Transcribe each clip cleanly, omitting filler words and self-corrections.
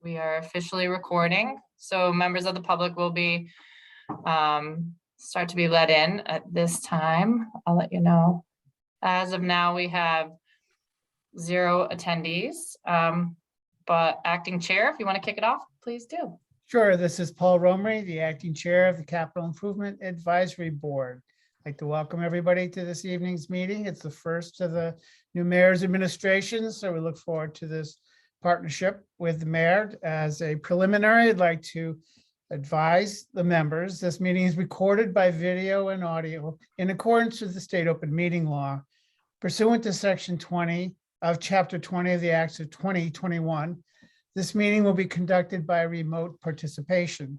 We are officially recording, so members of the public will be start to be let in at this time. I'll let you know. As of now, we have 0 attendees, but acting chair, if you want to kick it off, please do. Sure, this is Paul Romery, the acting chair of the Capital Improvement Advisory Board. I'd like to welcome everybody to this evening's meeting. It's the first of the new mayor's administration, so we look forward to this partnership with the mayor. As a preliminary, I'd like to advise the members, this meeting is recorded by video and audio in accordance with the state open meeting law pursuant to section 20 of chapter 20 of the Acts of 2021. This meeting will be conducted by remote participation.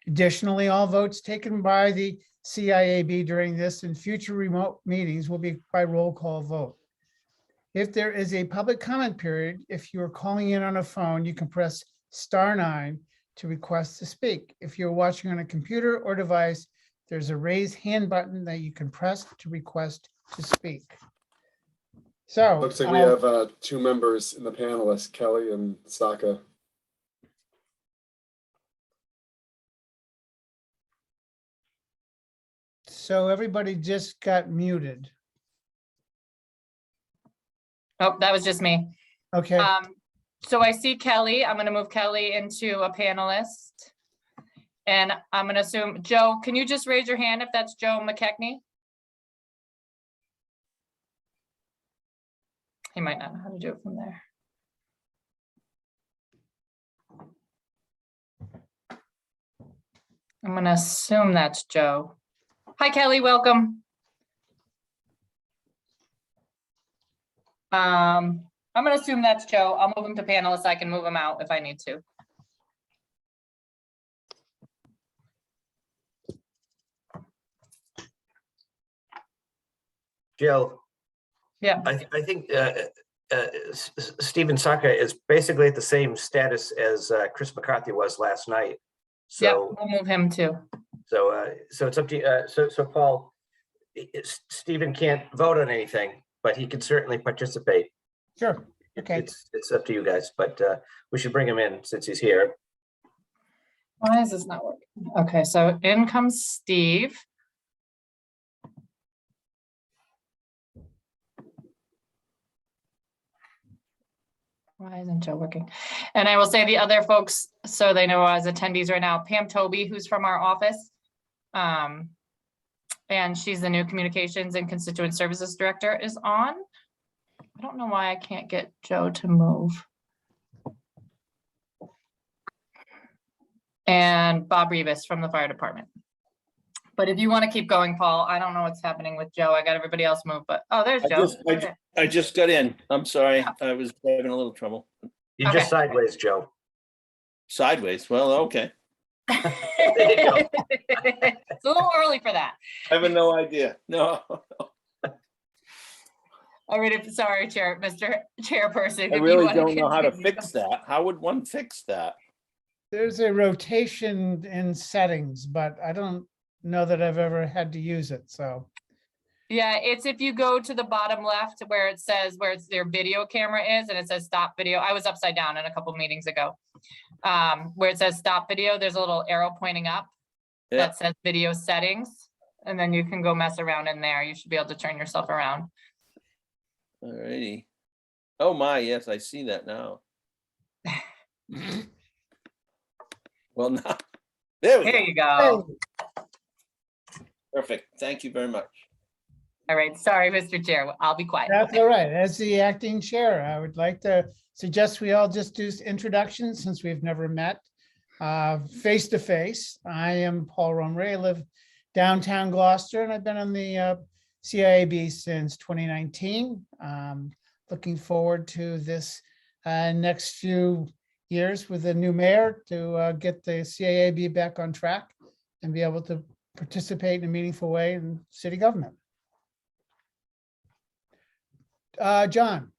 Additionally, all votes taken by the CIAB during this and future remote meetings will be by roll call vote. If there is a public comment period, if you are calling in on a phone, you can press *9 to request to speak. If you're watching on a computer or device, there's a raise hand button that you can press to request to speak. So looks like we have 2 members in the panelists, Kelly and Saka. So everybody just got muted. Oh, that was just me. Okay, So I see Kelly. I'm going to move Kelly into a panelist. And I'm going to assume, Joe, can you just raise your hand if that's Joe McKechnie? He might not know how to do it from there. I'm going to assume that's Joe. Hi, Kelly, welcome. I'm going to assume that's Joe. I'll move him to panelist. I can move him out if I need to. Jill, Yeah. I think Stephen Saka is basically at the same status as Chris McCarthy was last night. Yeah, So, we'll move him too. so it's up to you. So Paul, Stephen can't vote on anything, but he can certainly participate. sure. Okay. It's up to you guys, but we should bring him in since he's here. Why is this not working? Okay, so in comes Steve. Why isn't Joe working? And I will say the other folks, so they know as attendees right now, Pam Toby, who's from our office. And she's the new communications and constituent services director, is on. I don't know why I can't get Joe to move. And Bob Rivas from the fire department. But if you want to keep going, Paul, I don't know what's happening with Joe. I got everybody else moved, but oh, there's Joe. I just got in. I'm sorry. I was having a little trouble. You're Okay. just sideways, Joe. Sideways. Well, okay. There you go. It's a little early for that. I have no idea. No, All right, sorry, Mr. Chairperson. I if you really wanna don't know how to continue. fix that. How would one fix that? There's a rotation in settings, but I don't know that I've ever had to use it, so. Yeah, it's if you go to the bottom left where it says where it's their video camera is and it says stop video. I was upside down in a couple meetings ago. Where it says stop video, there's a little arrow pointing up Yeah. that says video settings. And then you can go mess around in there. You should be able to turn yourself around. All righty. Oh my, yes, I see that now. Well, now, there we There go. you go. Perfect. Thank you very much. All right, sorry, Mr. Chair. I'll be quiet. That's all right. As the acting chair, I would like to suggest we all just do introductions since we've never met face to face. I am Paul Romery. I live downtown Gloucester and I've been on the CIAB since 2019. Looking forward to this next few years with the new mayor to get the CIAB back on track and be able to participate in a meaningful way in city government. John.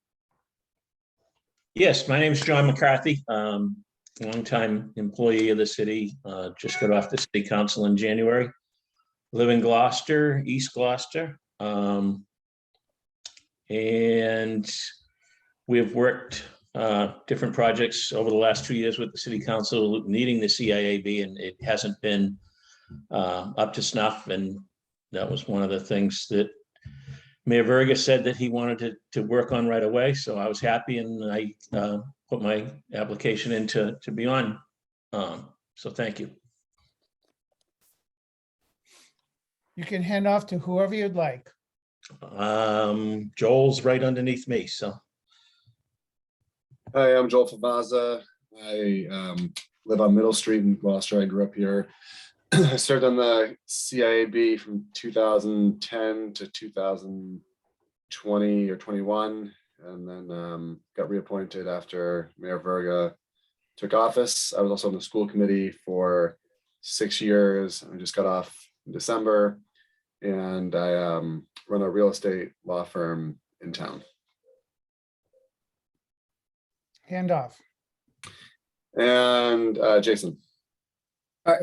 Yes, my name is John McCarthy, longtime employee of the city, just got off the city council in January. Live in Gloucester, East Gloucester. And we've worked different projects over the last 2 years with the city council needing the CIAB, and it hasn't been up to snuff. And that was one of the things that Mayor Verga said that he wanted to work on right away. So I was happy, and I put my application in to be on. So thank you. You can hand off to whoever you'd like. Joel's right underneath me, so. Hi, I'm Joel Favaza. I live on Middle Street in Gloucester. I grew up here. I served on the CIAB from 2010 to 2020 or 21, and then got reappointed after Mayor Verga took office. I was also on the school committee for 6 years. I just got off in December, and I run a real estate law firm in town. Hand off. And Jason.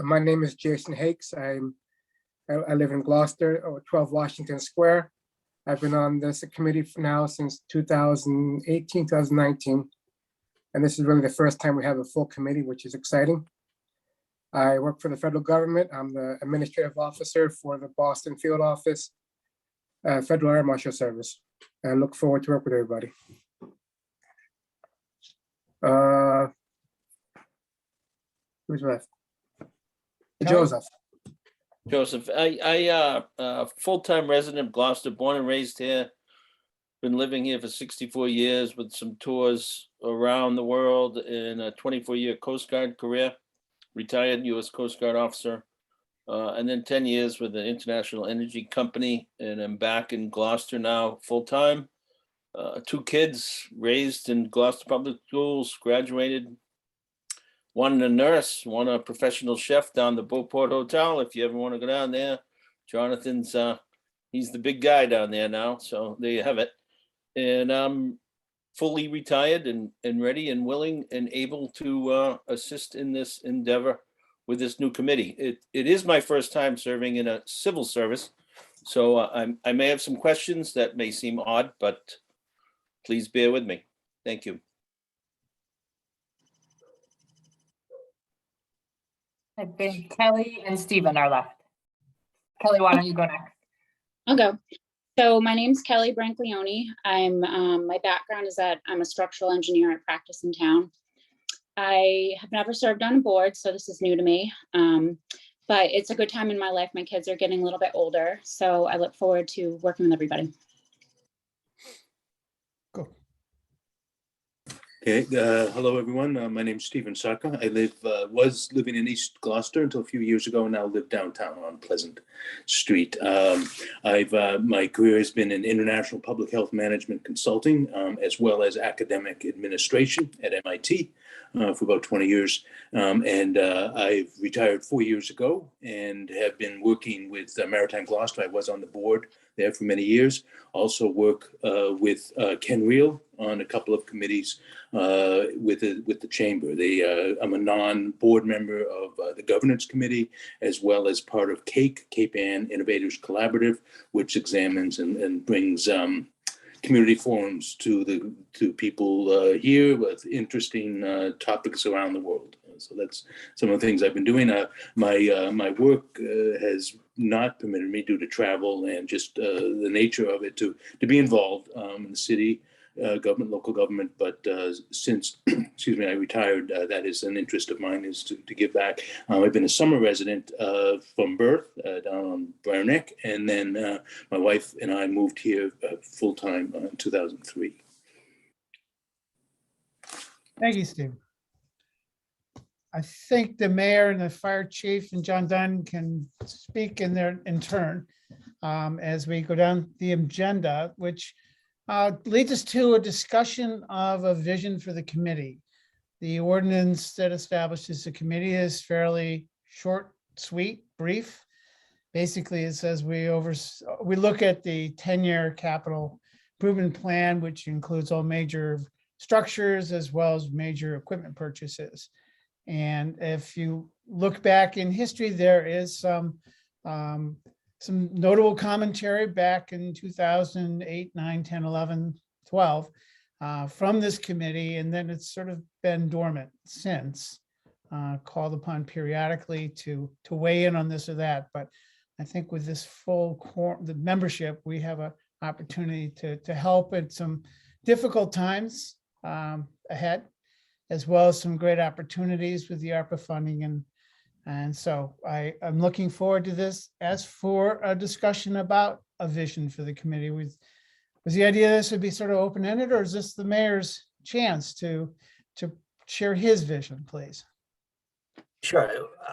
My name is Jason Hakes. I live in Gloucester, 12 Washington Square. I've been on this committee now since 2018, 2019. And this is really the first time we have a full committee, which is exciting. I work for the federal government. I'm the administrative officer for the Boston field office, Federal Air Marshal Service. And I look forward to work with everybody. Who's left? Joseph. Joseph, I full-time resident of Gloucester, born and raised here. Been living here for 64 years with some tours around the world in a 24-year Coast Guard career, retired U.S. Coast Guard officer, and then 10 years with an international energy company. And I'm back in Gloucester now full-time. 2 kids raised in Gloucester Public Schools, graduated. One a nurse, one a professional chef down the Beauport Hotel. If you ever want to go down there, Jonathan's, he's the big guy down there now. So there you have it. And I'm fully retired and ready and willing and able to assist in this endeavor with this new committee. It is my first time serving in a civil service. So I may have some questions that may seem odd, but please bear with me. Thank you. I think Kelly and Stephen are left. Kelly, why don't you go next? I'll go. So my name's Kelly Brancleone. My background is that I'm a structural engineer. I practice in town. I have never served on a board, so this is new to me. But it's a good time in my life. My kids are getting a little bit older, so I look forward to working with everybody. Go. Okay, hello everyone. My name's Stephen Saka. I was living in East Gloucester until a few years ago, and now live downtown on Pleasant Street. My career has been in international public health management consulting, as well as academic administration at MIT for about 20 years. I've retired 4 years ago and have been working with Maritime Gloucester. I was on the board there for many years. Also work with Ken Reel on a couple of committees with the chamber. I'm a non-board member of the governance committee, as well as part of CAIC, Cape Ann Innovators Collaborative, which examines and brings community forums to people here with interesting topics around the world. So that's some of the things I've been doing. My work has not permitted me, due to travel and just the nature of it, to be involved in the city government, local government. But since, excuse me, I retired, that is an interest of mine, is to give back. I've been a summer resident from birth down on Briar Neck, and then my wife and I moved here full time in 2003. Thank you, Steve. I think the mayor and the fire chief and John Dunn can speak in turn as we go down the agenda, which leads us to a discussion of a vision for the committee. The ordinance that establishes the committee is fairly short, sweet, brief. Basically, it says we look at the 10-year capital improvement plan, which includes all major structures as well as major equipment purchases. And if you look back in history, there is some notable commentary back in 2008, 9, 10, 11, 12. from this committee, and then it's sort of been dormant since, called upon periodically to weigh in on this or that. But I think with this the membership, we have an opportunity to help at some difficult times ahead, as well as some great opportunities with the ARPA funding. And so I'm looking forward to this. As for a discussion about a vision for the committee, was the idea this would be sort of open-ended, or is this the mayor's chance to share his vision, please? Sure.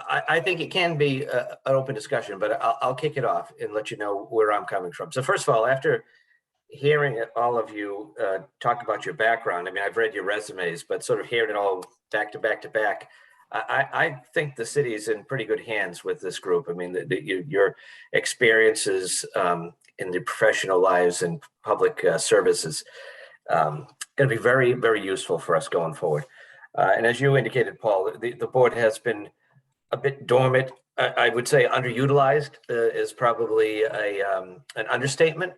I think it can be an open discussion, but I'll kick it off and let you know where I'm coming from. So first of all, after hearing all of you talk about your background, I mean, I've read your resumes, but sort of hearing it all back to back to back, I think the city is in pretty good hands with this group. I mean, your experiences in the professional lives and public services going to be very, very useful for us going forward. And as you indicated, Paul, the board has been a bit dormant. I would say underutilized is probably an understatement.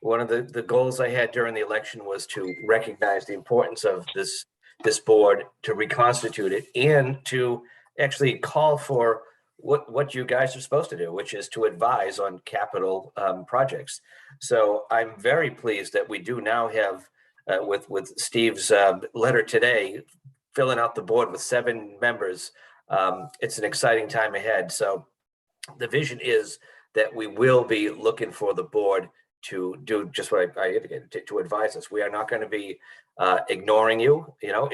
One of the goals I had during the election was to recognize the importance of this board, to reconstitute it, and to actually call for what you guys are supposed to do, which is to advise on capital projects. So I'm very pleased that we do now have, with Steve's letter today, filling out the board with 7 members. It's an exciting time ahead. So the vision is that we will be looking for the board to do just what I indicated, to advise us. We are not going to be ignoring you. You know,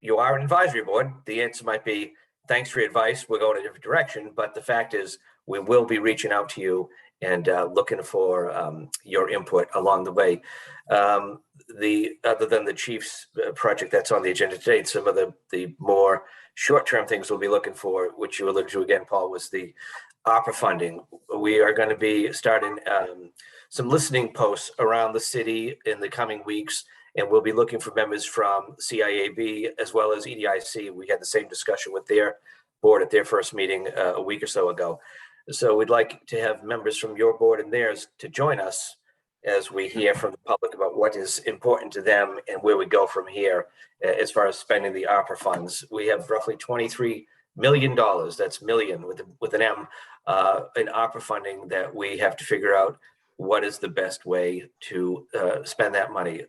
you are an advisory board. The answer might be, thanks for your advice, we're going a different direction. But the fact is, we will be reaching out to you and looking for your input along the way. Other than the Chiefs project that's on the agenda today, some of the more short-term things we'll be looking for, which you alluded to again, Paul, was the ARPA funding. We are going to be starting some listening posts around the city in the coming weeks, and we'll be looking for members from CIAB as well as EDIC. We had the same discussion with their board at their first meeting a week or so ago. So we'd like to have members from your board and theirs to join us as we hear from the public about what is important to them and where we go from here as far as spending the ARPA funds. We have roughly $23 million, that's million with an M, in ARPA funding that we have to figure out what is the best way to spend that money.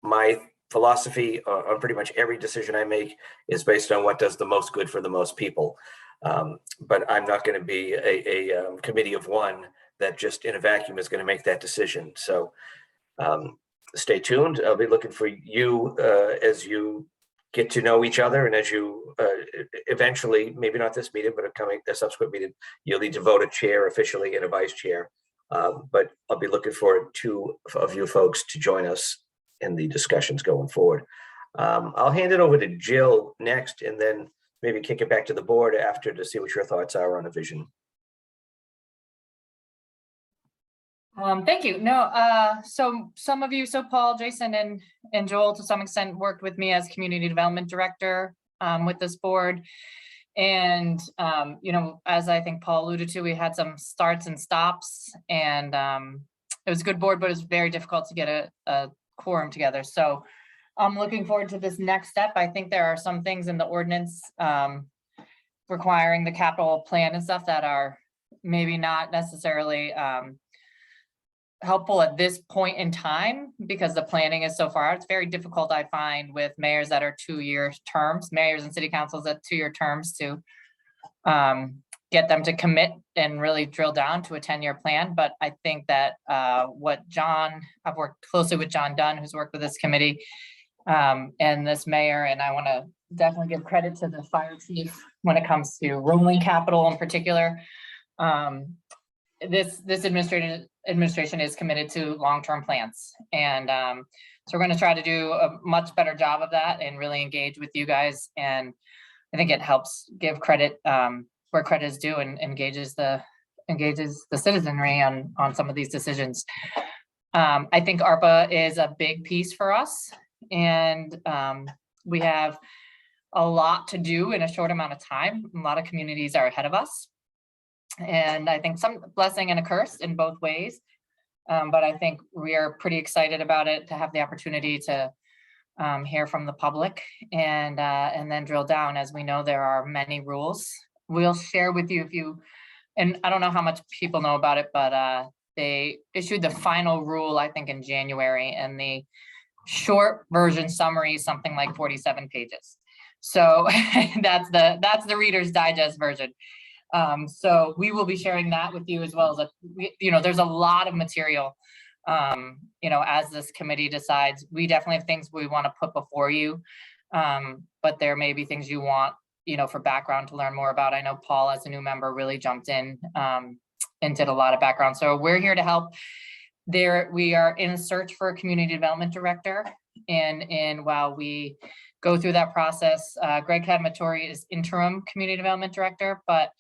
My philosophy on pretty much every decision I make is based on what does the most good for the most people. But I'm not going to be a committee of one that just in a vacuum is going to make that decision. So stay tuned. I'll be looking for you as you get to know each other, and as you eventually, maybe not this meeting, but a subsequent meeting, you'll need to vote a chair officially and a vice chair. But I'll be looking for 2 of you folks to join us in the discussions going forward. I'll hand it over to Jill next, and then maybe kick it back to the board after to see what your thoughts are on a vision. Thank you. No, so some of you, so Paul, Jason, and Joel to some extent worked with me as community development director with this board. And, you know, as I think Paul alluded to, we had some starts and stops, and it was a good board, but it was very difficult to get a quorum together. So I'm looking forward to this next step. I think there are some things in the ordinance requiring the capital plan and stuff that are maybe not necessarily helpful at this point in time, because the planning is so far. It's very difficult, I find, with mayors that are 2-year terms, mayors and city councils at 2-year terms, to get them to commit and really drill down to a 10-year plan. But I think that I've worked closely with John Dunn, who's worked with this committee and this mayor, and I want to definitely give credit to the fire chief when it comes to rolling capital in particular. This administration is committed to long-term plans, and so we're going to try to do a much better job of that and really engage with you guys. And I think it helps give credit where credit is due and engages the citizenry on some of these decisions. I think ARPA is a big piece for us, and we have a lot to do in a short amount of time. A lot of communities are ahead of us. And I think some blessing and a curse in both ways. But I think we are pretty excited about it, to have the opportunity to hear from the public and then drill down. As we know, there are many rules. We'll share with you if you, and I don't know how much people know about it, but they issued the final rule, I think, in January, and the short version summary is something like 47 pages. So that's the Reader's Digest version. So we will be sharing that with you, as well as, there's a lot of material, as this committee decides. We definitely have things we want to put before you. But there may be things you want, for background to learn more about. I know Paul, as a new member, really jumped in and did a lot of background. So we're here to help. We are in a search for a community development director. And while we go through that process, Greg Cadamatori is interim community development director, but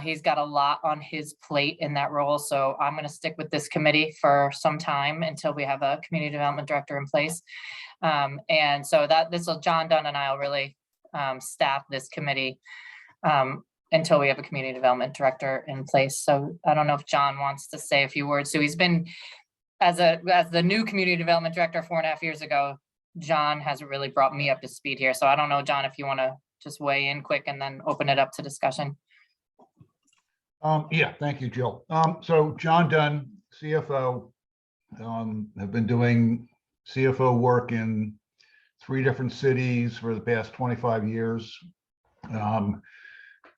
he's got a lot on his plate in that role. So I'm going to stick with this committee for some time until we have a community development director in place. And so John Dunn and I will really staff this committee until we have a community development director in place. So I don't know if John wants to say a few words. So he's been, as the new community development director 4.5 years ago, John has really brought me up to speed here. So I don't know, John, if you want to just weigh in quick and then open it up to discussion. Yeah, thank you, Jill. So John Dunn, CFO, have been doing CFO work in 3 different cities for the past 25 years.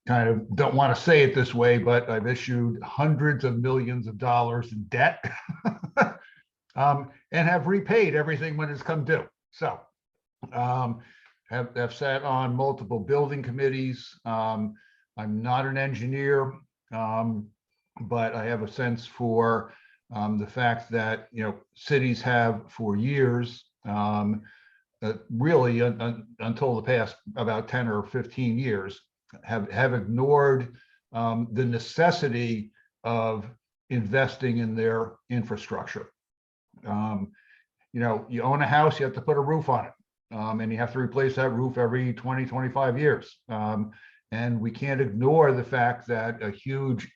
Kind of don't want to say it this way, but I've issued hundreds of millions of dollars in debt and have repaid everything when it's come due. So have sat on multiple building committees. I'm not an engineer, but I have a sense for the fact that, cities have for years, really until the past about 10 or 15 years, have ignored the necessity of investing in their infrastructure. You own a house, you have to put a roof on it, and you have to replace that roof every 20, 25 years. And we can't ignore the fact that a huge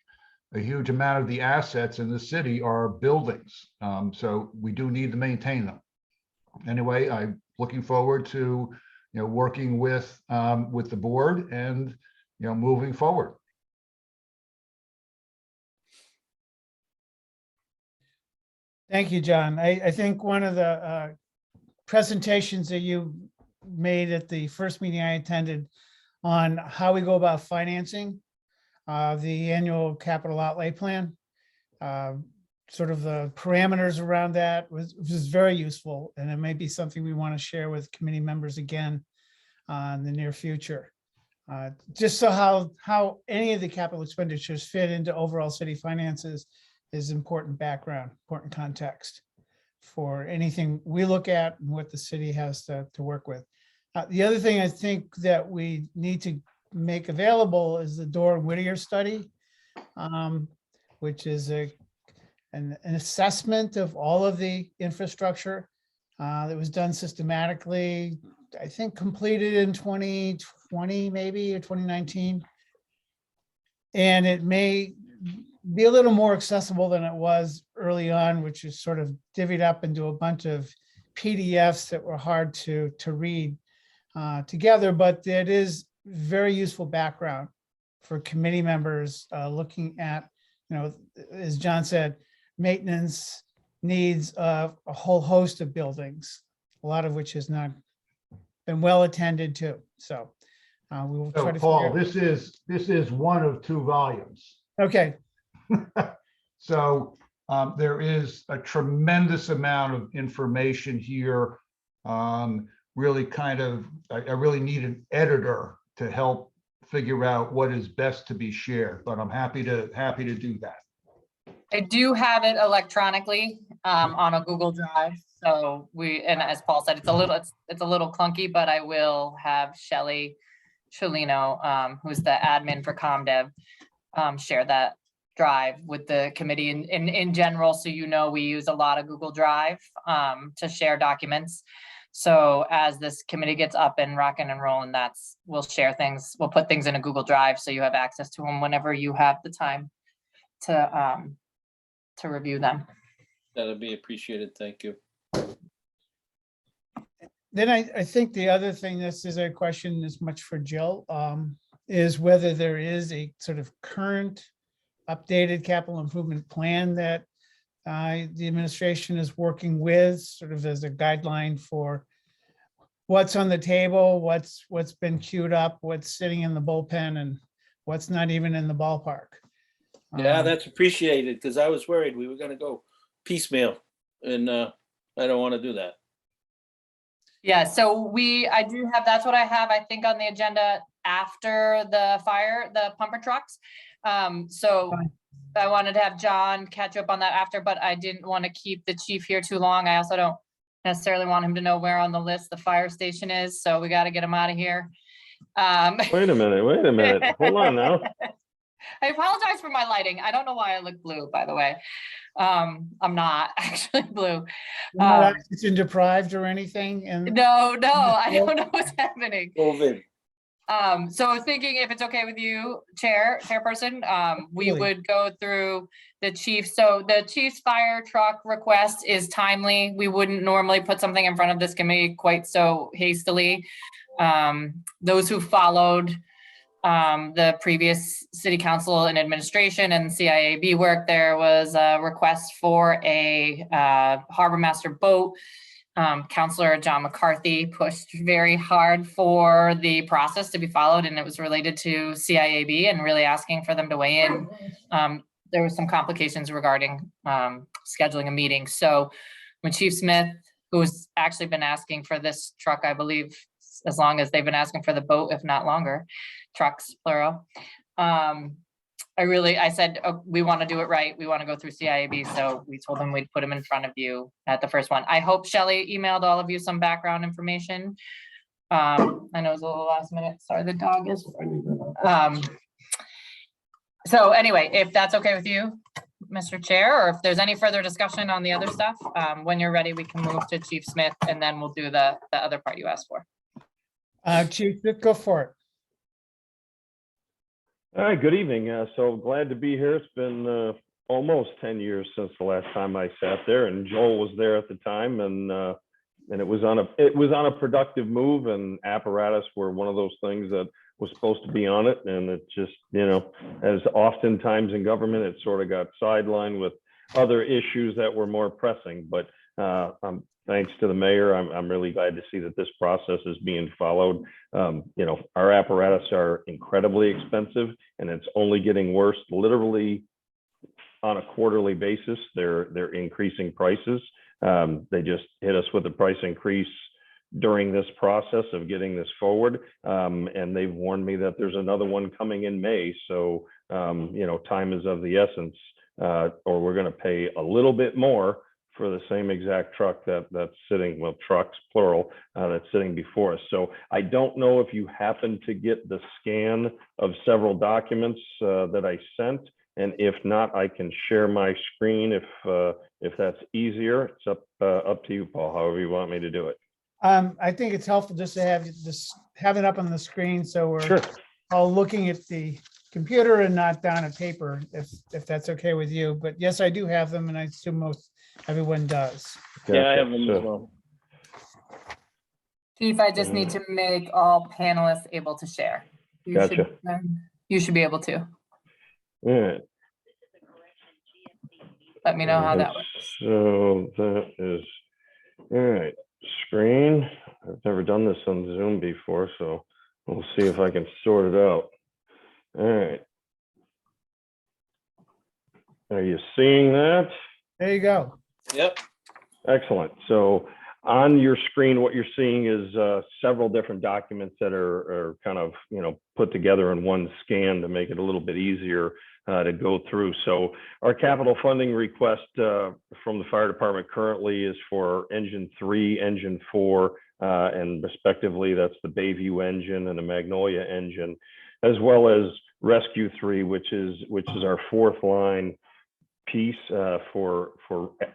amount of the assets in the city are buildings. So we do need to maintain them. Anyway, I'm looking forward to working with the board and moving forward. Thank you, John. I think one of the presentations that you made at the first meeting I attended on how we go about financing the annual capital outlay plan, sort of the parameters around that was very useful, and it may be something we want to share with committee members again in the near future. Just so how any of the capital expenditures fit into overall city finances is important background, important context for anything we look at and what the city has to work with. The other thing I think that we need to make available is the Dora Whittier study, which is an assessment of all of the infrastructure that was done systematically, I think completed in 2020, maybe, or 2019. And it may be a little more accessible than it was early on, which is sort of divvied up into a bunch of PDFs that were hard to read together, but it is very useful background for committee members looking at, as John said, maintenance needs of a whole host of buildings, a lot of which has not been well attended to. So we will try to Paul, figure out. this is one of 2 volumes. Okay, So there is a tremendous amount of information here. Really I really need an editor to help figure out what is best to be shared, but I'm happy to do that. I do have it electronically on a Google Drive. So and as Paul said, it's a little clunky, but I will have Shelley Cholino, who's the admin for ComDev, share that drive with the committee in general. So we use a lot of Google Drive to share documents. So as this committee gets up and rocking and rolling, we'll share things. We'll put things in a Google Drive so you have access to them whenever you have the time to review them. That'll be appreciated. Thank you. Then I think the other thing, this is a question as much for Jill, is whether there is a sort of current updated capital improvement plan that the administration is working with, sort of as a guideline for what's on the table, what's been queued up, what's sitting in the bullpen, and what's not even in the ballpark. Yeah, that's appreciated, because I was worried we were gonna go piecemeal, and I don't want to do that. Yeah, so I do have, that's what I have, I think, on the agenda after the fire, the pumper trucks. So Fine. I wanted to have John catch up on that after, but I didn't want to keep the chief here too long. I also don't necessarily want him to know where on the list the fire station is, so we got to get him out of here. Wait a minute. Hold on now. I apologize for my lighting. I don't know why I look blue, by the way. I'm not actually blue. You're not oxygen deprived or anything, and No, I don't know what's happening. COVID. So I was thinking, if it's okay with you, chairperson, we Really? would go through the chief. So the chief's fire truck request is timely. We wouldn't normally put something in front of this committee quite so hastily. Those who followed the previous city council and administration and CIAB work, there was a request for a harbor master boat. Councillor John McCarthy pushed very hard for the process to be followed, and it was related to CIAB and really asking for them to weigh in. There was some complications regarding scheduling a meeting. So when Chief Smith, who's actually been asking for this truck, I believe, as long as they've been asking for the boat, if not longer, trucks, plural. I said, oh, we want to do it right. We want to go through CIAB. So we told them we'd put them in front of you at the first one. I hope Shelley emailed all of you some background information. I know it's a little last minute. Sorry, the dog is. So anyway, if that's okay with you, Mr. Chair, or if there's any further discussion on the other stuff, when you're ready, we can move to Chief Smith, and then we'll do the other part you asked for. Chief, go for it. All right, good evening. So glad to be here. It's been almost 10 years since the last time I sat there, and Joel was there at the time, and it was on a productive move, and apparatus were one of those things that was supposed to be on it, and it just, as oftentimes in government, it sort of got sidelined with other issues that were more pressing. But thanks to the mayor, I'm really glad to see that this process is being followed. Our apparatus are incredibly expensive, and it's only getting worse. Literally on a quarterly basis, they're increasing prices. They just hit us with a price increase during this process of getting this forward, and they've warned me that there's another one coming in May. So time is of the essence, or we're going to pay a little bit more for the same exact truck that's sitting, well, trucks plural, that's sitting before us. So I don't know if you happen to get the scan of several documents that I sent, and if not, I can share my screen if that's easier. It's up to you, Paul, however you want me to do it. I think it's helpful just to have it up on the screen, so we're all looking at the computer and not down at paper, if that's okay with you. But yes, I do have them, and I assume everyone does. Yeah, I have them as well. Chief, I just need to make all panelists able to share. You should be able to. All right. Let me know how that works. So that is, all right, screen. I've never done this on Zoom before, so we'll see if I can sort it out. All right. Are you seeing that? There you go. Yep. Excellent. So on your screen, what you're seeing is several different documents that are kind of, put together in one scan to make it a little bit easier to go through. So our capital funding request from the fire department currently is for engine 3, engine 4, and respectively, that's the Bayview engine and the Magnolia engine, as well as Rescue 3, which is our fourth line piece for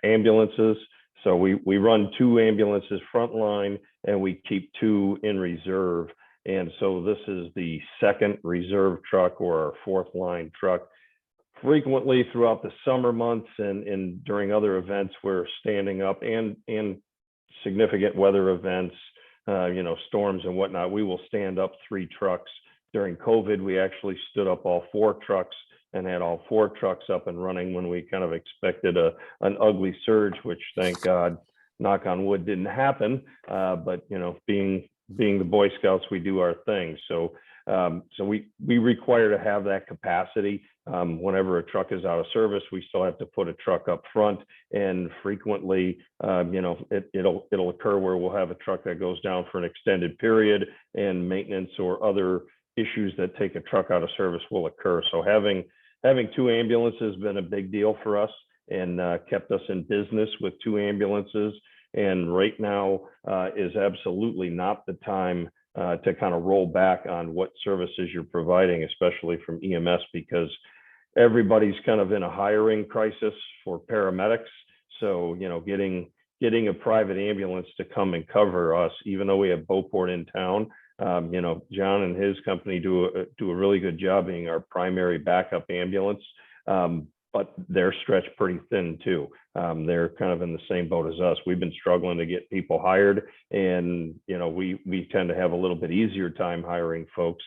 ambulances. So we run 2 ambulances frontline, and we keep 2 in reserve. And so this is the second reserve truck, or our fourth line truck. Frequently throughout the summer months and during other events, we're standing up, and significant weather events, storms and whatnot, we will stand up 3 trucks. During COVID, we actually stood up all 4 trucks and had all 4 trucks up and running when we kind of expected an ugly surge, which thank God, knock on wood, didn't happen. But being the Boy Scouts, we do our thing. So we require to have that capacity. Whenever a truck is out of service, we still have to put a truck up front, and frequently, it'll occur where we'll have a truck that goes down for an extended period, and maintenance or other issues that take a truck out of service will occur. So having 2 ambulances has been a big deal for us, and kept us in business with 2 ambulances. And right now is absolutely not the time to kind of roll back on what services you're providing, especially from EMS, because everybody's kind of in a hiring crisis for paramedics. So, getting a private ambulance to come and cover us, even though we have Beauport in town, John and his company do a really good job being our primary backup ambulance. But they're stretched pretty thin too. They're kind of in the same boat as us. We've been struggling to get people hired, and we tend to have a little bit easier time hiring folks,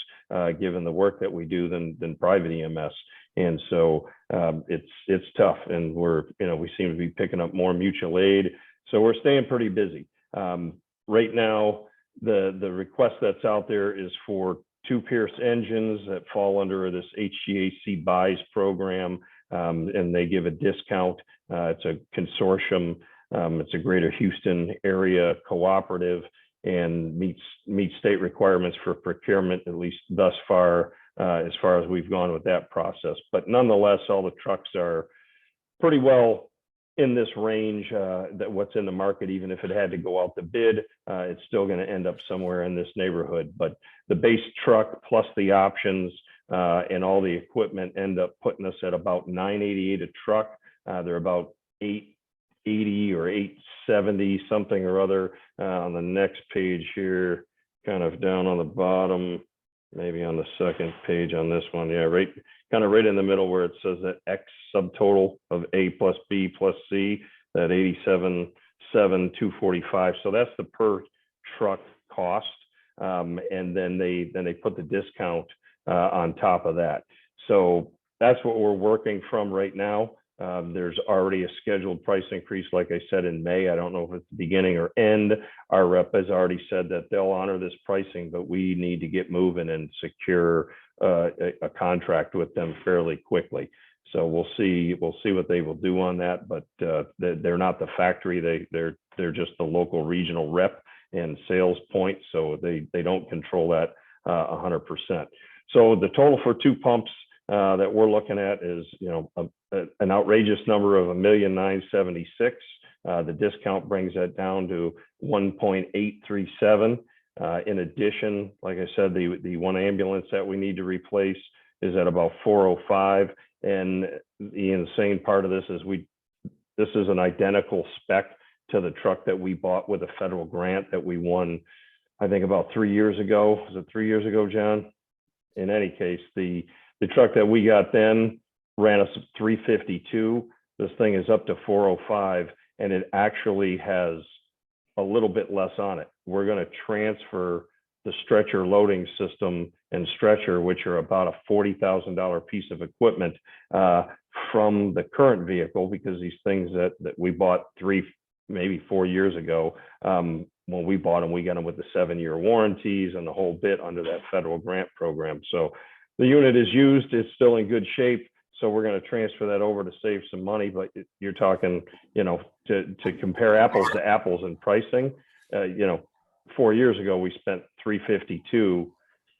given the work that we do than private EMS. And so it's tough, and we seem to be picking up more mutual aid, so we're staying pretty busy. Right now, the request that's out there is for 2 Pierce engines that fall under this HGAC buys program. And they give a discount. It's a consortium. It's a Greater Houston area cooperative, and meets state requirements for procurement, at least thus far, as we've gone with that process. But nonetheless, all the trucks are pretty well in this range, that what's in the market. Even if it had to go out to bid, it's still going to end up somewhere in this neighborhood. But the base truck plus the options and all the equipment end up putting us at about $988 a truck. They're about $880 or $870 something or other on the next page here, kind of down on the bottom, maybe on the second page on this one. Yeah, kind of right in the middle where it says that X subtotal of A plus B plus C, that 87,245. So that's the per truck cost. And then they put the discount on top of that. So that's what we're working from right now. There's already a scheduled price increase, like I said, in May. I don't know if it's the beginning or end. Our rep has already said that they'll honor this pricing, but we need to get moving and secure a contract with them fairly quickly. So we'll see what they will do on that. But they're not the factory. They're just the local regional rep and sales point. So they don't control that 100%. So the total for 2 pumps that we're looking at is, an outrageous number of $1,976,000. The discount brings that down to 1.837. In addition, like I said, the 1 ambulance that we need to replace is at about 405. And the insane part of this is this is an identical spec to the truck that we bought with a federal grant that we won, I think about 3 years ago. Was it 3 years ago, John? In any case, the truck that we got then ran us 352. This thing is up to 405, and it actually has a little bit less on it. We're going to transfer the stretcher loading system and stretcher, which are about a $40,000 piece of equipment, from the current vehicle, because these things that we bought 3, maybe 4 years ago, when we bought them, we got them with the 7-year warranties and the whole bit under that federal grant program. So the unit is used, it's still in good shape. So we're going to transfer that over to save some money. But you're talking, to compare apples to apples in pricing, 4 years ago, we spent $352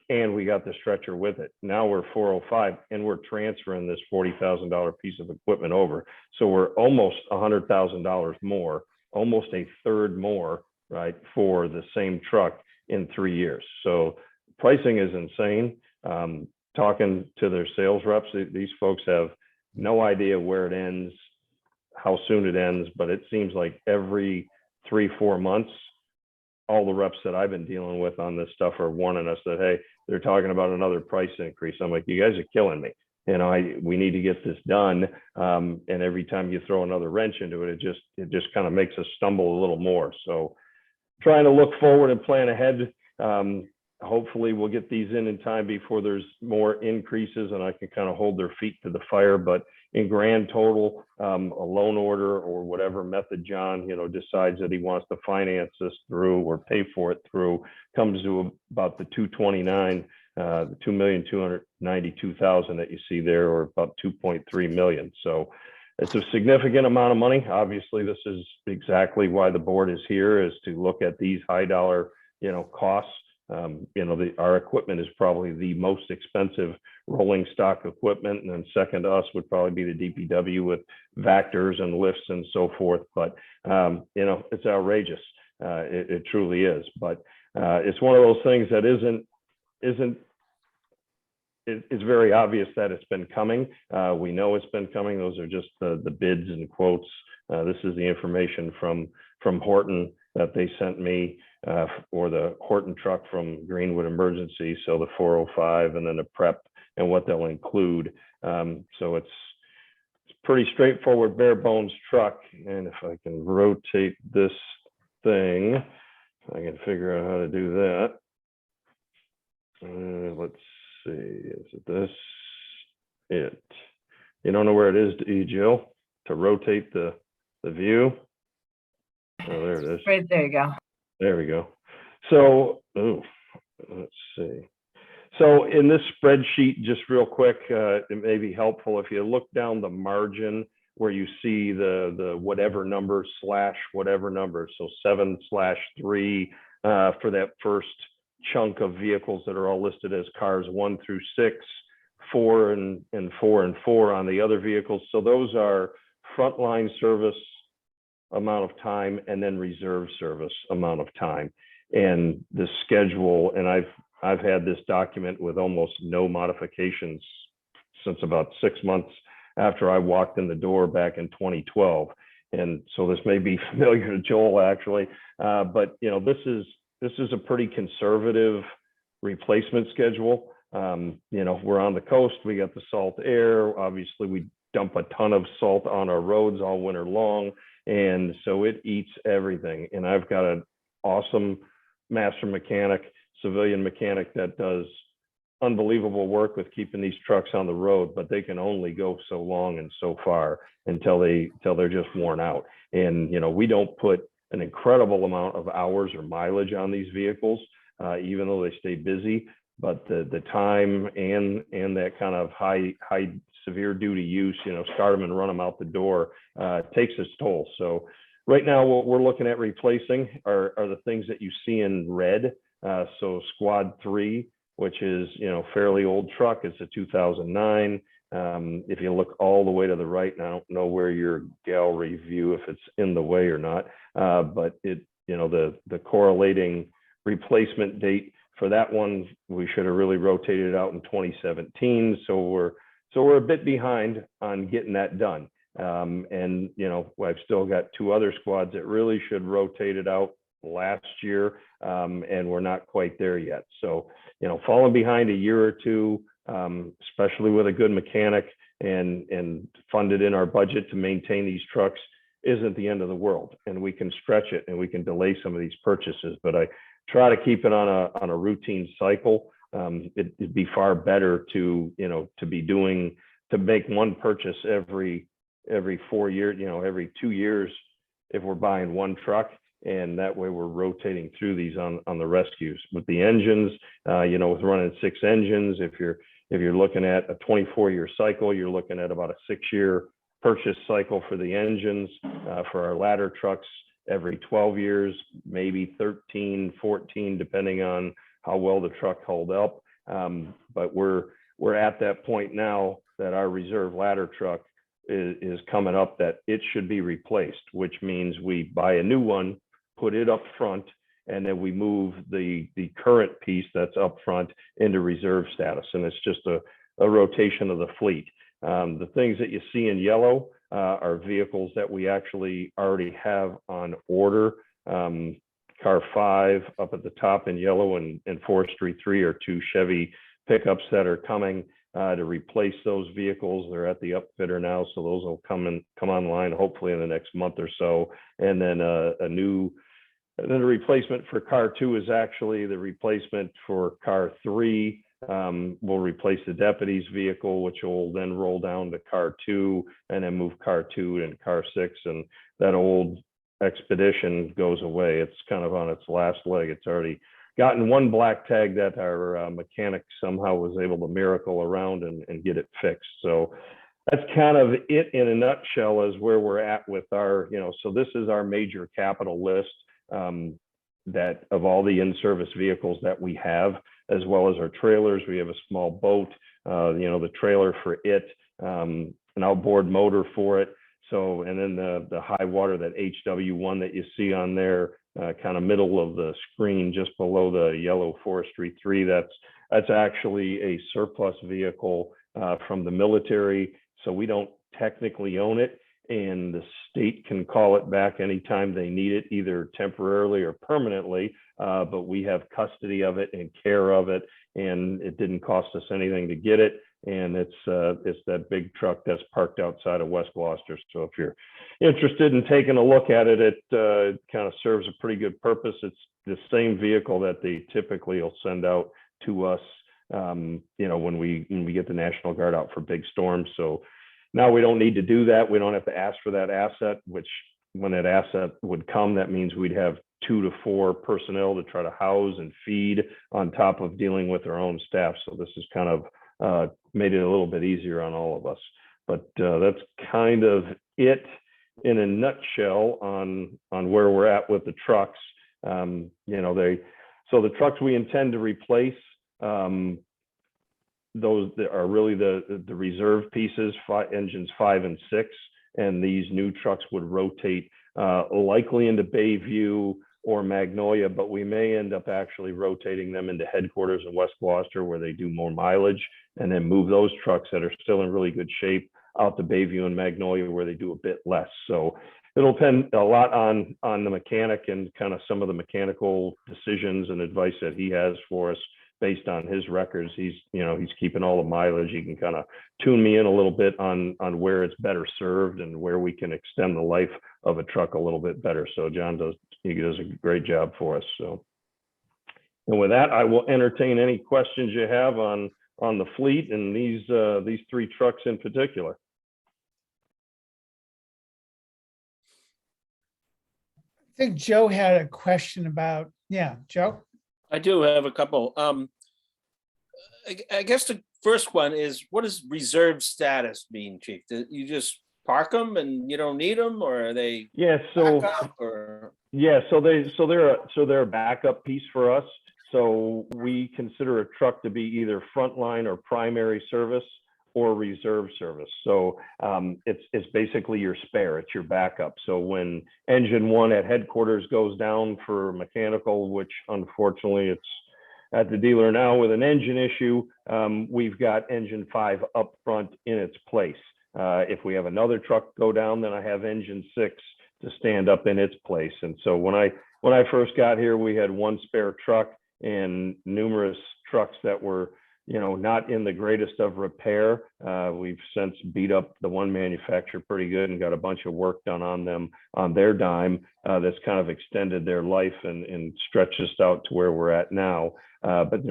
and we got the stretcher with it. Now we're $405 and we're transferring this $40,000 piece of equipment over. So we're almost $100,000 more, almost a third more, right, for the same truck in 3 years. So pricing is insane. Talking to their sales reps, these folks have no idea where it ends, how soon it ends, but it seems like every 3-4 months, all the reps that I've been dealing with on this stuff are warning us that, hey, they're talking about another price increase. I'm like, you guys are killing me. We need to get this done. And every time you throw another wrench into it, it just kind of makes us stumble a little more. So trying to look forward and plan ahead. Hopefully we'll get these in time before there's more increases and I can kind of hold their feet to the fire. But in grand total, a loan order or whatever method John, decides that he wants to finance this through or pay for it through, comes to about the 229, the 2,292,000 that you see there, or about 2.3 million. So it's a significant amount of money. Obviously, this is exactly why the board is here, is to look at these high dollar, costs. Our equipment is probably the most expensive rolling stock equipment, and then second to us would probably be the DPW with vectors and lifts and so forth. But it's outrageous. It truly is. But it's one of those things that it's very obvious that it's been coming. We know it's been coming. Those are just the bids and quotes. This is the information from Horton that they sent me, or the Horton truck from Greenwood Emergency. So the 405 and then the prep and what they'll include. So it's pretty straightforward, bare bones truck. And if I can rotate this thing, I can figure out how to do that. Let's see, is it this? You don't know where it is, do you, Jill, to rotate the view? Oh, there it is. Right, there you go. There we go. So, let's see. So in this spreadsheet, just real quick, it may be helpful if you look down the margin where you see the whatever number slash whatever number. So 7/3 for that first chunk of vehicles that are all listed as cars 1 through 6, 4 and 4 and 4 on the other vehicles. So those are frontline service amount of time and then reserve service amount of time. And the schedule, and I've had this document with almost no modifications since about 6 months after I walked in the door back in 2012. And so this may be familiar to Joel, actually, but this is a pretty conservative replacement schedule. We're on the coast, we got the salt air. Obviously, we dump a ton of salt on our roads all winter long. And so it eats everything. And I've got an awesome master mechanic, civilian mechanic that does unbelievable work with keeping these trucks on the road, but they can only go so long and so far until they're just worn out. And, we don't put an incredible amount of hours or mileage on these vehicles, even though they stay busy, but the time and that kind of high severe duty use, start them and run them out the door, takes its toll. So right now, what we're looking at replacing are the things that you see in red. So Squad 3, which is, fairly old truck. It's a 2009. If you look all the way to the right, and I don't know where your gallery view, if it's in the way or not, but the correlating replacement date for that one, we should have really rotated it out in 2017. So we're a bit behind on getting that done. And, I've still got 2 other squads that really should rotate it out last year, and we're not quite there yet. So, falling behind a year or 2, especially with a good mechanic and funded in our budget to maintain these trucks, isn't the end of the world. And we can stretch it and we can delay some of these purchases, but I try to keep it on a routine cycle. It'd be far better to make one purchase every 4 years, every 2 years, if we're buying one truck, and that way we're rotating through these on the rescues. With the engines, with running 6 engines, if you're looking at a 24-year cycle, you're looking at about a 6-year purchase cycle for the engines. For our ladder trucks, every 12 years, maybe 13, 14, depending on how well the truck hold up. But we're at that point now that our reserve ladder truck is coming up, that it should be replaced, which means we buy a new one, put it up front, and then we move the current piece that's up front into reserve status. And it's just a rotation of the fleet. The things that you see in yellow are vehicles that we actually already have on order. Car 5 up at the top in yellow and Forestry 3 are 2 Chevy pickups that are coming to replace those vehicles. They're at the upfitter now, so those will come online hopefully in the next month or so. And then a new And then the replacement for car 2 is actually the replacement for car 3. We'll replace the deputy's vehicle, which will then roll down to car 2 and then move car 2 and car 6. And that old Expedition goes away. It's kind of on its last leg. It's already gotten one black tag that our mechanic somehow was able to miracle around and get it fixed. So that's kind of it in a nutshell, as where we're at with our, so this is our major capital list that of all the in-service vehicles that we have, as well as our trailers. We have a small boat, the trailer for it, an outboard motor for it. So, and then the high water, that HW1 that you see on there, kind of middle of the screen, just below the yellow Forestry 3, that's actually a surplus vehicle from the military. So we don't technically own it, and the state can call it back anytime they need it, either temporarily or permanently. But we have custody of it and care of it, and it didn't cost us anything to get it. And it's that big truck that's parked outside of West Gloucester. So if you're interested in taking a look at it, it kind of serves a pretty good purpose. It's the same vehicle that they typically will send out to us, when we get the National Guard out for big storms. So now we don't need to do that. We don't have to ask for that asset, which when that asset would come, that means we'd have 2 to 4 personnel to try to house and feed on top of dealing with our own staff. So this is kind of made it a little bit easier on all of us. But that's kind of it in a nutshell on where we're at with the trucks. So the trucks we intend to replace, those that are really the reserve pieces, engines 5 and 6, and these new trucks would rotate likely into Bayview or Magnolia, but we may end up actually rotating them into headquarters in West Gloucester, where they do more mileage, and then move those trucks that are still in really good shape out to Bayview and Magnolia, where they do a bit less. So it'll depend a lot on the mechanic and kind of some of the mechanical decisions and advice that he has for us based on his records. He's keeping all the mileage. He can kind of tune me in a little bit on where it's better served and where we can extend the life of a truck a little bit better. So John does a great job for us. So, and with that, I will entertain any questions you have on the fleet and these 3 trucks in particular. I think Joe had a question about, Joe? I do have a couple. I guess the first one is, what does reserve status mean, Chief? Do you just park them and you don't need them, or are they? Yeah. So backup, or? Yeah. So they're a backup piece for us. So we consider a truck to be either frontline or primary service or reserve service. So it's basically your spare, it's your backup. So when engine 1 at headquarters goes down for mechanical, which unfortunately it's at the dealer now with an engine issue, we've got engine 5 up front in its place. If we have another truck go down, then I have engine 6 to stand up in its place. And so when I first got here, we had 1 spare truck and numerous trucks that were not in the greatest of repair. We've since beat up the one manufacturer pretty good and got a bunch of work done on them on their dime. That's kind of extended their life and stretched us out to where we're at now. But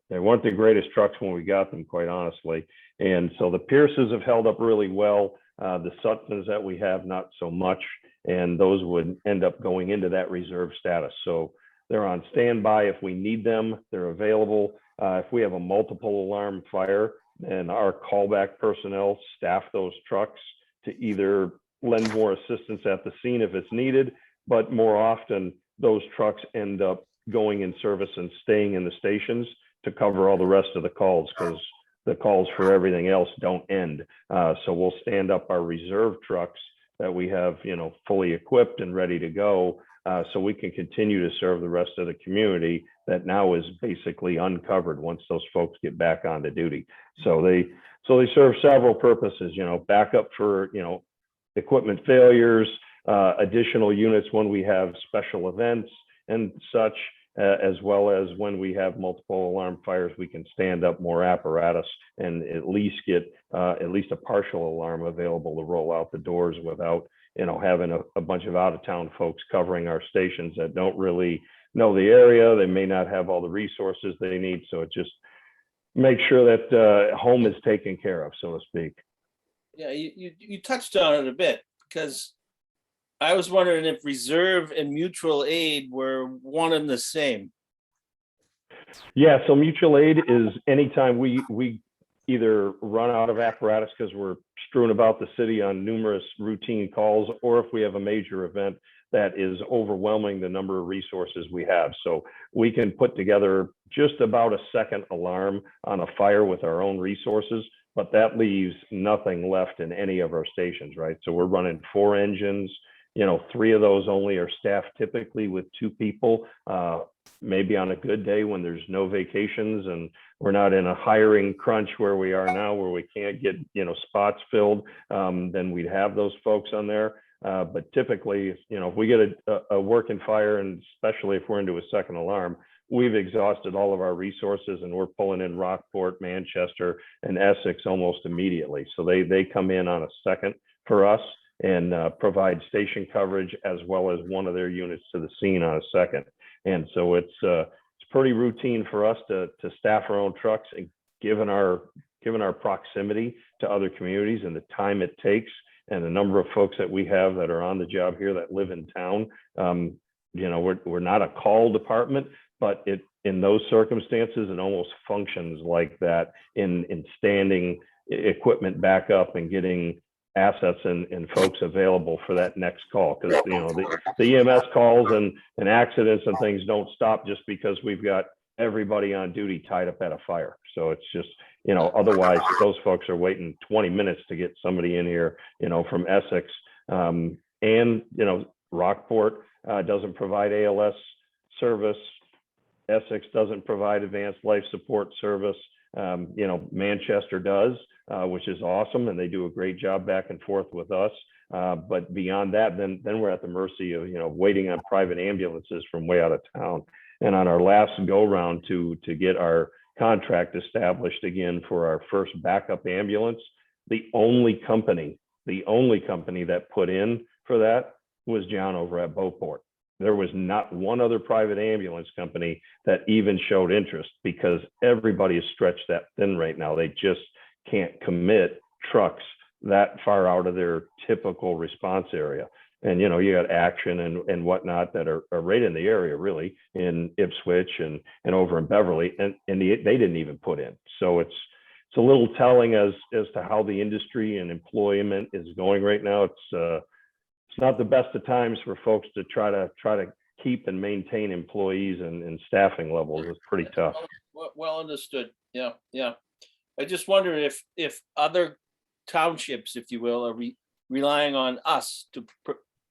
they weren't the greatest trucks when we got them, quite honestly. And so the Pierces have held up really well. The Suttons that we have, not so much. And those would end up going into that reserve status. So they're on standby if we need them. They're available. If we have a multiple alarm fire, then our callback personnel staff those trucks to either lend more assistance at the scene if it's needed, but more often those trucks end up going in service and staying in the stations to cover all the rest of the calls, because the calls for everything else don't end. So we'll stand up our reserve trucks that we have, fully equipped and ready to go, so we can continue to serve the rest of the community that now is basically uncovered once those folks get back onto duty. So they serve several purposes, backup for, equipment failures, additional units when we have special events and such, as well as when we have multiple alarm fires, we can stand up more apparatus and at least get at least a partial alarm available to roll out the doors without having a bunch of out-of-town folks covering our stations that don't really know the area. They may not have all the resources they need. So it just makes sure that home is taken care of, so to speak. Yeah, you touched on it a bit, because I was wondering if reserve and mutual aid were one and the same. Yeah, so mutual aid is anytime we either run out of apparatus because we're strewn about the city on numerous routine calls, or if we have a major event that is overwhelming the number of resources we have. So we can put together just about a second alarm on a fire with our own resources, but that leaves nothing left in any of our stations, right? So we're running 4 engines, 3 of those only are staffed typically with 2 people. Maybe on a good day when there's no vacations and we're not in a hiring crunch where we are now, where we can't get, spots filled, then we'd have those folks on there. But typically, if we get a working fire, and especially if we're into a second alarm, we've exhausted all of our resources and we're pulling in Rockport, Manchester, and Essex almost immediately. So they come in on a second for us and provide station coverage as well as one of their units to the scene on a second. And so it's pretty routine for us to staff our own trucks, and given our proximity to other communities and the time it takes and the number of folks that we have that are on the job here that live in town, we're not a call department, but in those circumstances, it almost functions like that in standing equipment back up and getting assets and folks available for that next call. Because the EMS calls and accidents and things don't stop just because we've got everybody on duty tied up at a fire. So it's just, otherwise those folks are waiting 20 minutes to get somebody in here, from Essex. And Rockport doesn't provide ALS service. Essex doesn't provide advanced life support service. Manchester does, which is awesome, and they do a great job back and forth with us. But beyond that, then we're at the mercy of waiting on private ambulances from way out of town. And on our last go round to get our contract established again for our first backup ambulance, the only company that put in for that was John over at Beauport. There was not one other private ambulance company that even showed interest, because everybody is stretched that thin right now. They just can't commit trucks that far out of their typical response area. And, you got Action and whatnot that are right in the area, really, in Ipswich and over in Beverly, and they didn't even put in. So it's a little telling as to how the industry and employment is going right now. It's not the best of times for folks to try to keep and maintain employees and staffing levels. It's pretty tough. Well understood. Yeah. I just wonder if other townships, if you will, are relying on us to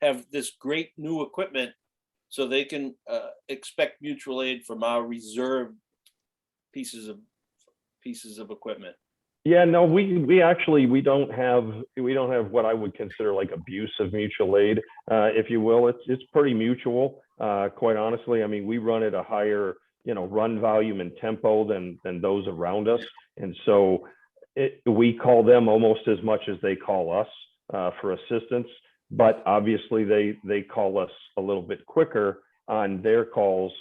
have this great new equipment so they can expect mutual aid from our reserve pieces of equipment. Yeah, no, we actually don't have what I would consider like abuse of mutual aid, if you will. It's pretty mutual, quite honestly. I mean, we run at a higher, run volume and tempo than those around us, and so we call them almost as much as they call us for assistance. But obviously, they call us a little bit quicker on their calls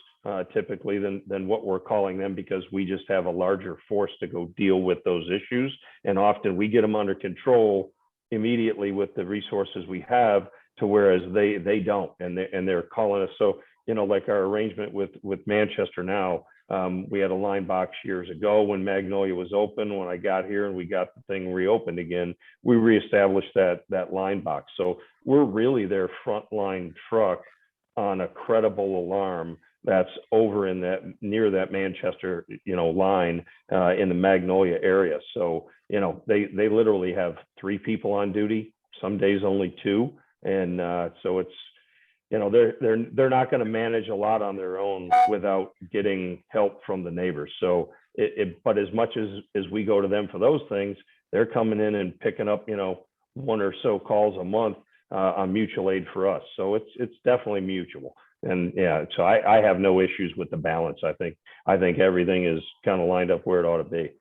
typically than what we're calling them, because we just have a larger force to go deal with those issues. And often we get them under control immediately with the resources we have, to whereas they don't, and they're calling us. So, like our arrangement with Manchester now, we had a line box years ago when Magnolia was open. When I got here and we got the thing reopened again, we reestablished that line box. So we're really their frontline truck on a credible alarm that's over in near that Manchester, line in the Magnolia area. So, they literally have 3 people on duty, some days only 2. And so it's, they're not going to manage a lot on their own without getting help from the neighbors. So but as much as we go to them for those things, they're coming in and picking up, 1 or so calls a month on mutual aid for us. So it's definitely mutual. And yeah, so I have no issues with the balance. I think everything is kind of lined up where it ought to be.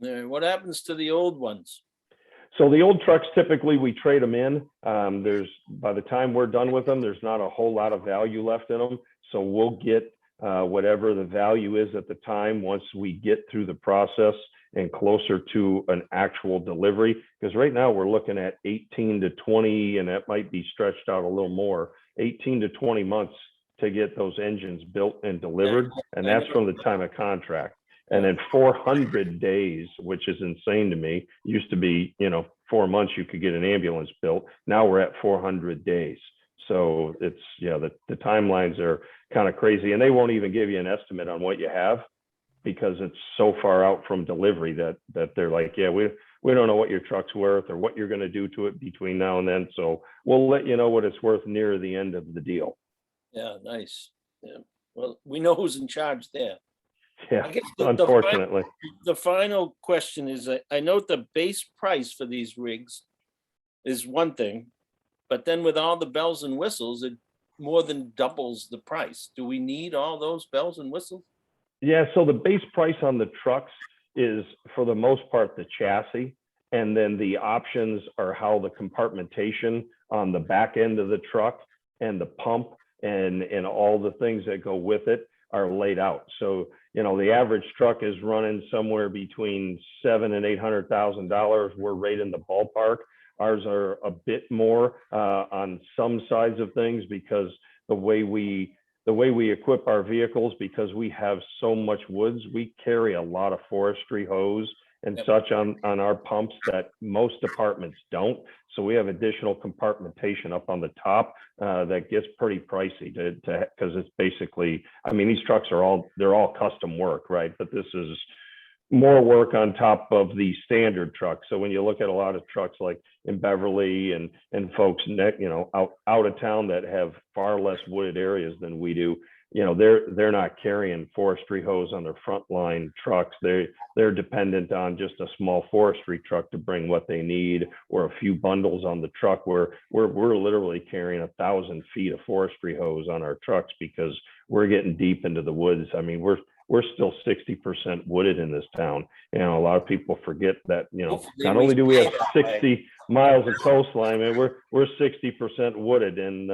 What happens to the old ones? So the old trucks, typically we trade them in. By the time we're done with them, there's not a whole lot of value left in them. So we'll get whatever the value is at the time once we get through the process and closer to an actual delivery. Because right now we're looking at 18 to 20, and that might be stretched out a little more, 18 to 20 months to get those engines built and delivered. And that's from the time of contract. And then 400 days, which is insane to me. Used to be, 4 months you could get an ambulance built. Now we're at 400 days. So it's, the timelines are kind of crazy, and they won't even give you an estimate on what you have because it's so far out from delivery that they're like, yeah, we don't know what your truck's worth or what you're going to do to it between now and then. So we'll let you know what it's worth near the end of the deal. Yeah, nice. Yeah. Well, we know who's in charge there. Yeah, I guess unfortunately. the final question is, I note the base price for these rigs is one thing, but then with all the bells and whistles, it more than doubles the price. Do we need all those bells and whistles? Yeah, so the base price on the trucks is, for the most part, the chassis. And then the options are how the compartmentation on the back end of the truck and the pump and all the things that go with it are laid out. So, the average truck is running somewhere between $700,000 and $800,000. We're right in the ballpark. Ours are a bit more on some sides of things because the way we equip our vehicles, because we have so much woods, we carry a lot of forestry hose and such on our pumps that most departments don't. So we have additional compartmentation up on the top that gets pretty pricey because it's basically, these trucks they're all custom work, right? But this is more work on top of the standard truck. So when you look at a lot of trucks like in Beverly and folks out of town that have far less wooded areas than we do, they're not carrying forestry hose on their frontline trucks. They're dependent on just a small forestry truck to bring what they need, or a few bundles on the truck. Where we're literally carrying 1,000 feet of forestry hose on our trucks because we're getting deep into the woods. We're still 60% wooded in this town. A lot of people forget that, not only do we have 60 miles of coastline, we're 60% wooded. And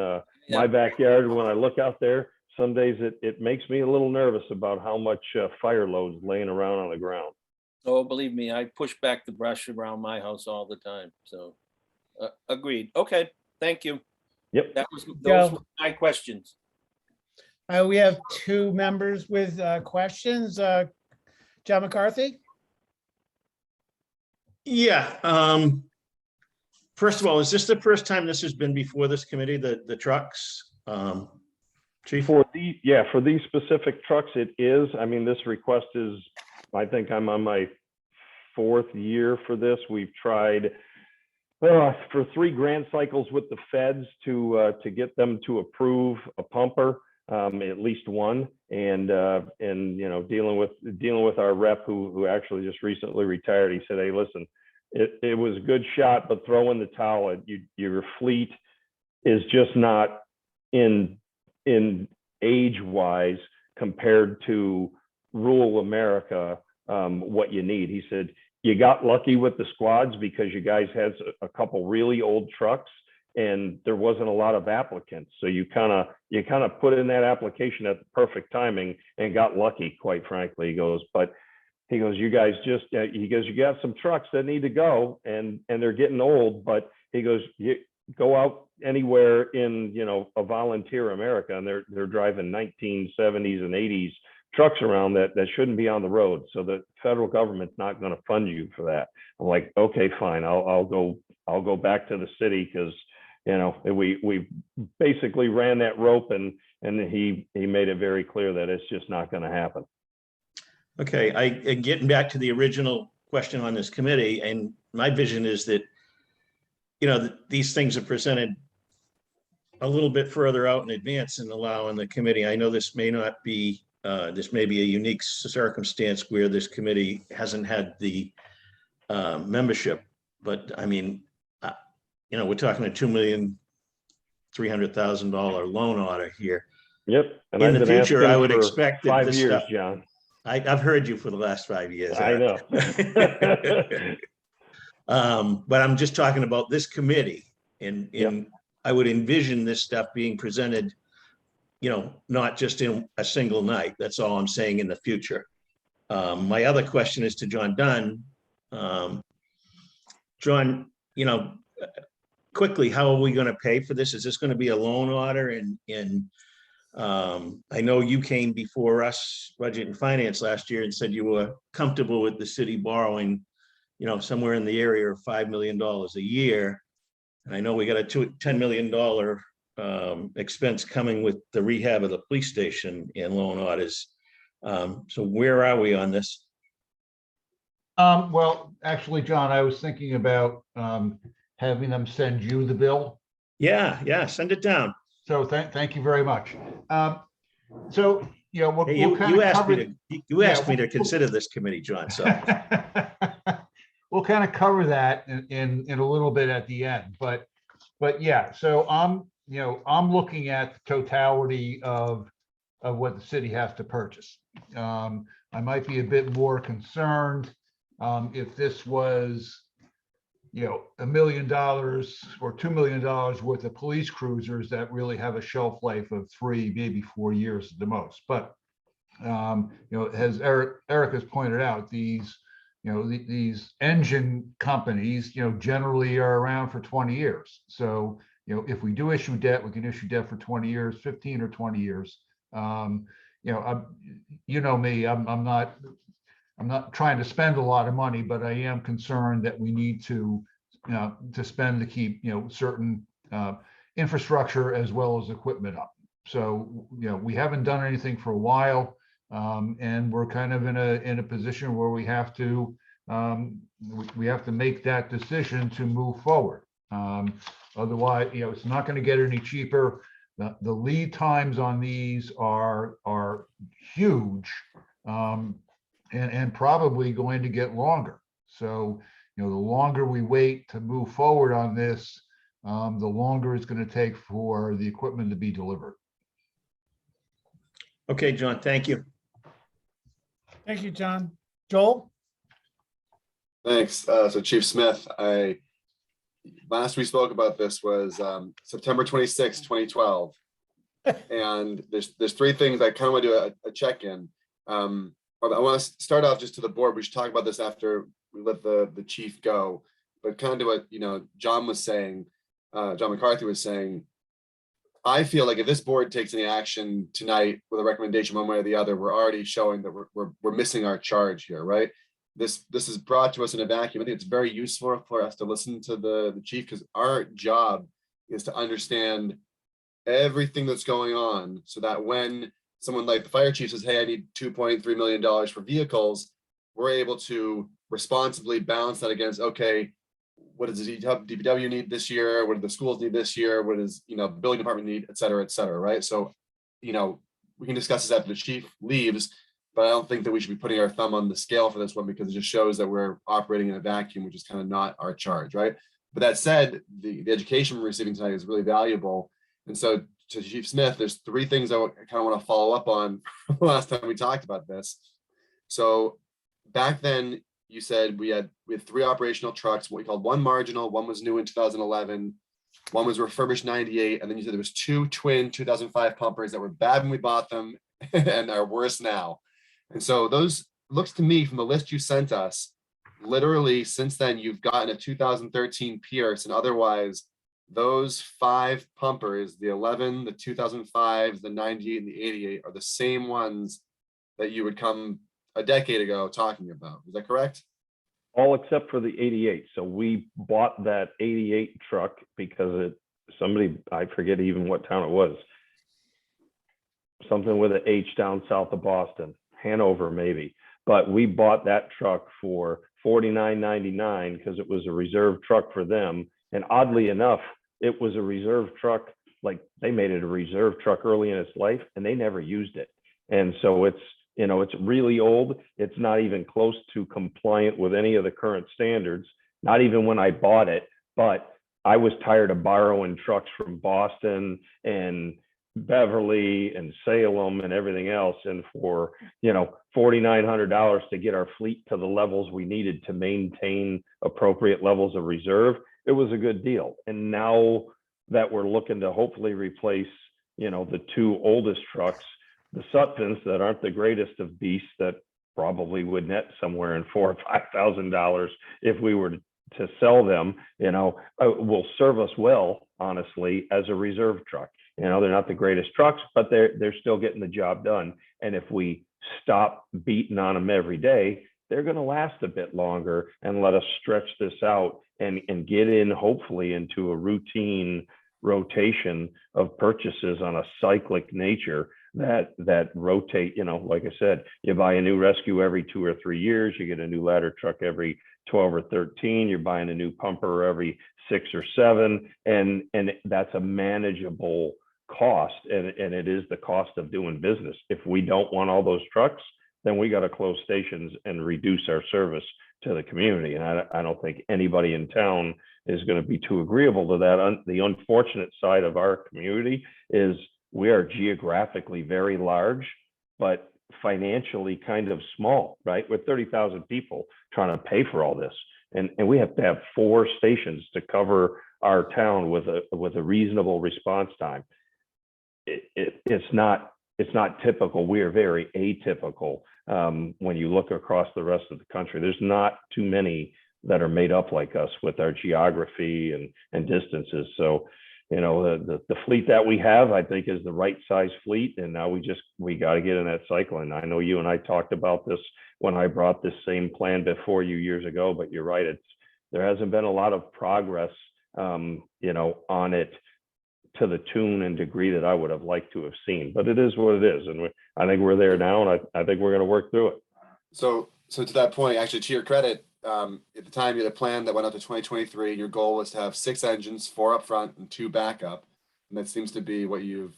my backyard, when I look out there, some days it makes me a little nervous about how much fire loads laying around on the ground. Oh, believe me, I push back the brush around my house all the time. So agreed. Okay, thank you. Yep. Those were my questions. We have two members with questions. John McCarthy? Yeah. First of all, is this the first time this has been before this committee, the trucks? Chief? For these specific trucks, it is. This request is, I think I'm on my 4th year for this. We've tried for 3 grant cycles with the feds to get them to approve a pumper, at least one, and dealing with our rep who actually just recently retired. He said, hey, listen, it was a good shot, but throw in the towel. Your fleet is just not in age-wise compared to rural America, what you need. He said, you got lucky with the squads because you guys had a couple really old trucks and there wasn't a lot of applicants. So you kind of put in that application at the perfect timing and got lucky, quite frankly. He goes, you guys you got some trucks that need to go and they're getting old, but he goes, you go out anywhere in, a volunteer America, and they're driving 1970s and 80s trucks around that shouldn't be on the road. So the federal government's not going to fund you for that. I'm like, okay, fine. I'll go back to the city because, we basically ran that rope and he made it very clear that it's just not going to happen. Okay, getting back to the original question on this committee, and my vision is that, these things are presented a little bit further out in advance and allowing the committee. I know this may not be, this may be a unique circumstance where this committee hasn't had the membership, but we're talking a $2,300,000 loan order here. Yep. And in the future, I would expect that 5 this years, stuff, John. I've heard you for the last 5 years. I know. But I'm just talking about this committee and, Yeah. and I would envision this stuff being presented, not just in a single night. That's all I'm saying in the future. My other question is to John Dunn. John, quickly, how are we going to pay for this? Is this going to be a loan order? And I know you came before us, Budget and Finance, last year and said you were comfortable with the city borrowing, somewhere in the area of $5 million a year. And I know we got a $10 million expense coming with the rehab of the police station and loan orders. So where are we on this? Well, actually, John, I was thinking about having them send you the bill. Yeah, send it down. So thank you very much. So, we'll Hey, you kind of asked cover. you asked me to consider this committee, John, so. We'll kind of cover that in a little bit at the end, but yeah, so I'm looking at the totality of what the city has to purchase. I might be a bit more concerned if this was, $1 million or $2 million worth of police cruisers that really have a shelf life of 3, maybe 4 years at the most. But as Eric has pointed out, these engine companies, generally are around for 20 years. So, if we do issue debt, we can issue debt for 20 years, 15 or 20 years. Me, I'm not trying to spend a lot of money, but I am concerned that we need to spend to keep, certain infrastructure as well as equipment up. So, we haven't done anything for a while. And we're kind of in a position where we have to make that decision to move forward. Otherwise, it's not going to get any cheaper. The lead times on these are huge, and probably going to get longer. So, the longer we wait to move forward on this, the longer it's going to take for the equipment to be delivered. Okay, John, thank you. Thank you, John. Joel? Thanks. So Chief Smith, last we spoke about this was September 26, 2012. And there's 3 things I kind of want to do a check-in. I want to start off just to the board. We should talk about this after we let the chief go, but kind of do what John was saying, John McCarthy was saying. I feel like if this board takes any action tonight with a recommendation one way or the other, we're already showing that we're missing our charge here, right? This is brought to us in a vacuum. I think it's very useful for us to listen to the chief, because our job is to understand everything that's going on, so that when someone like the fire chief says, hey, I need $2.3 million for vehicles, we're able to responsibly balance that against, okay, what does the DPW need this year? What do the schools need this year? What does building department need, et cetera, right? So, we can discuss this after the chief leaves, but I don't think that we should be putting our thumb on the scale for this one, because it just shows that we're operating in a vacuum, which is kind of not our charge, right? But that said, the education we're receiving tonight is really valuable. And so to Chief Smith, there's 3 things I kind of want to follow up on last time we talked about this. So back then, you said we had 3 operational trucks, what we called one marginal, one was new in 2011, one was refurbished 98, and then you said there was 2 twin 2005 pumpers that were bad when we bought them and are worse now. And so those, looks to me from the list you sent us, literally since then you've gotten a 2013 Pierce, and otherwise those 5 pumpers, the 11, the 2005, the 98, and the 88 are the same ones that you would come a decade ago talking about. Is that correct? All except for the 88. So we bought that 88 truck because somebody, I forget even what town it was. Something with an H down south of Boston, Hanover maybe. But we bought that truck for $49.99 because it was a reserve truck for them. And oddly enough, it was a reserve truck. Like, they made it a reserve truck early in its life and they never used it. And so it's really old. It's not even close to compliant with any of the current standards, not even when I bought it. But I was tired of borrowing trucks from Boston and Beverly and Salem and everything else, and for, you know, $4,900 to get our fleet to the levels we needed to maintain appropriate levels of reserve, it was a good deal. And now that we're looking to hopefully replace, you know, the two oldest trucks, the Sutphens that aren't the greatest of beasts, that probably would net somewhere in $4,000 or $5,000 if we were to sell them, you know, will serve us well, honestly, as a reserve truck. You know, they're not the greatest trucks, but they're still getting the job done. And if we stop beating on them every day, they're going to last a bit longer and let us stretch this out and get in, hopefully, into a routine rotation of purchases on a cyclic nature that rotate. You know, like I said, you buy a new rescue every 2 or 3 years, you get a new ladder truck every 12 or 13, you're buying a new pumper every 6 or 7, and that's a manageable cost, and it is the cost of doing business. If we don't want all those trucks, then we got to close stations and reduce our service to the community. And I don't think anybody in town is going to be too agreeable to that. The unfortunate side of our community is we are geographically very large, but financially kind of small, right? With 30,000 people trying to pay for all this. And we have to have 4 stations to cover our town with a reasonable response time. It's not typical. We are very atypical when you look across the rest of the country. There's not too many that are made up like us with our geography and distances. So, you know, the fleet that we have, I think, is the right size fleet. And now we got to get in that cycle. And I know you and I talked about this when I brought this same plan before you years ago, but you're right. There hasn't been a lot of progress, you know, on it to the tune and degree that I would have liked to have seen, but it is what it is. And I think we're there now, and I think we're going to work through it. So to that point, actually, to your credit, at the time you had a plan that went out to 2023. Your goal was to have 6 engines, 4 up front and 2 backup. And that seems to be what you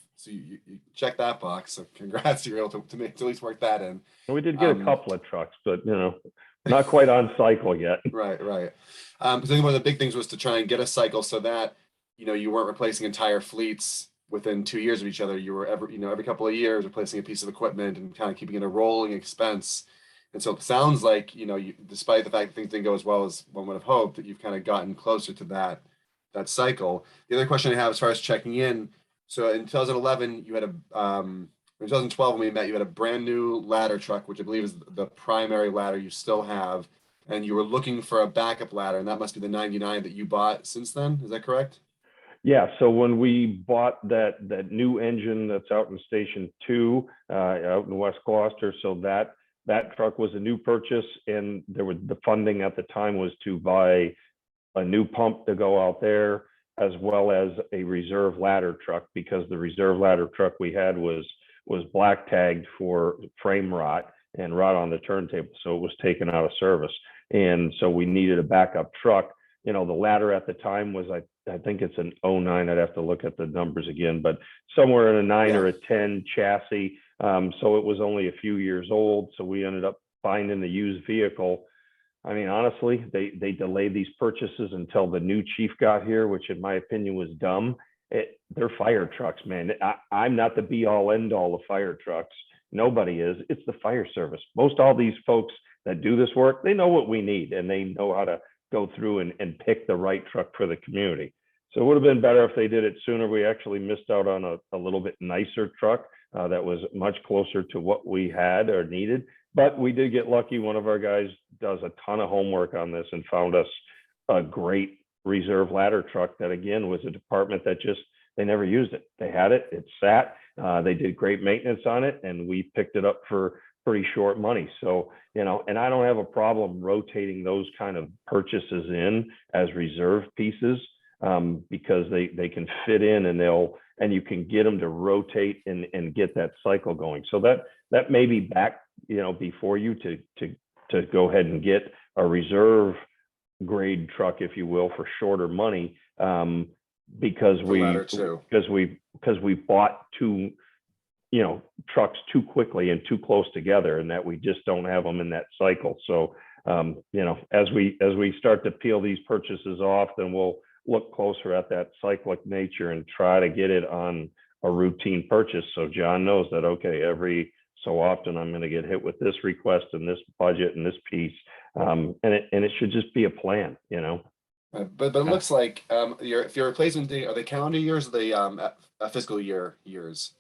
check that box. So congrats, you're able to at least work that in. We did get a couple of trucks, but, you know, not quite on cycle yet. Right. I think one of the big things was to try and get a cycle so that, you know, you weren't replacing entire fleets within 2 years of each other. You were every couple of years replacing a piece of equipment and kind of keeping it a rolling expense. And so it sounds like, you know, despite the fact that things didn't go as well as one would have hoped, that you've kind of gotten closer to that cycle. The other question I have as far as checking in, so in 2011, you had in 2012 when we met, you had a brand new ladder truck, which I believe is the primary ladder you still have, and you were looking for a backup ladder, and that must be the 99 that you bought since then. Is that correct? Yeah, so when we bought that new engine that's out in Station 2 out in West Gloucester, so that truck was a new purchase, and the funding at the time was to buy a new pump to go out there, as well as a reserve ladder truck, because the reserve ladder truck we had was black tagged for frame rot and rot on the turntable, so it was taken out of service, and so we needed a backup truck. You know, the ladder at the time was, I think it's an 09. I'd have to look at the numbers again, but somewhere in a 9 or a 10 chassis. So it was only a few years old. So we ended up finding the used vehicle. I mean, honestly, they delayed these purchases until the new chief got here, which in my opinion was dumb. They're fire trucks, man. I'm not the be all end all of fire trucks. Nobody is. It's the fire service. Most all these folks that do this work, they know what we need, and they know how to go through and pick the right truck for the community. So it would have been better if they did it sooner. We actually missed out on a little bit nicer truck that was much closer to what we had or needed. But we did get lucky. One of our guys does a ton of homework on this and found us a great reserve ladder truck that, again, was a department that they never used it. They had it, it sat, they did great maintenance on it, and we picked it up for pretty short money. So, you know, and I don't have a problem rotating those kind of purchases in as reserve pieces, because they can fit in, and you can get them to rotate and get that cycle going. So that may be back, you know, before you to go ahead and get a reserve grade truck, if you will, for shorter money, because we bought two, you know, trucks too quickly and too close together, and that we just don't have them in that cycle. So, you know, as we start to peel these purchases off, then we'll look closer at that cyclic nature and try to get it on a routine purchase. So John knows that, okay, every so often I'm going to get hit with this request and this budget and this piece. And it should just be a plan, you know? But it looks like if your replacement date, are they calendar years or the fiscal years?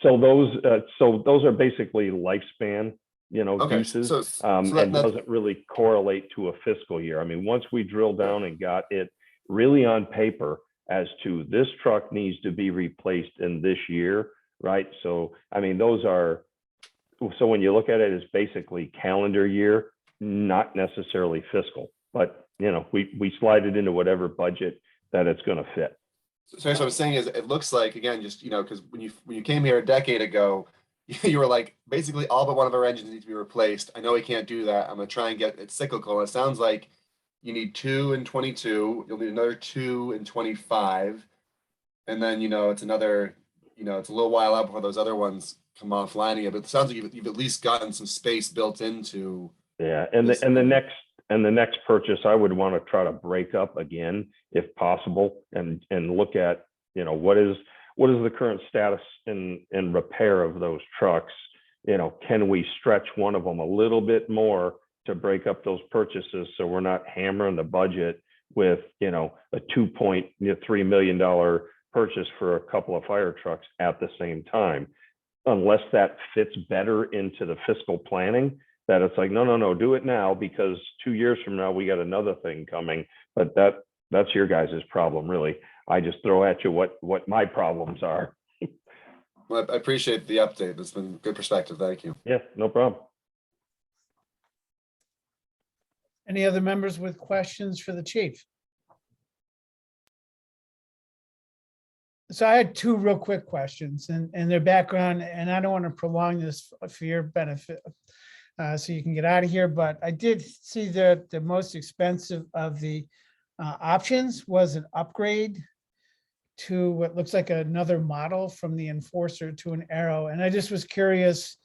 So those are basically lifespan, you know, Okay, uses. so And that- doesn't really correlate to a fiscal year. I mean, once we drill down and got it really on paper as to this truck needs to be replaced in this year, right? So, I mean, so when you look at it, it's basically calendar year, not necessarily fiscal, but you know, we slide it into whatever budget that it's going to fit. So what I'm saying is, it looks like, again, just, you know, because when you came here a decade ago, you were like, basically all but one of our engines need to be replaced. I know we can't do that. I'm gonna try and get it's cyclical. It sounds like you need 2 in 22. You'll need another 2 in 25, and then, you know, it's another, you know, it's a little while out before those other ones come offline again. But it sounds like you've at least gotten some space built into. Yeah, and the next purchase, I would want to try to break up again if possible, and look at, you know, what is the current status in repair of those trucks. You know, can we stretch one of them a little bit more to break up those purchases so we're not hammering the budget with, you know, a $2.3 million purchase for a couple of fire trucks at the same time, unless that fits better into the fiscal planning. That it's like, no, do it now, because 2 years from now we got another thing coming. But that's your guys' problem, really. I just throw at you what my problems are. Well, I appreciate the update. That's been good perspective. Thank you. Yeah, no problem. Any other members with questions for the chief? So I had 2 real quick questions and their background, and I don't want to prolong this for your benefit, so you can get out of here, but I did see that the most expensive of the options was an upgrade to what looks like another model from the Enforcer to an Arrow. And I just was curious,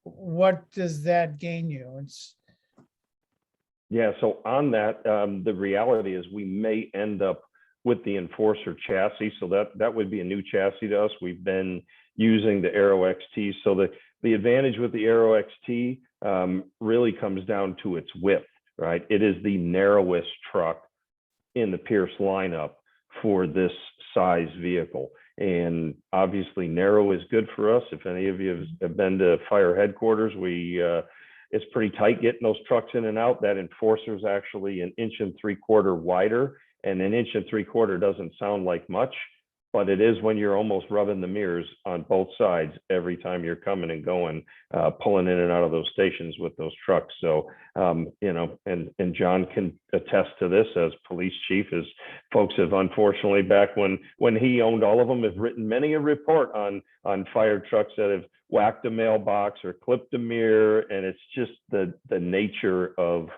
what does that gain you? Yeah, so on that, the reality is we may end up with the Enforcer chassis. So that would be a new chassis to us. We've been using the Arrow XT. So the advantage with the Arrow XT really comes down to its width, right? It is the narrowest truck in the Pierce lineup for this size vehicle. And obviously narrow is good for us. If any of you have been to fire headquarters, it's pretty tight getting those trucks in and out. That Enforcer is actually 1 3/4 inches wider, and 1 3/4 inches doesn't sound like much, but it is when you're almost rubbing the mirrors on both sides every time you're coming and going, pulling in and out of those stations with those trucks. So, you know, and John can attest to this as police chief, as folks have unfortunately back when he owned all of them, have written many a report on fire trucks that have whacked a mailbox or clipped a mirror. And it's just the nature of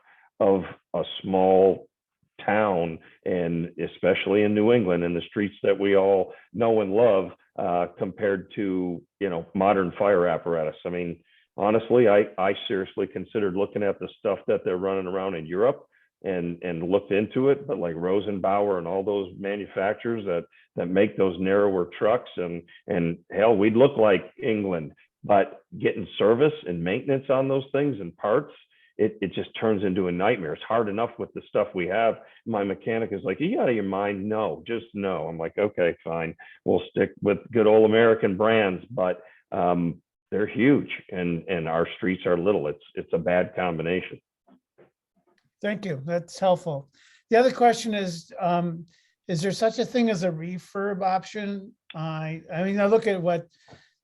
a small town, and especially in New England, and the streets that we all know and love, compared to, you know, modern fire apparatus. I mean, honestly, I seriously considered looking at the stuff that they're running around in Europe and looked into it, but like Rosenbauer and all those manufacturers that make those narrower trucks, and hell, we'd look like England, but getting service and maintenance on those things and parts, it just turns into a nightmare. It's hard enough with the stuff we have. My mechanic is like, "Are you out of your mind?" No, just no. I'm like, okay, fine. We'll stick with good old American brands, but they're huge, and our streets are little. It's a bad combination. Thank you. That's helpful. The other question is there such a thing as a refurb option? I mean, I look at what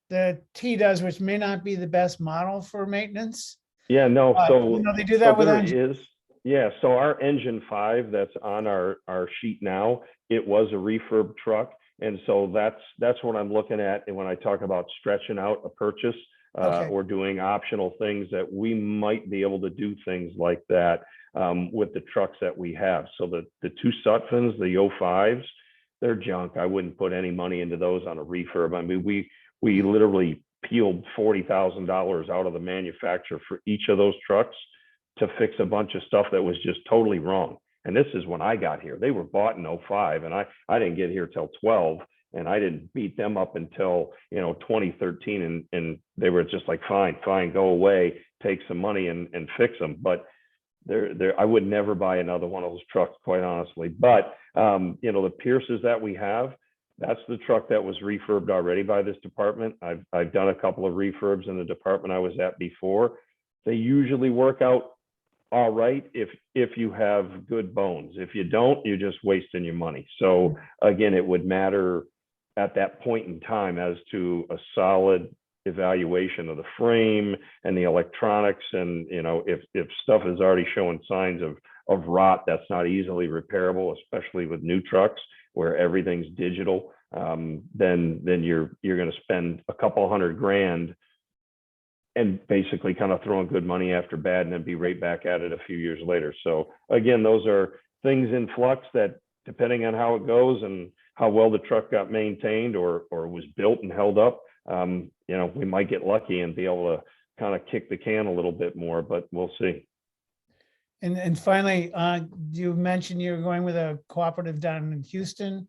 the T does, which may not be the best model for maintenance. Yeah, no, so You know, they do that with there engines. is, yeah, so our Engine 5 that's on our sheet now, it was a refurb truck. And so that's what I'm looking at. And when I talk about stretching out a purchase, Okay. or doing optional things, that we might be able to do things like that with the trucks that we have. So the 2 Sutphens, the 05s, they're junk. I wouldn't put any money into those on a refurb. I mean, we literally peeled $40,000 out of the manufacturer for each of those trucks to fix a bunch of stuff that was just totally wrong. And this is when I got here. They were bought in 05, and I didn't get here till 12. And I didn't beat them up until, 2013, and they were just like, fine, go away, take some money and fix them. But I would never buy another one of those trucks, quite honestly. But the Pierces that we have, that's the truck that was refurbed already by this department. I've done a couple of refurbs in the department I was at before. They usually work out all right if you have good bones. If you don't, you're just wasting your money. So again, it would matter at that point in time as to a solid evaluation of the frame and the electronics. And if stuff is already showing signs of rot, that's not easily repairable, especially with new trucks where everything's digital. Then you're going to spend a couple $100,000 and basically kind of throwing good money after bad, and then be right back at it a few years later. So again, those are things in flux that, depending on how it goes and how well the truck got maintained or was built and held up, we might get lucky and be able to kind of kick the can a little bit more, but we'll see. And finally, you mentioned you're going with a cooperative down in Houston.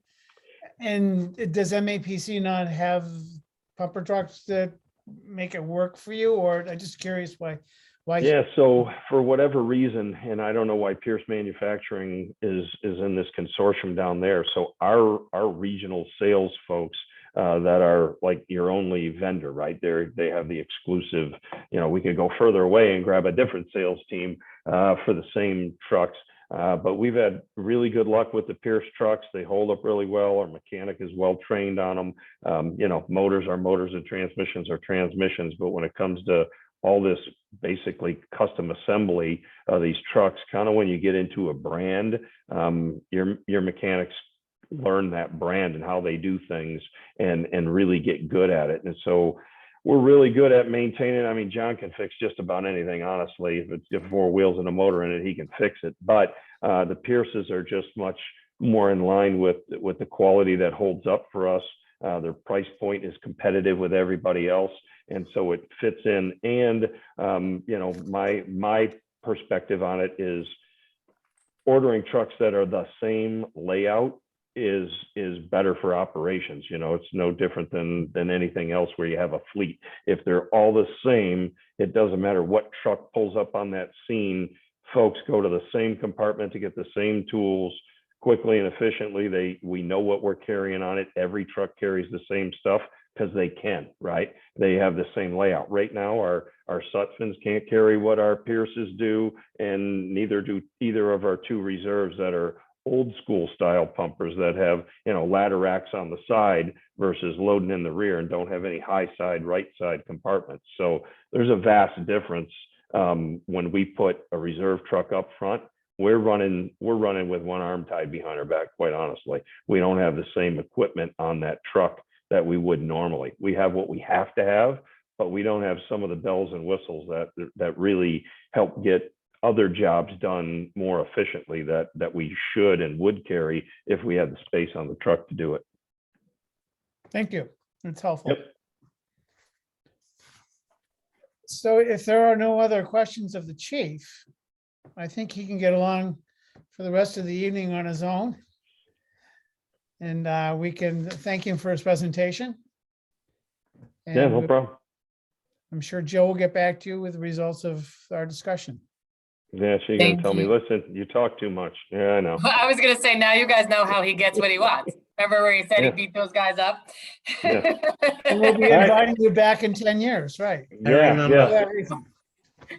And does MAPC not have pumper trucks that make it work for you? Or I'm just curious why? Yeah, so for whatever reason, and I don't know why Pierce Manufacturing is in this consortium down there. So our regional sales folks that are like your only vendor, right? They have the exclusive, we could go further away and grab a different sales team for the same trucks. But we've had really good luck with the Pierce trucks. They hold up really well. Our mechanic is well trained on them. Motors are motors and transmissions are transmissions. But when it comes to all this basically custom assembly of these trucks, kind of when you get into a brand, your mechanics learn that brand and how they do things and really get good at it. And so we're really good at maintaining. I mean, John can fix just about anything, honestly. If it's got 4 wheels and a motor in it, he can fix it. But the Pierces are just much more in line with the quality that holds up for us. Their price point is competitive with everybody else, and so it fits in. And my perspective on it is ordering trucks that are the same layout is better for operations. It's no different than anything else where you have a fleet. If they're all the same, it doesn't matter what truck pulls up on that scene. Folks go to the same compartment to get the same tools quickly and efficiently. We know what we're carrying on it. Every truck carries the same stuff because they can, right? They have the same layout. Right now, our Sutphens can't carry what our Pierces do, and neither do either of our 2 reserves that are old school style pumpers that have, ladder racks on the side versus loading in the rear and don't have any high side, right side compartments. So there's a vast difference. When we put a reserve truck up front, we're running with one arm tied behind our back, quite honestly. We don't have the same equipment on that truck that we would normally. We have what we have to have, but we don't have some of the bells and whistles that really help get other jobs done more efficiently that we should and would carry if we had the space on the truck to do it. Thank you. That's helpful. Yep. So if there are no other questions of the chief, I think he can get along for the rest of the evening on his own. And we can thank him for his presentation. Yeah, no And problem. I'm sure Joe will get back to you with the results of our discussion. Yeah, she's Thank gonna tell me, you. listen, you talk too much. Yeah, I know. I was gonna say, now you guys know how he gets what he wants. Remember where he said he Yeah. beat those guys up? Yeah. And we'll be All right. inviting you back in 10 years, right? Yeah, For yeah. that reason.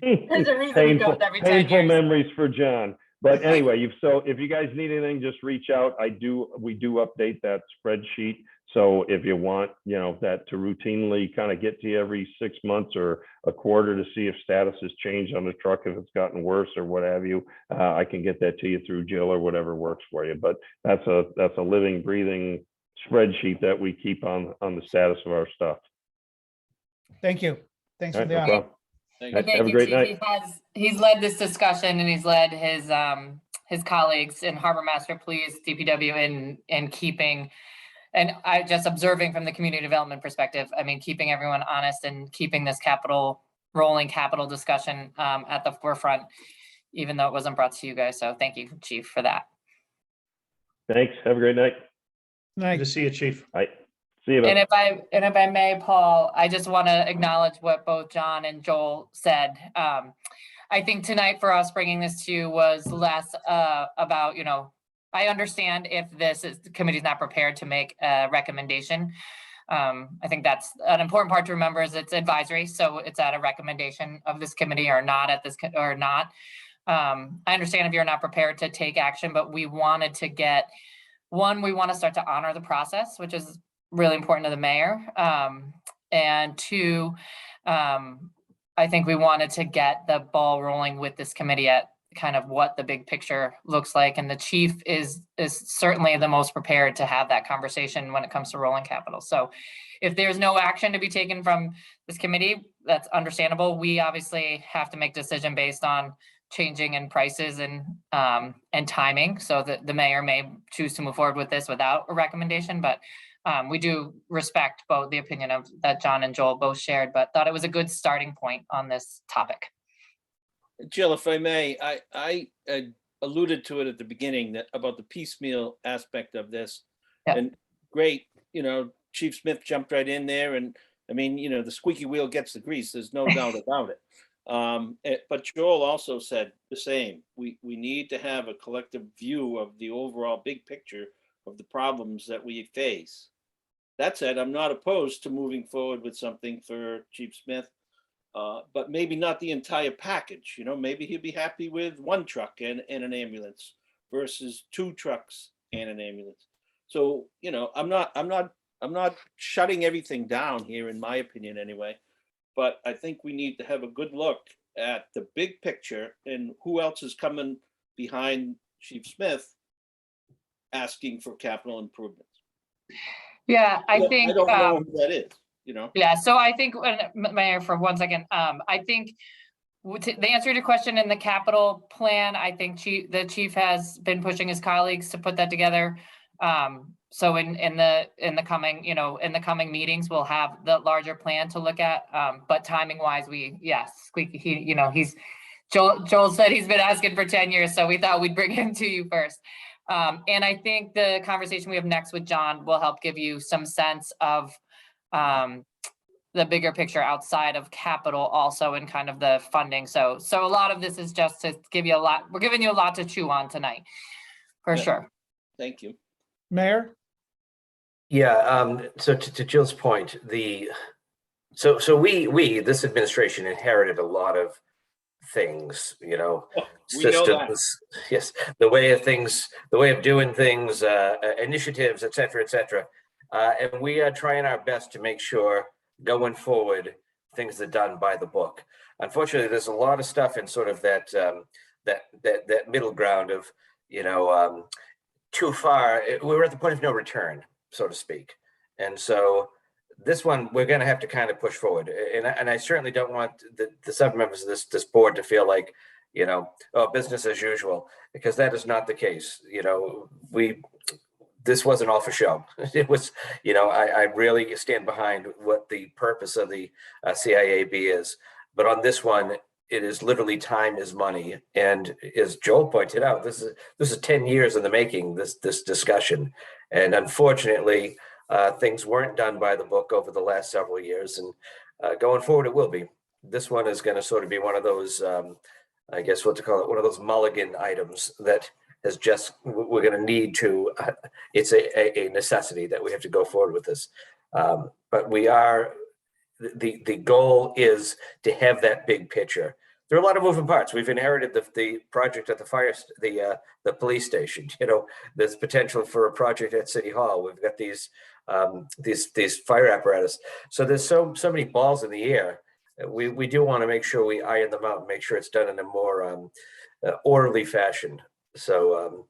There's a reason he Painful, goes every 10 painful years. memories for John. But anyway, if you guys need anything, just reach out. We do update that spreadsheet. So if you want, that to routinely kind of get to you every 6 months or a quarter to see if status has changed on the truck, if it's gotten worse or what have you, I can get that to you through Jill or whatever works for you. But that's a living, breathing spreadsheet that we keep on the status of our stuff. Thank you. Thanks All for right, the no offer. problem. Thank Right, you. have a great night. He's led this discussion, and he's led his colleagues in Harbor Master Police, DPW in keeping, and I just observing from the community development perspective, I mean, keeping everyone honest and keeping this rolling capital discussion at the forefront, even though it wasn't brought to you guys. So thank you, Chief, for that. Thanks. Have a great night. Good Night. to see you, chief. I see you. And if I may, Paul, I just want to acknowledge what both John and Joel said. I think tonight for us bringing this to you was less about, I understand if the committee's not prepared to make a recommendation. I think that's an important part to remember is it's advisory, so it's at a recommendation of this committee or not or not. I understand if you're not prepared to take action, but we wanted to get, we want to start to honor the process, which is really important to the mayor. And two, I think we wanted to get the ball rolling with this committee at kind of what the big picture looks like. And the chief is certainly the most prepared to have that conversation when it comes to rolling capital. So if there's no action to be taken from this committee, that's understandable. We obviously have to make decision based on changing in prices and timing. So that the mayor may choose to move forward with this without a recommendation, but we do respect both the opinion of that John and Joel both shared, but thought it was a good starting point on this topic. Jill, if I may, I alluded to it at the beginning about the piecemeal aspect of this. Yep. And great, Chief Smith jumped right in there, and I mean, the squeaky wheel gets the grease. There's no doubt about it. But Joel also said the same. We need to have a collective view of the overall big picture of the problems that we face. That said, I'm not opposed to moving forward with something for Chief Smith, but maybe not the entire package. Maybe he'd be happy with one truck and an ambulance versus two trucks and an ambulance. So, I'm not shutting everything down here, in my opinion, anyway. But I think we need to have a good look at the big picture and who else is coming behind Chief Smith asking for capital improvements. Yeah, I think. I don't know who that is, Yeah, so I think, Mayor, for 1 second, I think the answer to your question in the capital plan, I think the chief has been pushing his colleagues to put that together. So in the coming meetings, we'll have the larger plan to look at. But timing wise, Joel said he's been asking for 10 years, so we thought we'd bring him to you first. And I think the conversation we have next with John will help give you some sense of the bigger picture outside of capital also and kind of the funding. So a lot of this is just to give you a lot. We're giving you a lot to chew on tonight, for sure. Thank you. Mayor? Yeah, so to Jill's point, so we this administration inherited a lot of things, we know systems, yes, the way of doing things, initiatives, et cetera, and we are trying our best to make sure going forward things are done by the book. Unfortunately, there's a lot of stuff in sort of that middle ground of too far. We're at the point of no return, so to speak, and so this one we're going to have to kind of push forward. And I certainly don't want the seven members of this board to feel like business as usual, because that is not the case. This wasn't all for show. It was, I really stand behind what the purpose of the CIAB is. But on this one, it is literally time is money. And as Joel pointed out, this is 10 years in the making, this discussion. And unfortunately, things weren't done by the book over the last several years. And going forward, it will be. This one is going to sort of be one of those, I guess what to call it, one of those mulligan items that is just, we're going to need to, it's a necessity that we have to go forward with this. But we are, the goal is to have that big picture. There are a lot of moving parts. We've inherited the project at the police station. There's potential for a project at City Hall. We've got these fire apparatus. So there's so many balls in the air. We do want to make sure we iron them out and make sure it's done in a more orderly fashion. So,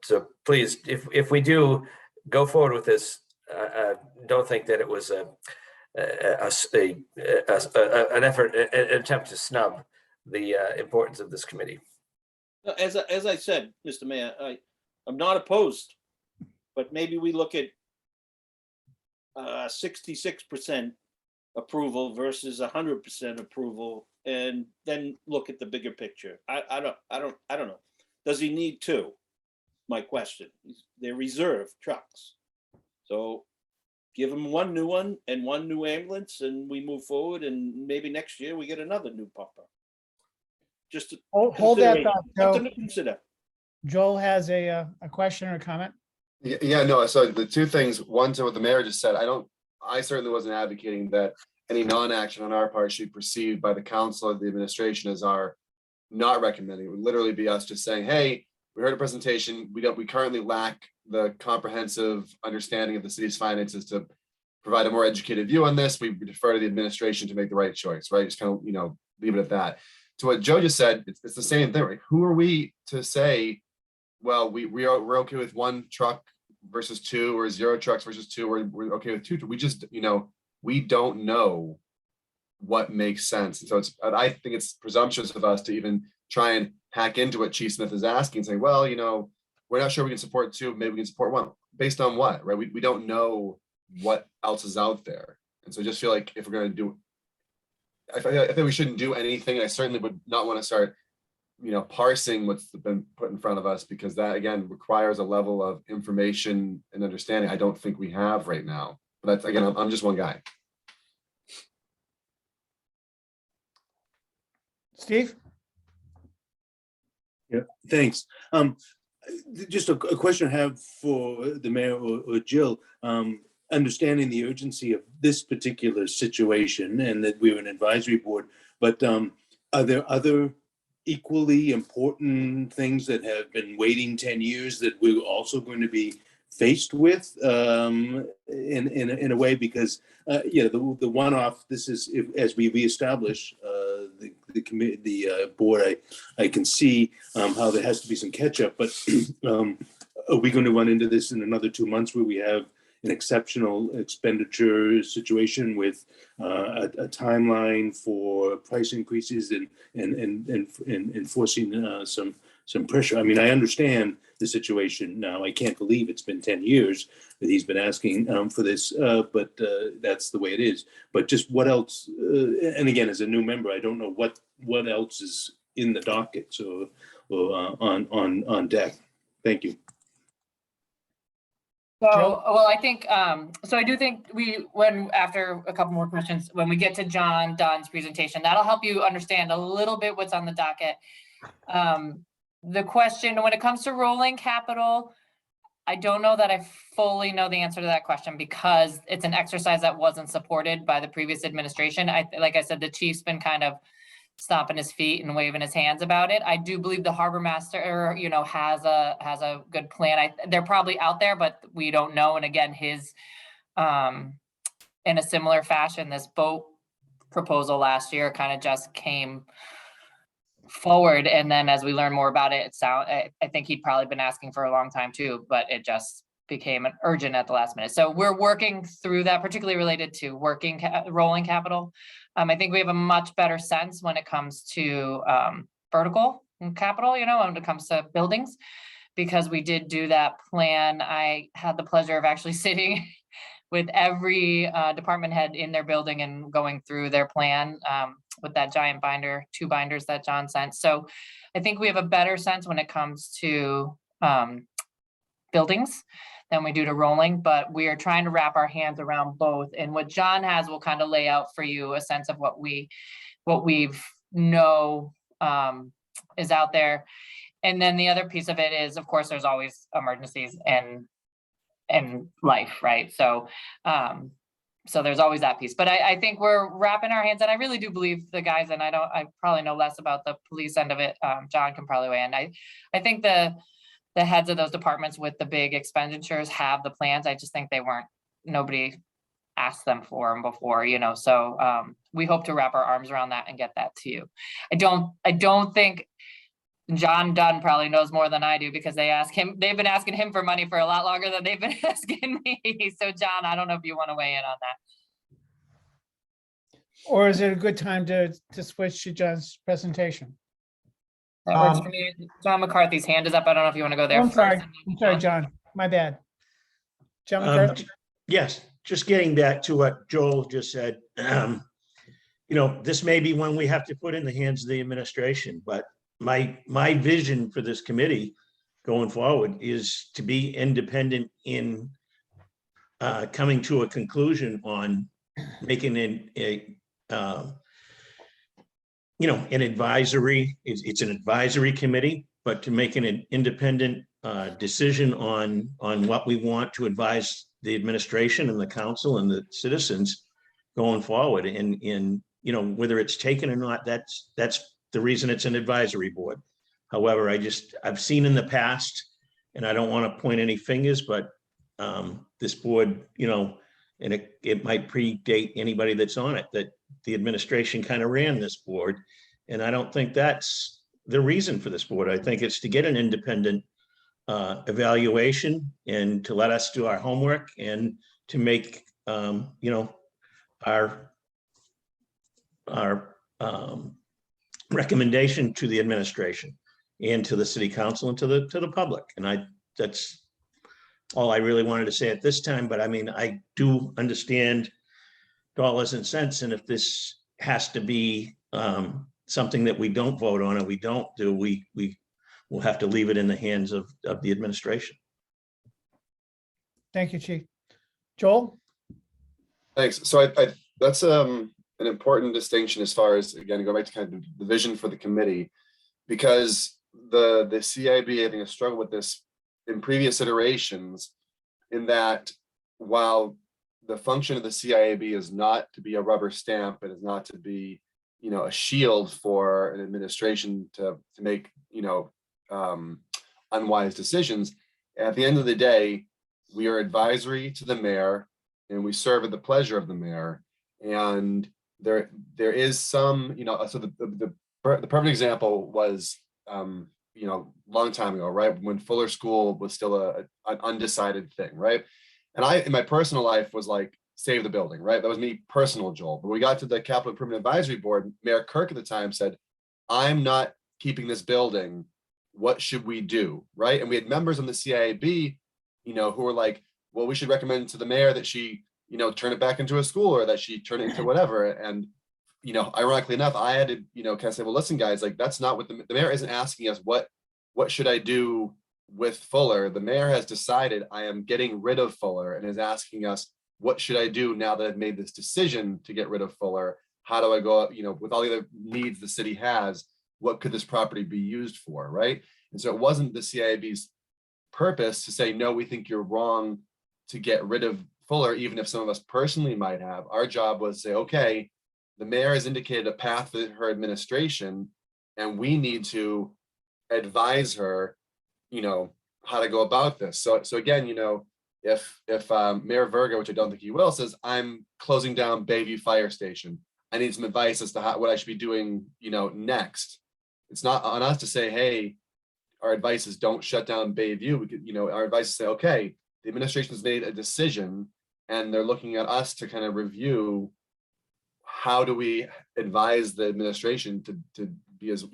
so please, if we do go forward with this, don't think that it was an effort, an attempt to snub the importance of this committee. As I said, Mr. Mayor, I'm not opposed, but maybe we look at 66% approval versus 100% approval, and then look at the bigger picture. I don't know. Does he need two? My question. They're reserve trucks. So give them one new one and one new ambulance and we move forward, and maybe next year we get another new pumper. Just Hold that thought, something Joe. to consider. Joel has a question or a comment. Yeah, no, so the two things, one to what the mayor just said, I certainly wasn't advocating that any non-action on our part should be perceived by the council or the administration as our not recommending. It would literally be us just saying, hey, we heard a presentation. We currently lack the comprehensive understanding of the city's finances to provide a more educated view on this. We defer to the administration to make the right choice, right? Just kind of, leave it at that. To what Joe just said, it's the same thing, right? Who are we to say, well, we're okay with one truck versus two, or 0 trucks versus 2, or we're okay with 2. We just, we don't know what makes sense. And so I think it's presumptuous of us to even try and hack into what Chief Smith is asking, saying, well, we're not sure we can support 2, maybe we can support 1. Based on what, right? We don't know what else is out there. And so I just feel like if we're going to do, I think we shouldn't do anything. I certainly would not want to start, parsing what's been put in front of us, because that again requires a level of information and understanding I don't think we have right now. But that's, again, I'm just one guy. Steve? Yeah, thanks. Just a question I have for the mayor or Jill. Understanding the urgency of this particular situation and that we're an advisory board, but are there other equally important things that have been waiting 10 years that we're also going to be faced with in a way? Because the one-off, this is as we reestablish the committee, the board, I can see how there has to be some catch-up, but are we going to run into this in another 2 months where we have an exceptional expenditure situation with a timeline for price increases and enforcing some pressure? I mean, I understand the situation now. I can't believe it's been 10 years that he's been asking for this, but that's the way it is. But just what else? And again, as a new member, I don't know what else is in the docket, so on deck. Thank you. So, well, I think, so I do think after a couple more questions, when we get to John Dunn's presentation, that'll help you understand a little bit what's on the docket. The question, when it comes to rolling capital, I don't know that I fully know the answer to that question, because it's an exercise that wasn't supported by the previous administration. Like I said, the chief's been kind of stomping his feet and waving his hands about it. I do believe the harbor master, has a good plan. They're probably out there, but we don't know. And again, his, in a similar fashion, this boat proposal last year kind of just came forward. And then as we learn more about it, I think he'd probably been asking for a long time too, but it just became an urgent at the last minute. So we're working through that, particularly related to rolling capital. I think we have a much better sense when it comes to vertical capital, when it comes to buildings, because we did do that plan. I had the pleasure of actually sitting with every department head in their building and going through their plan with that giant binder, 2 binders that John sent. So I think we have a better sense when it comes to buildings than we do to rolling, but we are trying to wrap our hands around both. And what John has will kind of lay out for you a sense of what we've know is out there. And then the other piece of it is, of course, there's always emergencies and life, right? So there's always that piece. But I think we're wrapping our hands, and I really do believe the guys, and I probably know less about the police end of it. John can probably weigh in. I think the heads of those departments with the big expenditures have the plans. I just think nobody asked them for them before, so we hope to wrap our arms around that and get that to you. I don't think John Dunn probably knows more than I do, because they've been asking him for money for a lot longer than they've been asking me. So John, I don't know if you want to weigh in on that. Or is it a good time to switch to John's presentation? That works for me. John McCarthy's hand is up. I don't know if you want to go there. I'm first. sorry, John. My bad. John McCarthy? Yes, just getting back to what Joel just said. This may be one we have to put in the hands of the administration, but my vision for this committee going forward is to be independent in coming to a conclusion on making an advisory, it's an advisory committee, but to make an independent decision on what we want to advise the administration and the council and the citizens going forward. And whether it's taken or not, that's the reason it's an advisory board. However, I've seen in the past, and I don't want to point any fingers, but this board, and it might predate anybody that's on it, that the administration kind of ran this board. And I don't think that's the reason for this board. I think it's to get an independent evaluation and to let us do our homework and to make, our recommendation to the administration and to the city council and to the public. And that's all I really wanted to say at this time. But I mean, I do understand dollars and cents. And if this has to be something that we don't vote on and we don't do, we will have to leave it in the hands of the administration. Thank you, Chief. Joel? Thanks. So I that's an important distinction as far as, again, go back to kind of the vision for the committee, because the CIB, I think, has struggled with this in previous iterations, in that while the function of the CIAB is not to be a rubber stamp, it is not to be, a shield for an administration to make, unwise decisions. At the end of the day, we are advisory to the mayor and we serve at the pleasure of the mayor. And there is some, so the perfect example was, long time ago, right? When Fuller School was still an undecided thing, right? And I, in my personal life, was like, save the building, right? That was me, personal Joel. But when we got to the Capital Improvement Advisory Board, Mayor Kirk at the time said, I'm not keeping this building. What should we do, right? And we had members on the CIAB, who were like, well, we should recommend to the mayor that she, turn it back into a school, or that she turn it into whatever. And ironically enough, I had to, kind of say, well, listen, guys, like, that's not what the mayor isn't asking us, what should I do with Fuller? The mayor has decided I am getting rid of Fuller and is asking us, what should I do now that I've made this decision to get rid of Fuller? How do I go, with all the other needs the city has, what could this property be used for, right? And so it wasn't the CIAB's purpose to say, no, we think you're wrong to get rid of Fuller, even if some of us personally might have. Our job was to say, okay, the mayor has indicated a path for her administration, and we need to advise her, how to go about this. So again, if Mayor Verga, which I don't think he will, says, I'm closing down Bayview Fire Station, I need some advice as to what I should be doing, next. It's not on us to say, hey, our advice is don't shut down Bayview. We could, our advice is say, okay, the administration has made a decision and they're looking at us to kind of review, how do we advise the administration to be as,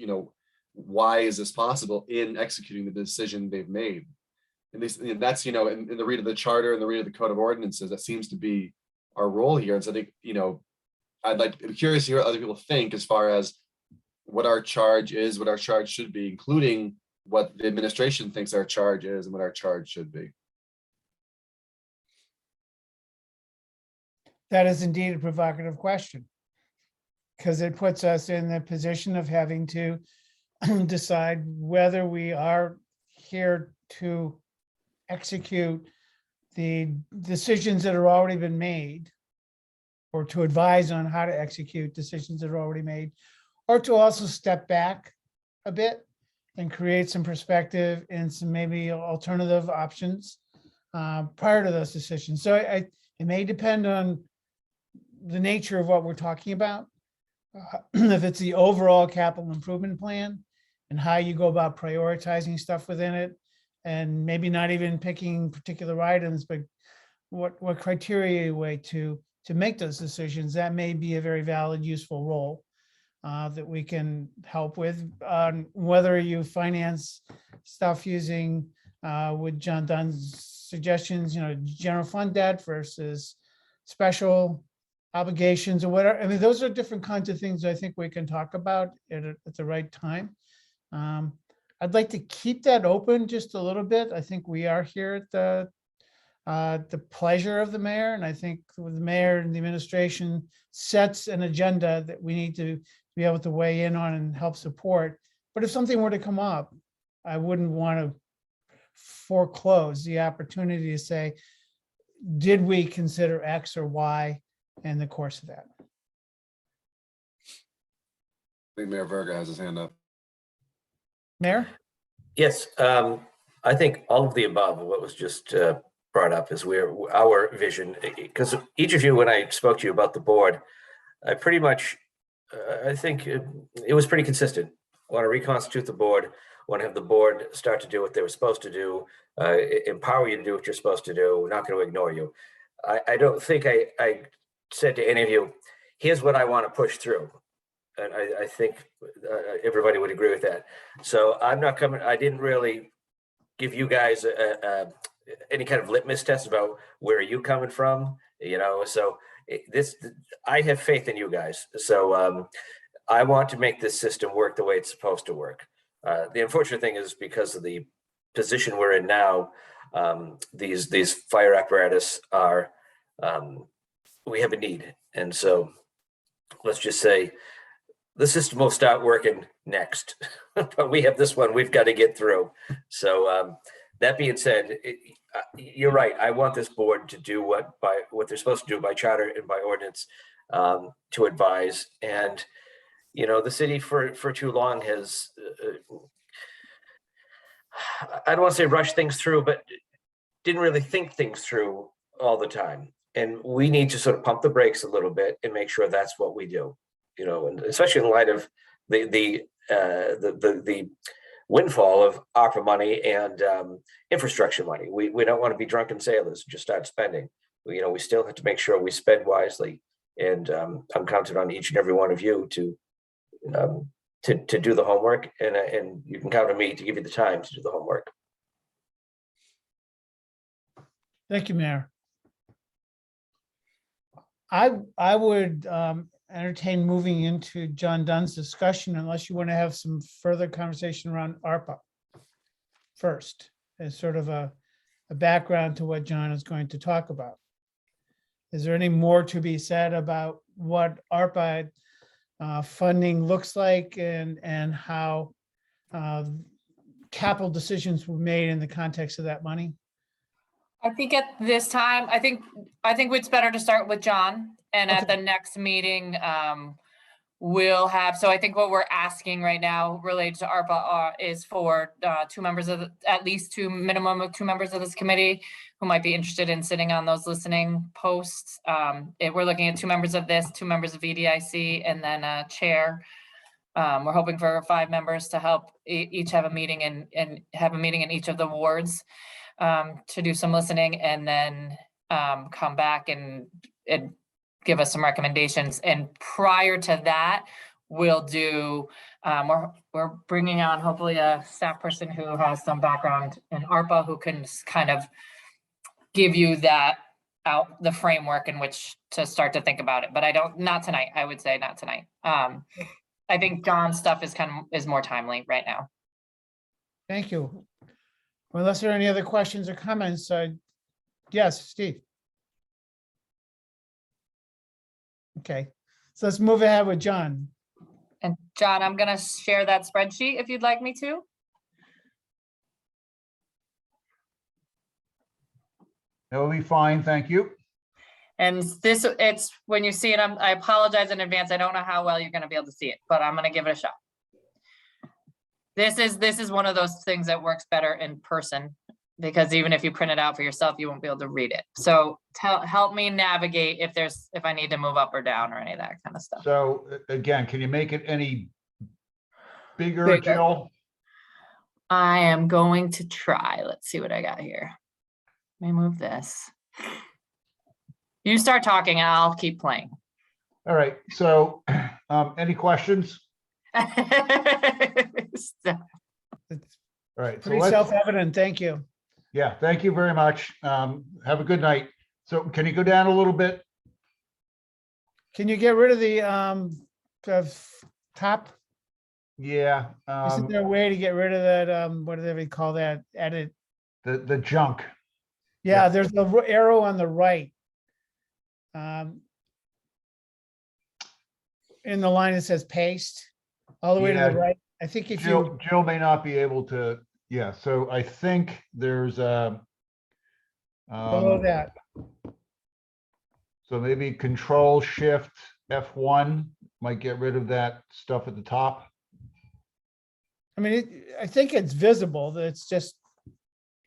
wise as possible in executing the decision they've made. And that's, in the read of the charter and the read of the code of ordinances, that seems to be our role here. And so I think, I'm curious to hear what other people think as far as what our charge is, what our charge should be, including what the administration thinks our charge is and what our charge should be. That is indeed a provocative question, because it puts us in the position of having to decide whether we are here to execute the decisions that have already been made, or to advise on how to execute decisions that are already made, or to also step back a bit and create some perspective and some maybe alternative options prior to those decisions. So it may depend on the nature of what we're talking about. If it's the overall capital improvement plan and how you go about prioritizing stuff within it, and maybe not even picking particular items, but what criteria you weigh to make those decisions, that may be a very valid, useful role that we can help with. Whether you finance stuff using, with John Dunn's suggestions, general fund debt versus special obligations or whatever. I mean, those are different kinds of things I think we can talk about at the right time. I'd like to keep that open just a little bit. I think we are here at the the pleasure of the mayor. And I think with the mayor and the administration sets an agenda that we need to be able to weigh in on and help support. But if something were to come up, I wouldn't want to foreclose the opportunity to say, did we consider X or Y in the course of that? I think Mayor Verga has his hand up. Mayor? Yes, I think all of the above, what was just brought up is where our vision, because each of you, when I spoke to you about the board, I pretty much, I think it was pretty consistent. Want to reconstitute the board, want to have the board start to do what they were supposed to do, empower you to do what you're supposed to do. We're not going to ignore you. I don't think I said to any of you, here's what I want to push through. And I think everybody would agree with that. So I'm not coming, I didn't really give you guys any kind of litmus test about where are you coming from, you know, so I have faith in you guys. So I want to make this system work the way it's supposed to work. The unfortunate thing is because of the position we're in now, these fire apparatus are, we have a need. And so let's just say, the system will start working next, but we have this one we've got to get through. So that being said, you're right. I want this board to do what they're supposed to do by charter and by ordinance, to advise. And you know, the city for too long has, I don't want to say rush things through, but didn't really think things through all the time. And we need to sort of pump the brakes a little bit and make sure that's what we do. You know, and especially in light of the windfall of ARPA money and infrastructure money, we don't want to be drunken sailors and just start spending. You know, we still have to make sure we spend wisely, and I'm counting on each and every one of you to do the homework, and you can count on me to give you the time to do the homework. Thank you, Mayor. I would entertain moving into John Dunn's discussion unless you want to have some further conversation around ARPA first, as sort of a background to what John is going to talk about. Is there any more to be said about what ARPA funding looks like and how capital decisions were made in the context of that money? I think at this time, I think it's better to start with John, and at Okay. the next meeting, we'll have, so I think what we're asking right now related to ARPA is for two members of, at least minimum of two members of this committee who might be interested in sitting on those listening posts. We're looking at two members of this, two members of VDIC, and then a chair. We're hoping for 5 members to help each have a meeting and have a meeting in each of the wards. To do some listening and then come back and give us some recommendations. And prior to that, we'll do, we're bringing on hopefully a staff person who has some background in ARPA who can kind of give you the framework in which to start to think about it. But not tonight, I would say not tonight. I think John's stuff is more timely right now. Thank you. Well, unless there are any other questions or comments, yes, Steve. Okay, so let's move ahead with John. And John, I'm gonna share that spreadsheet if you'd like me to. That will be fine, thank you. And it's when you see it, I apologize in advance. I don't know how well you're gonna be able to see it, but I'm gonna give it a shot. This is one of those things that works better in person, because even if you print it out for yourself, you won't be able to read it. So help me navigate if I need to move up or down or any of that kind of stuff. So again, can you make it any bigger, Jill? I am going to try. Let's see what I got here. Let me move this. You start talking and I'll keep playing. All right, so any questions? It's All right, so pretty let's, self-evident, thank you. yeah, thank you very much. Have a good night. So can you go down a little bit? Can you get rid of the top? Yeah, Isn't there a way to get rid of that, what do they call that, edit? the junk. Yeah, there's the arrow on the right. In the line that says paste, all the way to Yeah. the right. I think if you, Jill may not be able to, yeah, so I think there's a. below that, So maybe Control Shift F1 might get rid of that stuff at the top. I mean, I think it's visible, that it's just,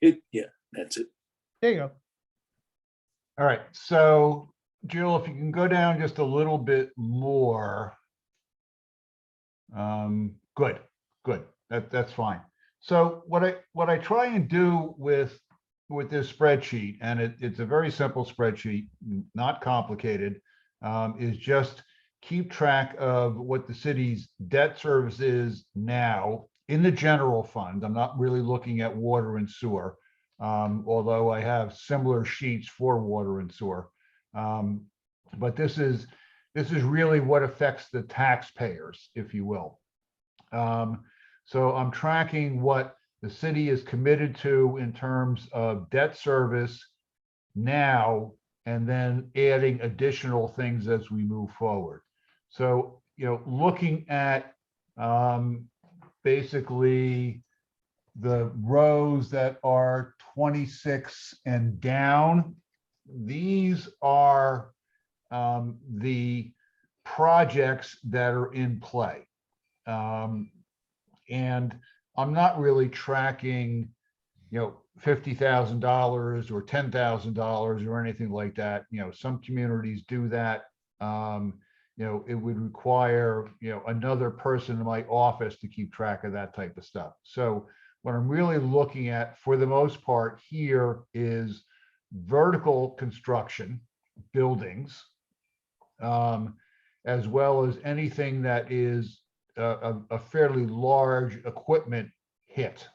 Yeah, that's it. there you go. All right, so Jill, if you can go down just a little bit more. Good, that's fine. So what I try and do with this spreadsheet, and it's a very simple spreadsheet, not complicated, is just keep track of what the city's debt service is now in the general fund. I'm not really looking at water and sewer, although I have similar sheets for water and sewer. But this is really what affects the taxpayers, if you will. So I'm tracking what the city is committed to in terms of debt service now, and then adding additional things as we move forward. So, looking at basically the rows that are 26 and down, these are the projects that are in play. And I'm not really tracking, $50,000 or $10,000 or anything like that. Some communities do that. It would require, another person in my office to keep track of that type of stuff. So what I'm really looking at for the most part here is vertical construction, buildings, as well as anything that is a fairly large equipment hit.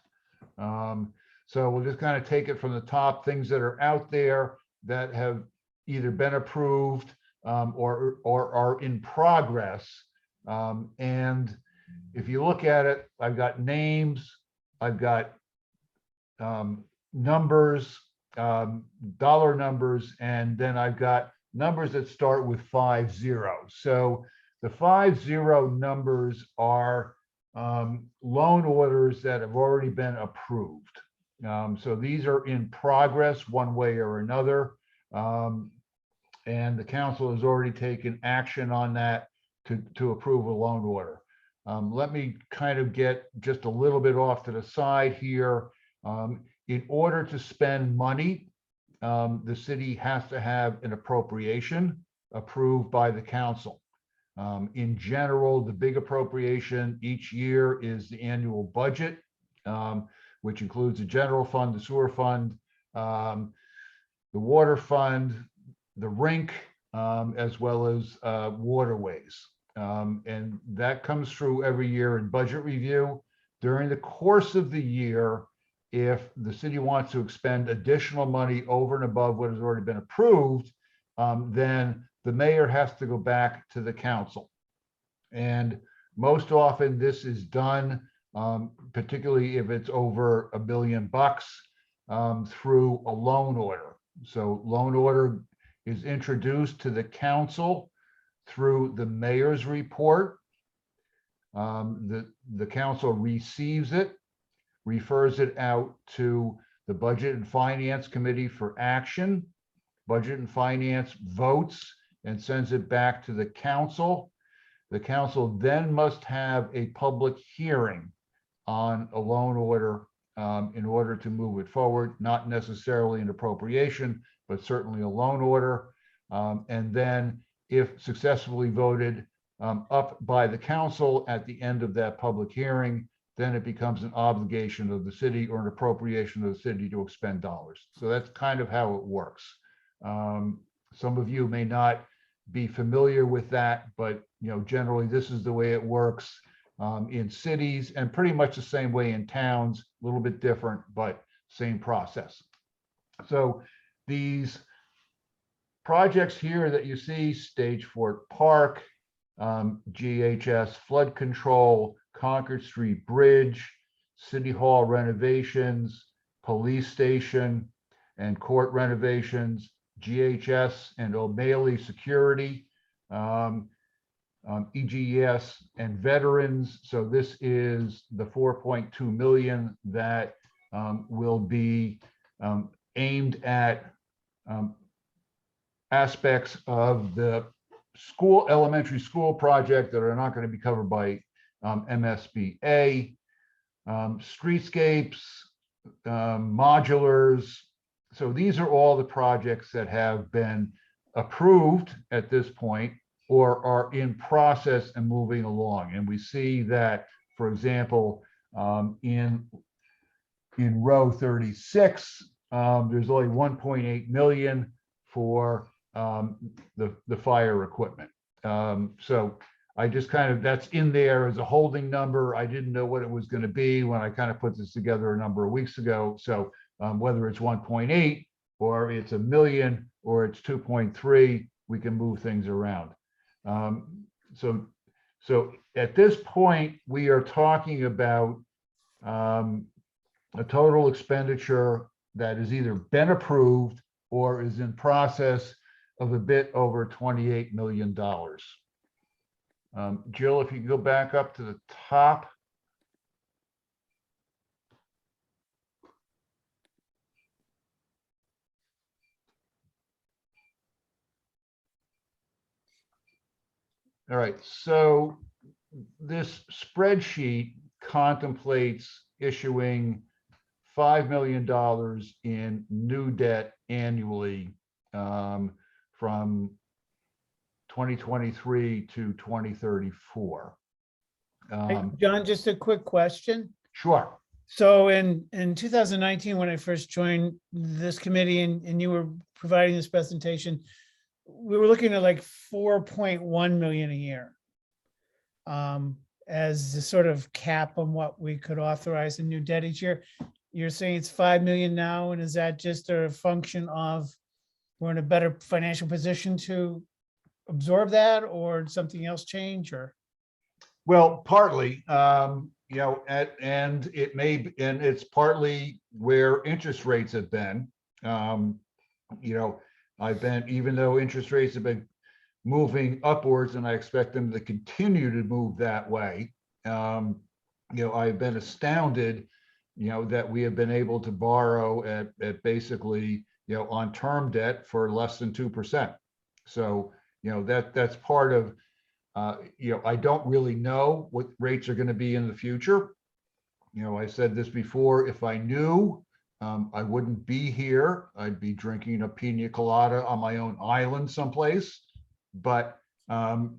So we'll just kind of take it from the top, things that are out there that have either been approved or are in progress. And if you look at it, I've got names, I've got numbers, dollar numbers, and then I've got numbers that start with 50. So the 50 numbers are loan orders that have already been approved. So these are in progress one way or another. And the council has already taken action on that to approve a loan order. Let me kind of get just a little bit off to the side here. In order to spend money, the city has to have an appropriation approved by the council. In general, the big appropriation each year is the annual budget, which includes the general fund, the sewer fund, the water fund, the rink, as well as waterways. And that comes through every year in budget review. During the course of the year, if the city wants to expend additional money over and above what has already been approved, then the mayor has to go back to the council. And most often this is done, particularly if it's over $1 billion, through a loan order. So loan order is introduced to the council through the mayor's report. The council receives it, refers it out to the Budget and Finance Committee for action. Budget and Finance votes and sends it back to the council. The council then must have a public hearing on a loan order in order to move it forward, not necessarily an appropriation, but certainly a loan order. And then if successfully voted up by the council at the end of that public hearing, then it becomes an obligation of the city or an appropriation of the city to expend dollars. So that's kind of how it works. Some of you may not be familiar with that, but generally this is the way it works in cities, and pretty much the same way in towns, a little bit different, but same process. So these projects here that you see, Stage Fort Park, GHS flood control, Concord Street Bridge, City Hall renovations, police station, and court renovations, GHS and O'Malley Security, EGS and veterans. So this is the 4.2 million that will be aimed at aspects of the elementary school project that are not going to be covered by MSBA, streetscapes, modulars. So these are all the projects that have been approved at this point or are in process and moving along. And we see that, for example, in row 36, there's only 1.8 million for the fire equipment. So I just that's in there as a holding number. I didn't know what it was going to be when I kind of put this together a number of weeks ago. So whether it's 1.8 or it's a million or it's 2.3, we can move things around. So at this point, we are talking about a total expenditure that has either been approved or is in process of a bit over $28 million. Jill, if you can go back up to the top. All right, so this spreadsheet contemplates issuing $5 million in new debt annually from 2023 to 2034. John, just a quick question. Sure. So in 2019, when I first joined this committee and you were providing this presentation, we were looking at like 4.1 million a year as the sort of cap on what we could authorize in new debt each year. You're saying it's 5 million now, and is that just a function of we're in a better financial position to absorb that, or did something else change? Or well, partly, you know, and it's partly where interest rates have been. You know, even though interest rates have been moving upwards, and I expect them to continue to move that way, you know, I've been astounded, you know, that we have been able to borrow at basically, you know, on term debt for less than 2%. So, you know, that's part of, you know, I don't really know what rates are going to be in the future. You know, I said this before, if I knew, I wouldn't be here. I'd be drinking a pina colada on my own island someplace. But, you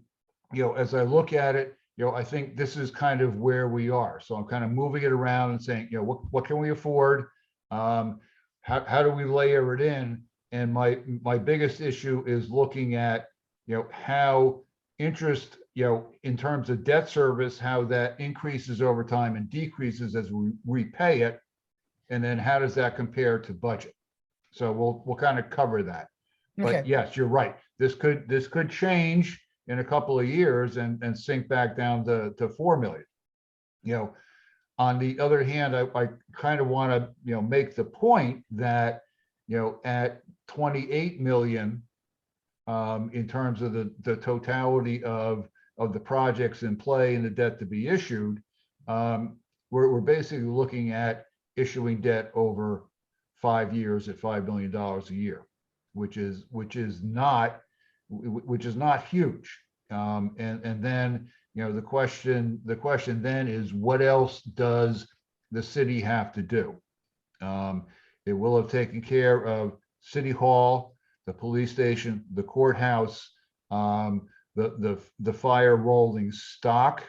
know, as I look at it, you know, I think this is kind of where we are. So I'm kind of moving it around and saying, you know, what can we afford? How do we layer it in? And my biggest issue is looking at, you know, how interest, you know, in terms of debt service, how that increases over time and decreases as we repay it. And then how does that compare to budget? So we'll kind of cover that. But okay, yes, you're right. This could change in a couple of years and sink back down to 4 million. You know, on the other hand, I kind of want to, you know, make the point that, you know, at 28 million, in terms of the totality of the projects in play and the debt to be issued, we're basically looking at issuing debt over 5 years at $5 million a year, which is not huge. And then, you know, the question then is, what else does the city have to do? It will have taken care of City Hall, the police station, the courthouse, the fire rolling stock,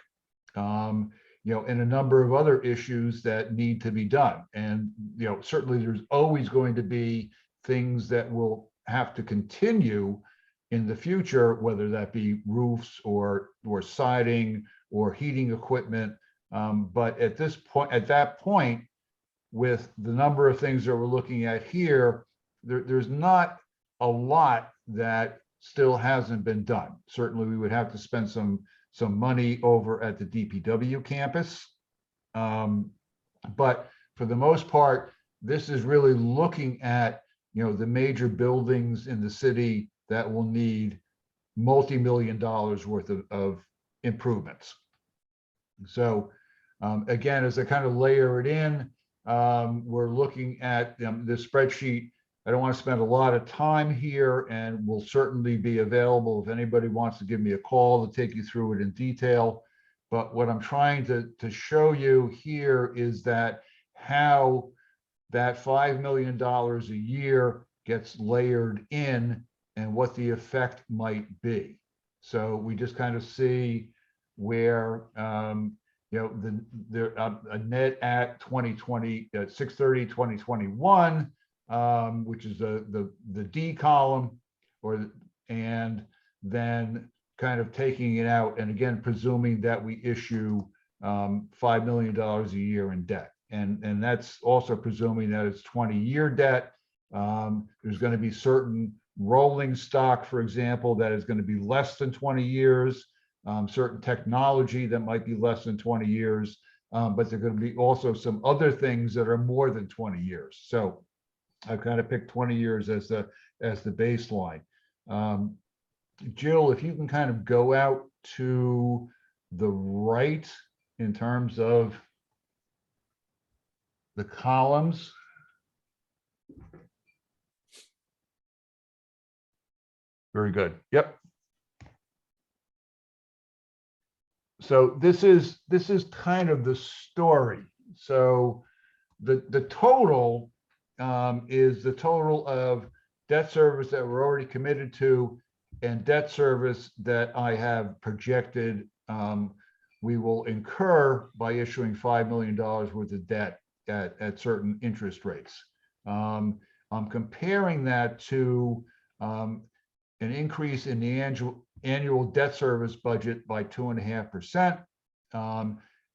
you know, and a number of other issues that need to be done. And, you know, certainly there's always going to be things that will have to continue in the future, whether that be roofs or siding or heating equipment. But at that point, with the number of things that we're looking at here, there's not a lot that still hasn't been done. Certainly, we would have to spend some money over at the DPW campus. But for the most part, this is really looking at the major buildings in the city that will need multi-million dollars worth of improvements. So again, as I kind of layer it in, we're looking at this spreadsheet. I don't want to spend a lot of time here, and will certainly be available if anybody wants to give me a call to take you through it in detail. But what I'm trying to show you here is that how that $5 million a year gets layered in and what the effect might be. So we just kind of see where a net at 2020 at 6/30/2021, which is the D column, and then kind of taking it out, and again presuming that we issue $5 million a year in debt, and that's also presuming that it's 20-year debt. There's going to be certain rolling stock, for example, that is going to be less than 20 years. Certain technology that might be less than 20 years, but there are going to be also some other things that are more than 20 years. So I've kind of picked 20 years as the baseline. Jill, if you can kind of go out to the right in terms of the columns. Very good. Yep. So this is kind of the story. So the total is the total of debt service that we're already committed to and debt service that I have projected we will incur by issuing $5 million worth of debt at certain interest rates. I'm comparing that to an increase in the annual debt service budget by 2.5%.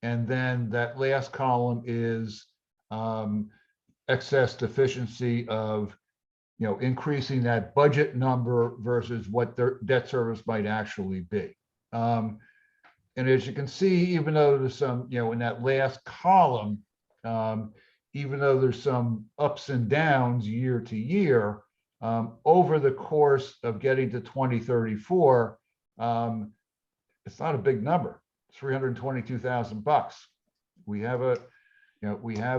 And then that last column is excess deficiency of, increasing that budget number versus what their debt service might actually be. And as you can see, even though there's some, in that last column, even though there's some ups and downs year to year, over the course of getting to 2034, it's not a big number. $322,000. We have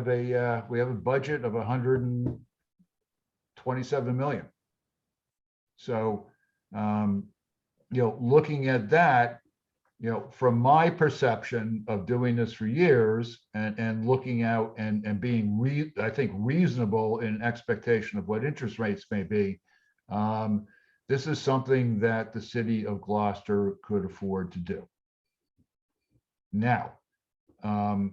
a budget of 127 million. So, looking at that, from my perception of doing this for years and looking out and being I think reasonable in expectation of what interest rates may be, this is something that the city of Gloucester could afford to do. Now, I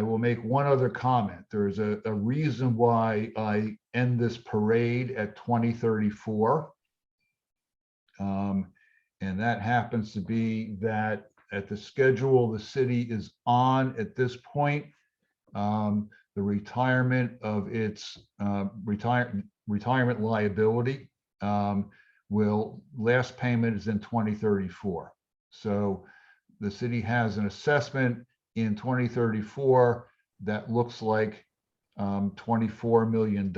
will make one other comment. There's a reason why I end this parade at 2034. And that happens to be that at the schedule the city is on at this point, the retirement of its retirement liability last payment is in 2034. So the city has an assessment in 2034 that looks like $24 million.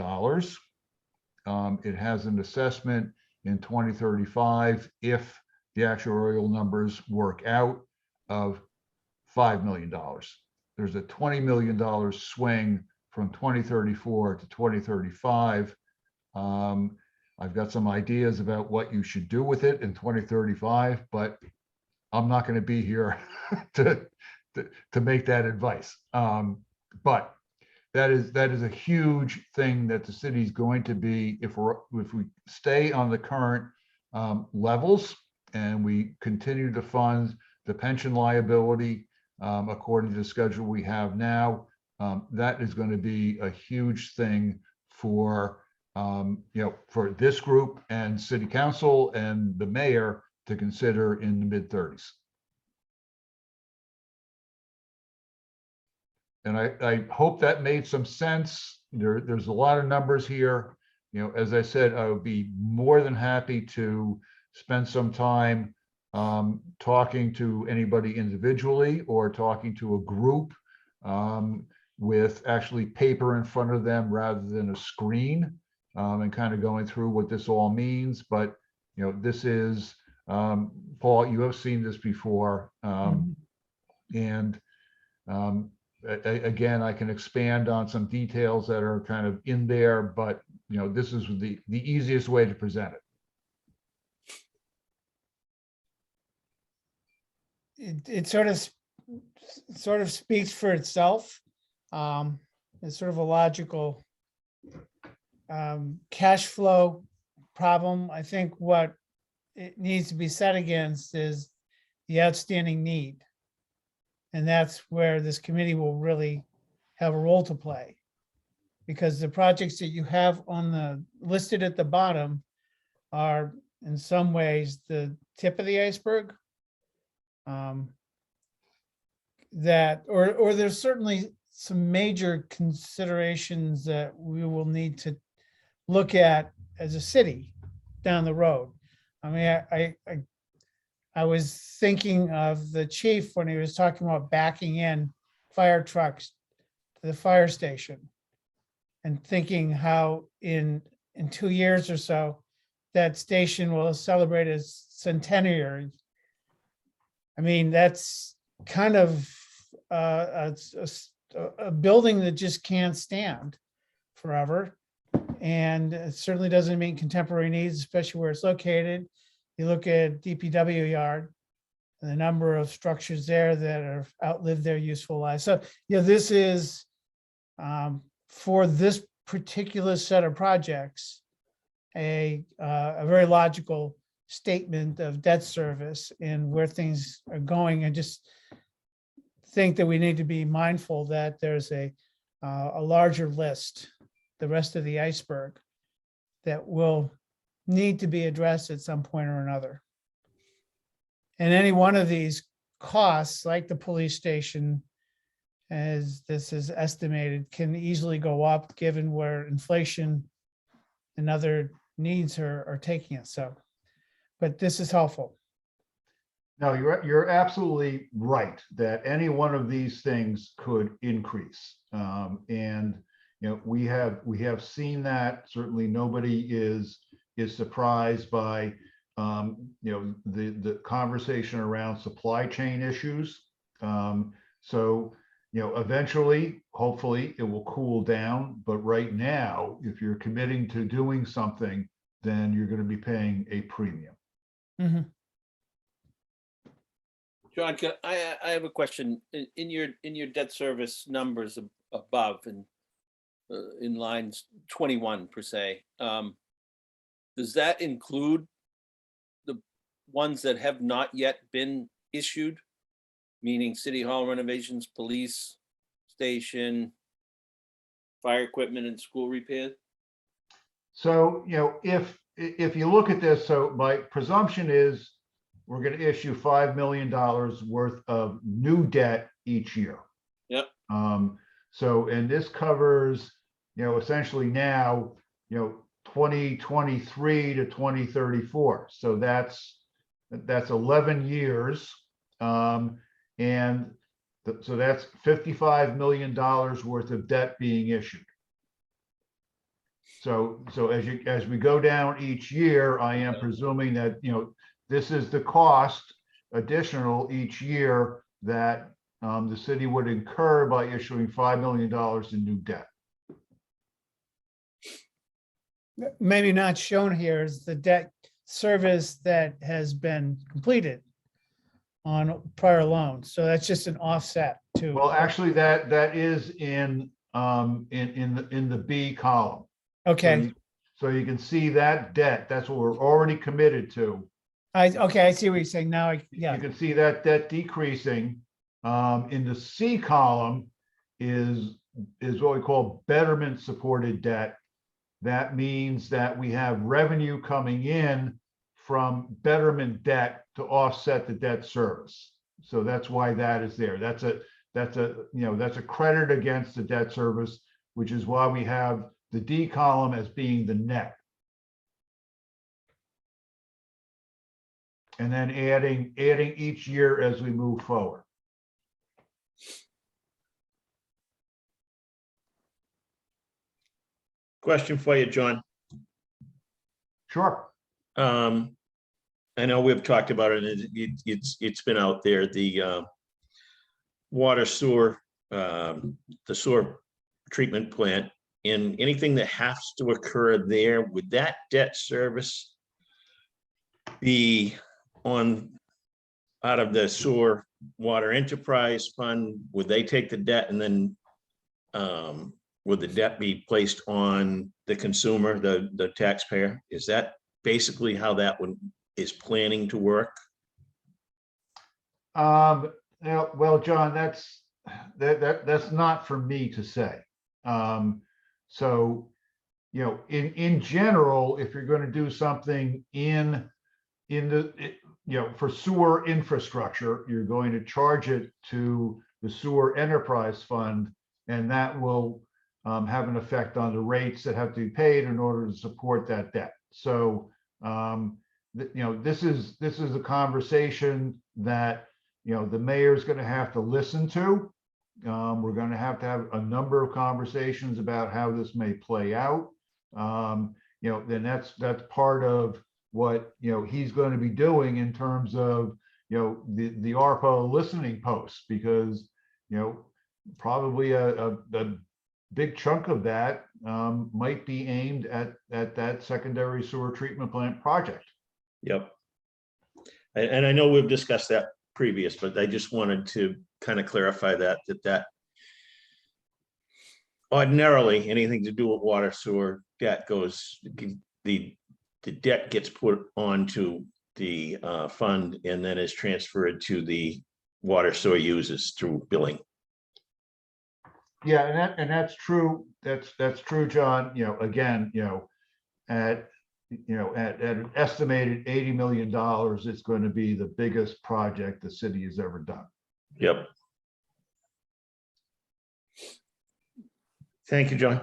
It has an assessment in 2035 if the actuarial numbers work out of $5 million. There's a $20 million swing from 2034 to 2035. I've got some ideas about what you should do with it in 2035, but I'm not going to be here to make that advice. But that is a huge thing that the city is going to be, if we stay on the current levels and we continue to fund the pension liability according to the schedule we have now, that is going to be a huge thing for for this group and city council and the mayor to consider in the mid-30s. And I hope that made some sense. There's a lot of numbers here. As I said, I would be more than happy to spend some time talking to anybody individually or talking to a group with actually paper in front of them rather than a screen. and kind of going through what this all means, but, you know, this is, Paul, you have seen this before. And again, I can expand on some details that are kind of in there, but, you know, this is the easiest way to present it. It sort of speaks for itself. It's sort of a logical cash flow problem. I think what it needs to be set against is the outstanding need. And that's where this committee will really have a role to play. Because the projects that you have on the listed at the bottom are in some ways the tip of the iceberg. Or there's certainly some major considerations that we will need to look at as a city down the road. I mean, I was thinking of the chief when he was talking about backing in fire trucks to the fire station and thinking how in 2 years or so, that station will celebrate its centenary. I mean, that's kind of a building that just can't stand forever. And it certainly doesn't meet contemporary needs, especially where it's located. You look at DPW yard and the number of structures there that have outlived their useful lives. So, you know, this is for this particular set of projects, a very logical statement of debt service and where things are going. And just think that we need to be mindful that there's a larger list, the rest of the iceberg, that will need to be addressed at some point or another. And any one of these costs, like the police station, as this is estimated, can easily go up given where inflation and other needs are taking it. So, but this is helpful. No, you're absolutely right that any one of these things could increase. And, you know, we have seen that. Certainly nobody is surprised by, you know, the conversation around supply chain issues. So, you know, eventually, hopefully it will cool down. But right now, if you're committing to doing something, then you're going to be paying a premium. Mm-hmm. John, I have a question. In your debt service numbers above and in lines 21 per se, does that include the ones that have not yet been issued? Meaning city hall renovations, police station, fire equipment and school repairs? So, you know, if you look at this, so my presumption is we're going to issue $5 million worth of new debt each year. Yep. So, and this covers, you know, essentially now, you know, 2023 to 2034. So that's 11 years. So that's $55 million worth of debt being issued. So as we go down each year, I am presuming that, you know, this is the cost additional each year that the city would incur by issuing $5 million in new debt. Maybe not shown here is the debt service that has been completed on prior loans. So that's just an offset to. Well, actually, that is in the B column. Okay. So you can see that debt. That's what we're already committed to. Okay, I see what you're saying now. Yeah. You can see that debt decreasing. In the C column is what we call betterment supported debt. That means that we have revenue coming in from betterment debt to offset the debt service. So that's why that is there. That's a credit against the debt service, which is why we have the D column as being the net. And then adding each year as we move forward. Question for you, John. Sure. I know we've talked about it, and it's been out there, the water sewer, the sewer treatment plant, and anything that has to occur there, would that debt service be on out of the sewer water enterprise fund? Would they take the debt, and then would the debt be placed on the consumer, the taxpayer? Is that basically how that is planning to work? Yeah, well, John, that's not for me to say. So, you know, in general, if you're going to do something in the, you know, for sewer infrastructure, you're going to charge it to the sewer enterprise fund, and that will have an effect on the rates that have to be paid in order to support that debt. So, you know, this is a conversation that, you know, the mayor's going to have to listen to. We're going to have a number of conversations about how this may play out. You know, then that's part of what, you know, he's going to be doing in terms of, you know, the ARPA listening posts, because, you know, probably a big chunk of that might be aimed at that secondary sewer treatment plant project. Yep. And I know we've discussed that previous, but I just wanted to kind of clarify that ordinarily anything to do with water sewer debt goes, the debt gets put onto the fund and then is transferred to the water sewer users through billing. Yeah, and that's true. That's true, John. You know, again, you know, at an estimated $80 million, it's going to be the biggest project the city has ever done. Yep. Thank you, John.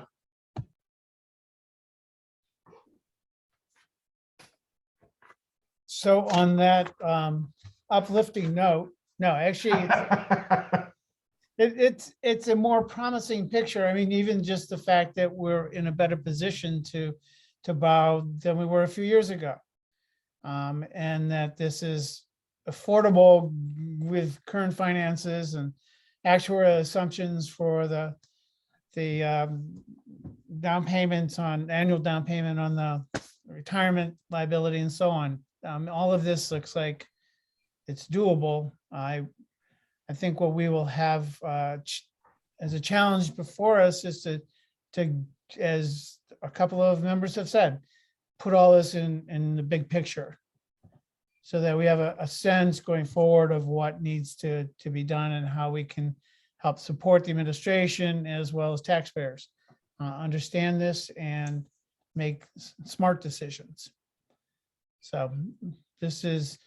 So on that uplifting note, no, actually, it's a more promising picture. I mean, even just the fact that we're in a better position to borrow than we were a few years ago. And that this is affordable with current finances and actuarial assumptions for the down payments on annual down payment on the retirement liability and so on. All of this looks like it's doable. I think what we will have as a challenge before us is to, as a couple of members have said, put all this in the big picture so that we have a sense going forward of what needs to be done and how we can help support the administration as well as taxpayers understand this and make smart decisions. So this is,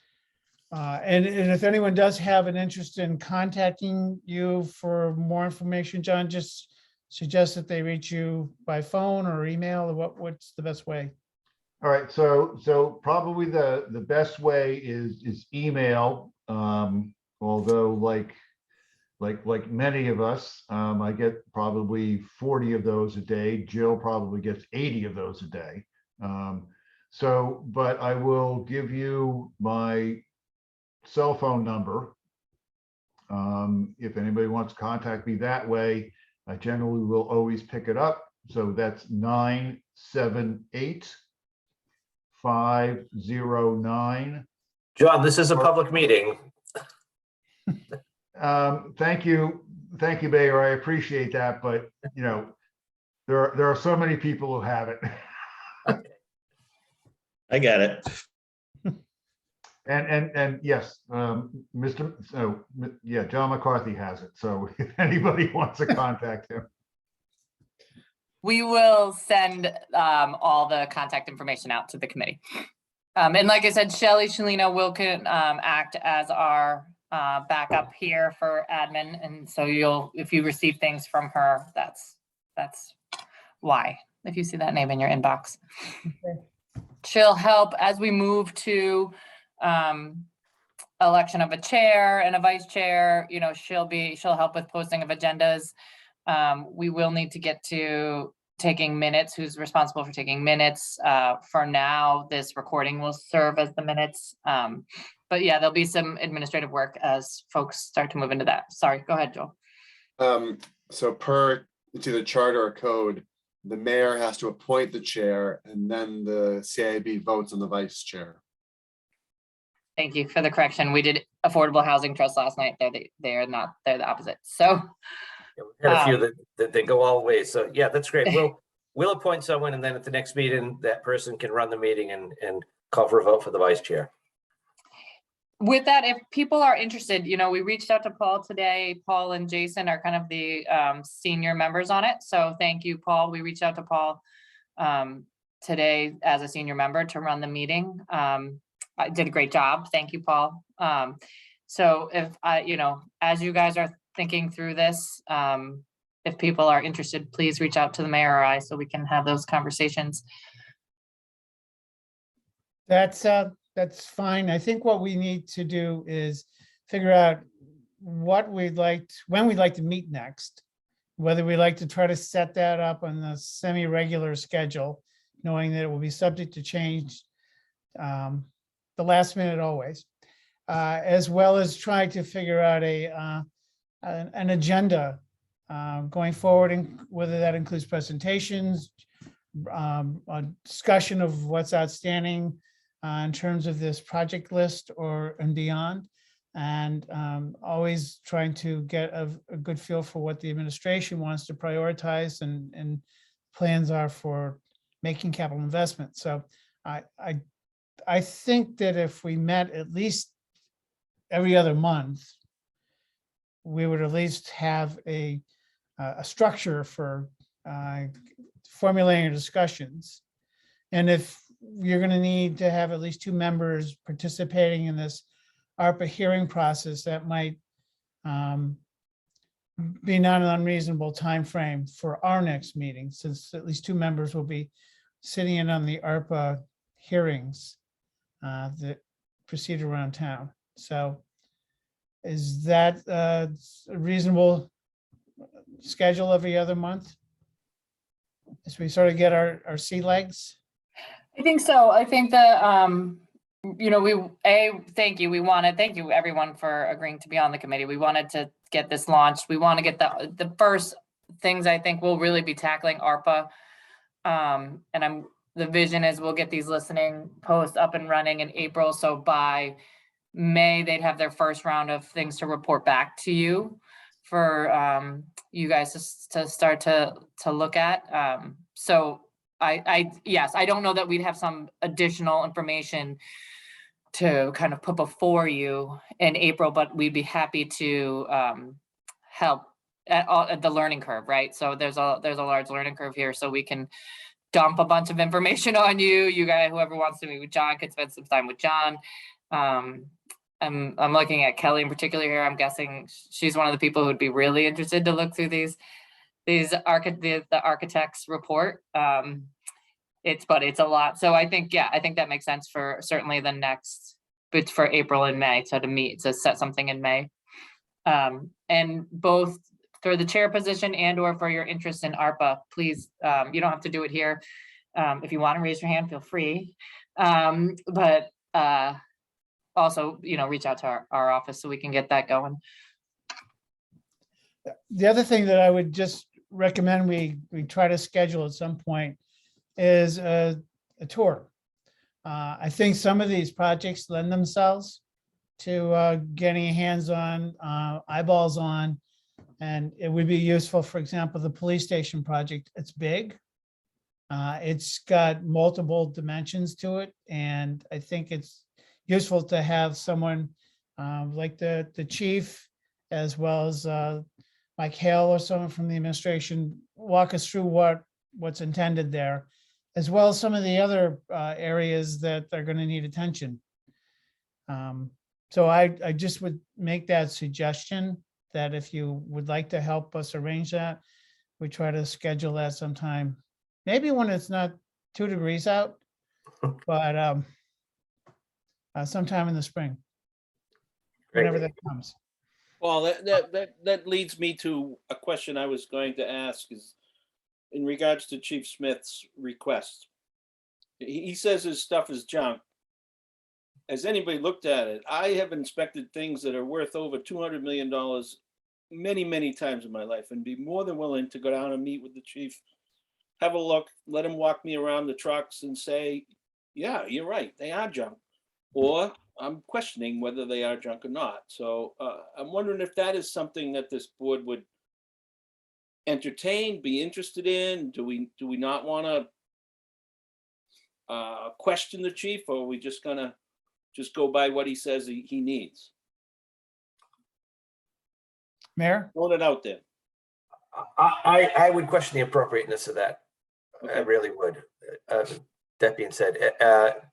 and if anyone does have an interest in contacting you for more information, John, just suggest that they reach you by phone or email, or what's the best way? All right, so probably the best way is email. Although like many of us, I get probably 40 of those a day. Jill probably gets 80 of those a day. But I will give you my cell phone number. If anybody wants to contact me that way, I generally will always pick it up. So that's 978-509. John, this is a public meeting. Thank you, Mayor. I appreciate that, but you know, there are so many people who have it. I got it. And yes, John McCarthy has it. So if anybody wants to contact him. We will send all the contact information out to the committee. And like I said, Shelley Shalino will act as our backup here for admin. And so if you receive things from her, that's why, if you see that name in your inbox. Okay. She'll help as we move to election of a chair and a vice chair. You know, she'll help with posting of agendas. We will need to get to taking minutes, who's responsible for taking minutes. For now, this recording will serve as the minutes. But yeah, there'll be some administrative work as folks start to move into that. Sorry, go ahead, Joel. So per, it's either charter or code, the mayor has to appoint the chair and then the CIAB votes on the vice chair. Thank you for the correction. We did Affordable Housing Trust last night. They're not, they're the opposite. So Yeah, we've had a few that go all ways. So yeah, that's great. We'll appoint someone, and then at the next meeting, that person can run the meeting and call for a vote for the vice chair. with that, if people are interested, we reached out to Paul today. Paul and Jason are kind of the senior members on it. So thank you, Paul. We reached out to Paul today as a senior member to run the meeting. I did a great job. Thank you, Paul. So if as you guys are thinking through this, if people are interested, please reach out to the mayor or I so we can have those conversations. That's fine. I think what we need to do is figure out what when we'd like to meet next, whether we like to try to set that up on the semi-regular schedule, knowing that it will be subject to change the last minute always, as well as trying to figure out an agenda going forward, and whether that includes presentations, a discussion of what's outstanding in terms of this project list and beyond, and always trying to get a good feel for what the administration wants to prioritize and plans are for making capital investments. So I think that if we met at least every other month, we would at least have a structure for formulating discussions. And if you're going to need to have at least 2 members participating in this ARPA hearing process, that might be not an unreasonable time frame for our next meeting, since at least 2 members will be sitting in on the ARPA hearings that proceed around town. So is that a reasonable schedule every other month as we sort of get our sea legs? I think so. I think that, thank you. Thank you everyone for agreeing to be on the committee. We wanted to get this launched. We want to get the first things I think we'll really be tackling ARPA. The vision is we'll get these listening posts up and running in April. So by May, they'd have their first round of things to report back to you for you guys to start to look at. So yes, I don't know that we'd have some additional information to kind of put before you in April, but we'd be happy to help at the learning curve, right? So there's a large learning curve here, so we can dump a bunch of information on you. You guys, whoever wants to meet with John, could spend some time with John. I'm looking at Kelly in particular here. I'm guessing she's one of the people who'd be really interested to look through the architect's report. It's a lot. So I think that makes sense for certainly the next, but for April and May, so to set something in May. And both for the chair position and or for your interest in ARPA, please, you don't have to do it here. If you want to raise your hand, feel free. But also, reach out to our office so we can get that going. The other thing that I would just recommend we try to schedule at some point is a tour. I think some of these projects lend themselves to getting hands-on, eyeballs on, and it would be useful. For example, the police station project, it's big. It's got multiple dimensions to it, and I think it's useful to have someone like the chief, as well as Mike Hale or someone from the administration, walk us through what's intended there, as well as some of the other areas that are going to need attention. So I just would make that suggestion, that if you would like to help us arrange that, we try to schedule that sometime, maybe when it's not 2 degrees out, but sometime in the spring, whenever that comes. Well, that leads me to a question I was going to ask in regards to Chief Smith's request. He says his stuff is junk. Has anybody looked at it? I have inspected things that are worth over $200 million many, many times in my life, and be more than willing to go down and meet with the chief, have a look, let him walk me around the trucks and say, yeah, you're right, they are junk. Or I'm questioning whether they are junk or not. So I'm wondering if that is something that this board would entertain, be interested in. Do we not want to question the chief, or are we just gonna go by what he says he needs? Mayor? Throwing it out there. I would question the appropriateness of that. I Okay. really would. That being said,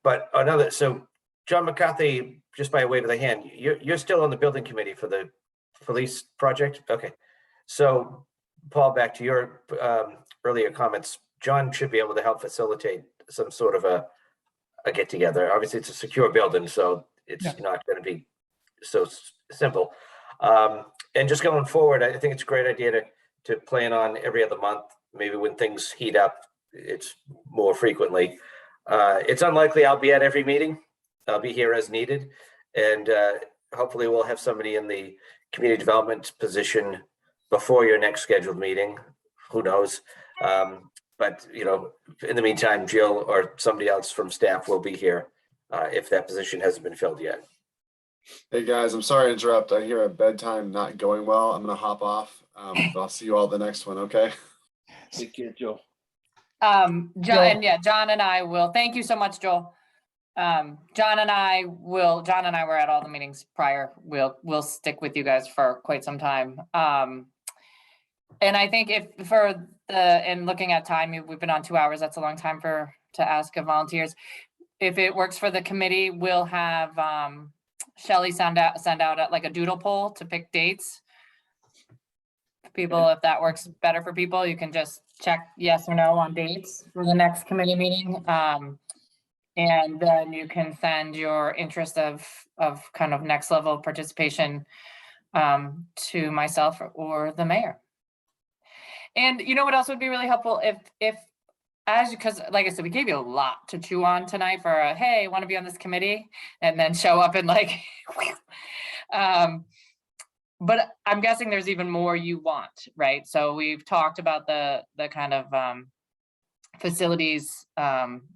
but so John McCarthy, just by way of the hand, you're still on the building committee for the police project? Okay. So Paul, back to your earlier comments, John should be able to help facilitate some sort of a get together. Obviously it's a secure building, so it's Yeah. not going to be so simple. And just going forward, I think it's a great idea to plan on every other month, maybe when things heat up, it's more frequently. It's unlikely I'll be at every meeting. I'll be here as needed. And hopefully we'll have somebody in the community development position before your next scheduled meeting. Who knows? But in the meantime, Jill or somebody else from staff will be here if that position hasn't been filled yet. Hey guys, I'm sorry to interrupt. I hear a bedtime not going well. I'm gonna hop off. But I'll see you all at the next one, okay? Take care, Joe. John, Joel. and yeah, John and I will, thank you so much, Joel. John and I were at all the meetings prior. We'll stick with you guys for quite some time. And I think in looking at time, we've been on 2 hours. That's a long time to ask of volunteers. If it works for the committee, we'll have Shelley send out like a doodle poll to pick dates. People, if that works better for people, you can just check yes or no on dates for the next committee meeting. And then you can send your interest of kind of next level participation to myself or the mayor. And you know what else would be really helpful because like I said, we gave you a lot to chew on tonight for hey, want to be on this committee, and then show up and like, but I'm guessing there's even more you want, right? So we've talked about the kind of facilities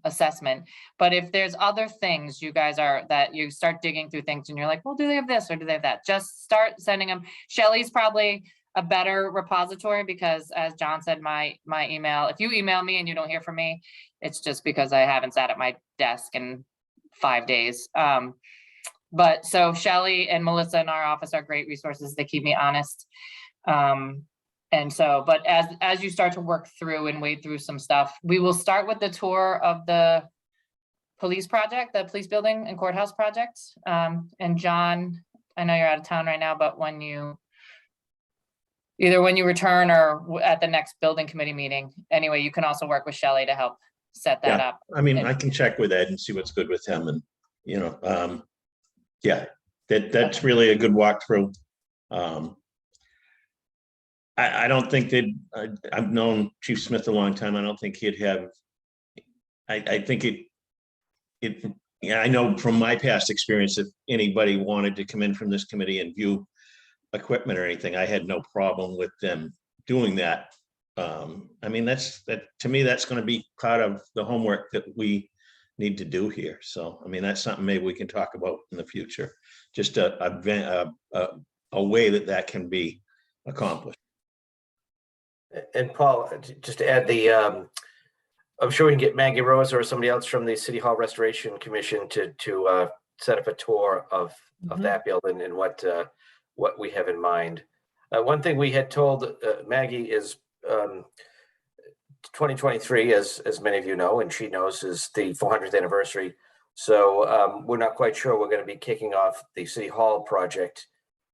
assessment, but if there's other things you guys that you start digging through things and you're like, well, do they have this or do they have that? Just start sending them. Shelley's probably a better repository because, as John said, my email, if you email me and you don't hear from me, it's just because I haven't sat at my desk in 5 days. But so Shelley and Melissa in our office are great resources. They keep me honest. And so, but as you start to work through and wade through some stuff, we will start with the tour of the police project, the police building and courthouse project. And John, I know you're out of town right now, but either when you return or at the next building committee meeting, anyway, you can also work with Shelley to help set that up. I mean, I can check with Ed and see what's good with him, and yeah, that's really a good walkthrough. I don't think I've known Chief Smith a long time. I don't think he'd have. I think I know from my past experience, if anybody wanted to come in from this committee and view equipment or anything, I had no problem with them doing that. I mean, to me, that's going to be part of the homework that we need to do here. So, I mean, that's something maybe we can talk about in the future, just a way that can be accomplished. And Paul, just to add I'm sure we can get Maggie Rose or somebody else from the City Hall Restoration Commission to set up a tour of that building and what we have in mind. One thing we had told Maggie is 2023, as many of you know, and she knows, is the 400th anniversary. So we're not quite sure we're going to be kicking off the City Hall project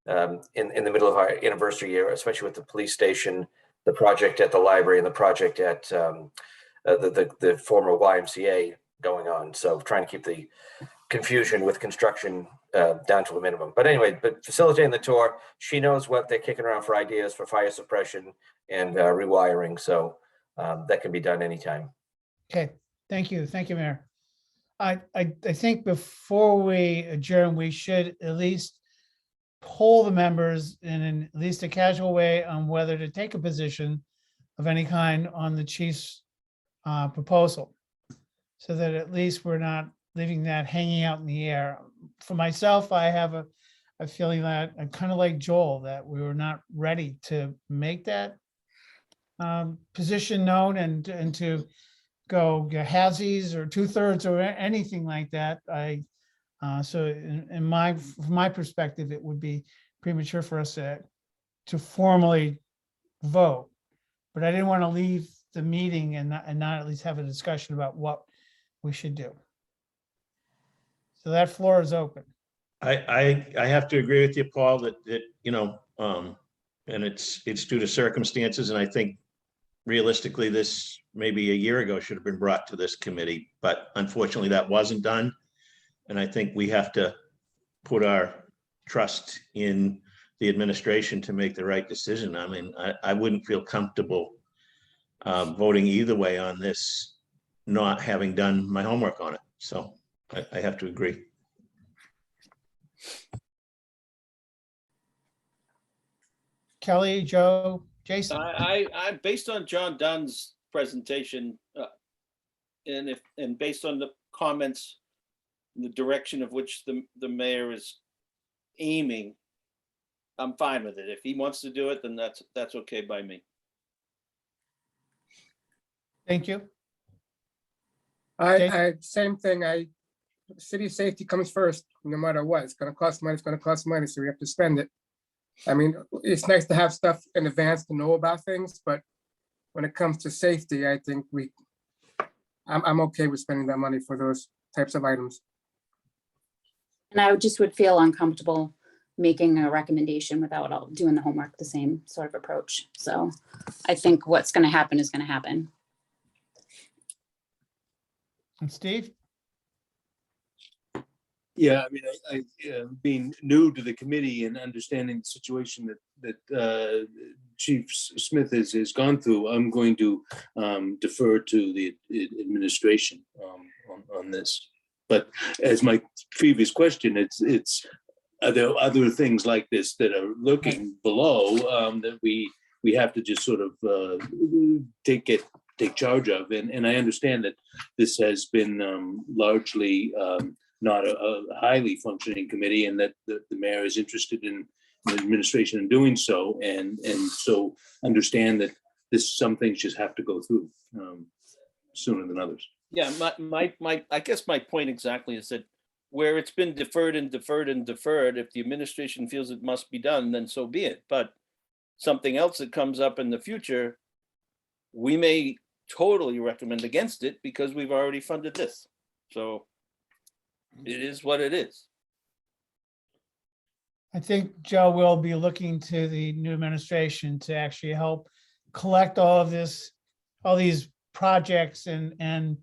in the middle of our anniversary year, especially with the police station, the project at the library, and the project at the former YMCA going on. So trying to keep the confusion with construction down to a minimum. But anyway, facilitating the tour, she knows what they're kicking around for ideas for fire suppression and rewiring. So that can be done anytime. Okay, thank you. Thank you, Mayor. I think before we adjourn, we should at least poll the members in at least a casual way on whether to take a position of any kind on the chief's proposal. So that at least we're not leaving that hanging out in the air. For myself, I have a feeling that I'm kind of like Joel, that we were not ready to make that position known and to go halvesies or 2/3 or anything like that. So from my perspective, it would be premature for us to formally vote. But I didn't want to leave the meeting and not at least have a discussion about what we should do. So that floor is open. I have to agree with you, Paul, that you know, and it's due to circumstances, and I think realistically, this maybe a year ago should have been brought to this committee, but unfortunately that wasn't done. And I think we have to put our trust in the administration to make the right decision. I mean, I wouldn't feel comfortable voting either way on this, not having done my homework on it. So I have to agree. Kelly, Joe, Jason, I based on John Dunn's presentation, and based on the comments, the direction of which the mayor is aiming, I'm fine with it. If he wants to do it, then that's okay by me. thank you. Same thing. City safety comes first, no matter what. It's gonna cost money, it's gonna cost money, so we have to spend it. I mean, it's nice to have stuff in advance to know about things, but when it comes to safety, I think I'm okay with spending that money for those types of items. And I would feel uncomfortable making a recommendation without doing the homework, the same sort of approach. So I think what's going to happen is going to happen. And Steve? Yeah, I mean, I being new to the committee and understanding the situation that Chief Smith has gone through, I'm going to defer to the administration on this. But as my previous question, are there other things like this that are lurking below that we have to just sort of take charge of? And I understand that this has been largely not a highly functioning committee, and that the mayor is interested in the administration in doing so, and so understand that some things just have to go through sooner than others. Yeah, I guess my point exactly is that where it's been deferred and deferred and deferred, if the administration feels it must be done, then so be it. But something else that comes up in the future, we may totally recommend against it because we've already funded this. So it is what it is. I think Joe will be looking to the new administration to actually help collect all of this, all these projects and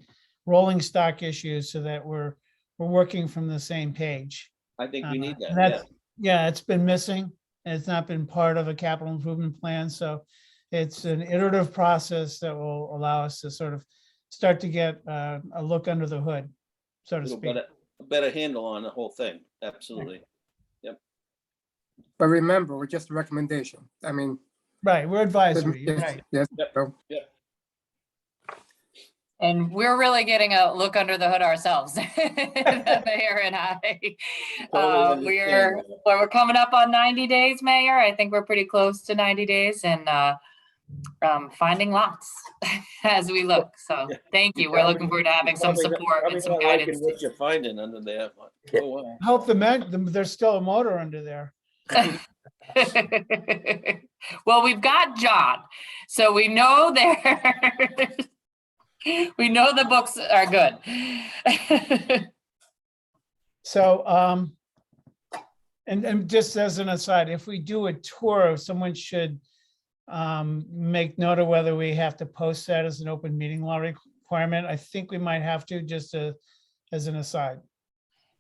rolling stock issues so that we're working from the same page. I think we need And that. yeah, it's been missing and it's not been part of a capital improvement plan. So it's an iterative process that will allow us to sort of start to get a look under the hood, so to speak. A better handle on the whole thing. Absolutely. But remember, we're just a recommendation. I mean. Right, we're advisory, you're yes, right. Yes. Yep. so- And we're really getting a look under the hood ourselves, the mayor and I. Totally understand We're coming up on 90 days, Mayor. I think we're pretty close to 90 days and finding lots as we look. So thank you. We're looking forward to having some support and some guidance. What you're finding under there. But, Yeah. oh, wow. Hope there's still a motor under there. Well, we've got John, so we know we know the books are good. So, and just as an aside, if we do a tour, someone should make note of whether we have to post that as an open meeting law requirement. I think we might have to, just as an aside.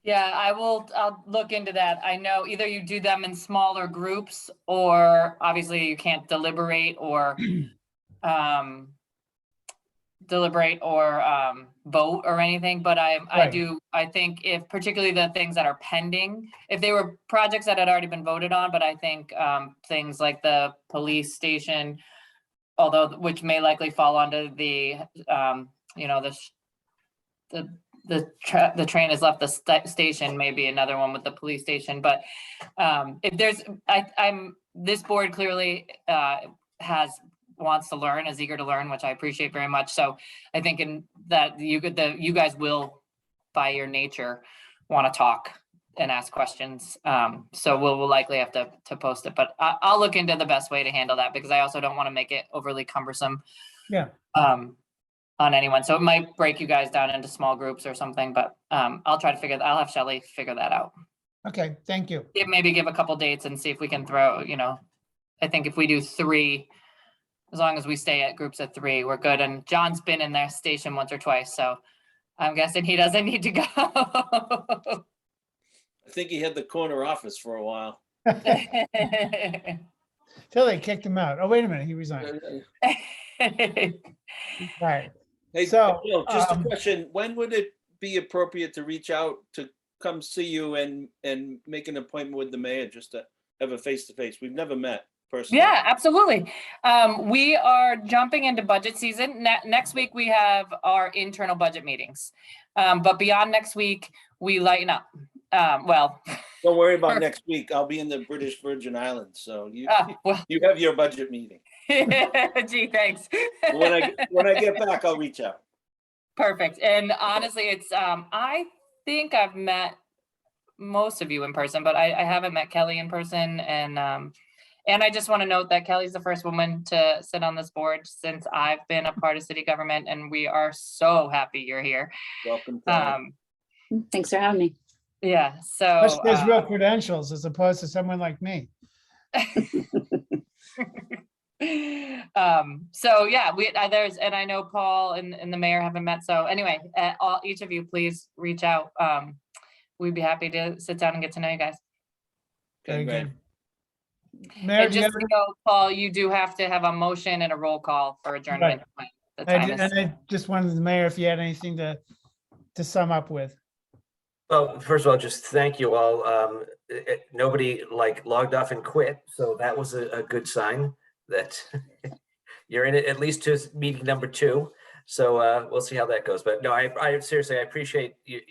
Yeah, I'll look into that. I know either you do them in smaller groups or obviously you can't deliberate or deliberate or vote or anything, but I Right. I think if particularly the things that are pending, if they were projects that had already been voted on, but I think things like the police station, although which may likely fall under the you know, the train has left the station, maybe another one with the police station, but if there's, this board clearly wants to learn, is eager to learn, which I appreciate very much. So I think in that you guys will, by your nature, want to talk and ask questions. So we'll likely have to post it, but I'll look into the best way to handle that, because I also don't want to make it overly cumbersome. Yeah. On anyone. So it might break you guys down into small groups or something, but I'll try to I'll have Shelley figure that out. Okay, thank you. Maybe give a couple dates and see if we can throw, you know, I think if we do 3, as long as we stay at groups of 3, we're good. And John's been in their station once or twice, so I'm guessing he doesn't need to go. I think he had the corner office for a while. Till they kicked him out. Oh, wait a minute, he resigned. Right. Hey, So, Bill, just a um, question, when would it be appropriate to reach out to come see you and make an appointment with the mayor, just to have a face-to-face? We've never met personally. Yeah, absolutely. We are jumping into budget season. Next week, we have our internal budget meetings. But beyond next week, we lighten up. Well, Don't worry about next week. I'll be in the British Virgin Islands, so you well, you have your budget meeting. gee, thanks. When I get back, I'll reach out. Perfect. And honestly, it's, I think I've met most of you in person, but I haven't met Kelly in person. And I just want to note that Kelly's the first woman to sit on this board since I've been a part of city government, and we are so happy you're here. Welcome. Kelly. Thanks for having me. Yeah, so. There's real credentials as opposed to someone like me. So yeah, there's, and I know Paul and the mayor haven't met. So anyway, each of you, please reach out. We'd be happy to sit down and get to know you guys. Very Okay, good. Mayor, And do you just have to know, Paul, you do have to have a motion and a roll call for adjournment. The time is. and I just wanted the mayor, if you had anything to sum up with. Well, first of all, just thank you all. Nobody logged off and quit, so that was a good sign that you're in it at least to meeting number 2. So we'll see how that goes. But no, I seriously, I appreciate you,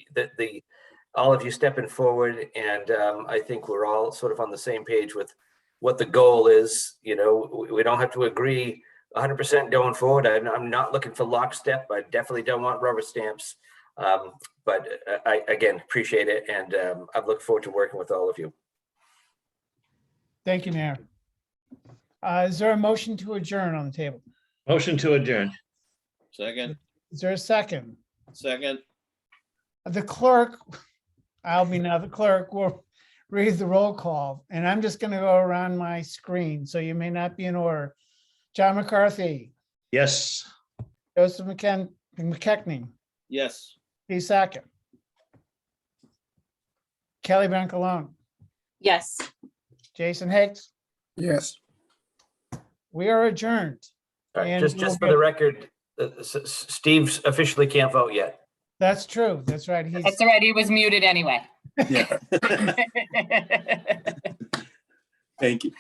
all of you stepping forward, and I think we're all sort of on the same page with what the goal is. You know, we don't have to agree 100% going forward. I'm not looking for lockstep. I definitely don't want rubber stamps. But I, again, appreciate it. And I look forward to working with all of you. Thank you, Mayor. Is there a motion to adjourn on the table? Motion to adjourn. Second, Is there a second? second. The clerk, I'll be now the clerk, will read the roll call, and I'm just going to go around my screen, so you may not be in order. John McCarthy, Yes. Joseph McKechnie, Yes. Steve Sackett, Kelly Brancalone, Yes. Jason Higgs. Yes. We are adjourned. All right, And just we'll for get- the record, Steve officially can't vote yet. That's true. That's right. He's That's all right. He was muted anyway. Yeah. Thank you.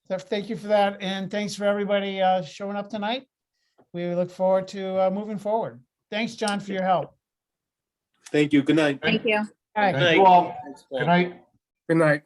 So thank you for that, and thanks for everybody showing up tonight. We look forward to moving forward. Thanks, John, for your help. Thank you. Good night. Thank you. All right. Thank you all. Thanks, Bill. Good night. Good night.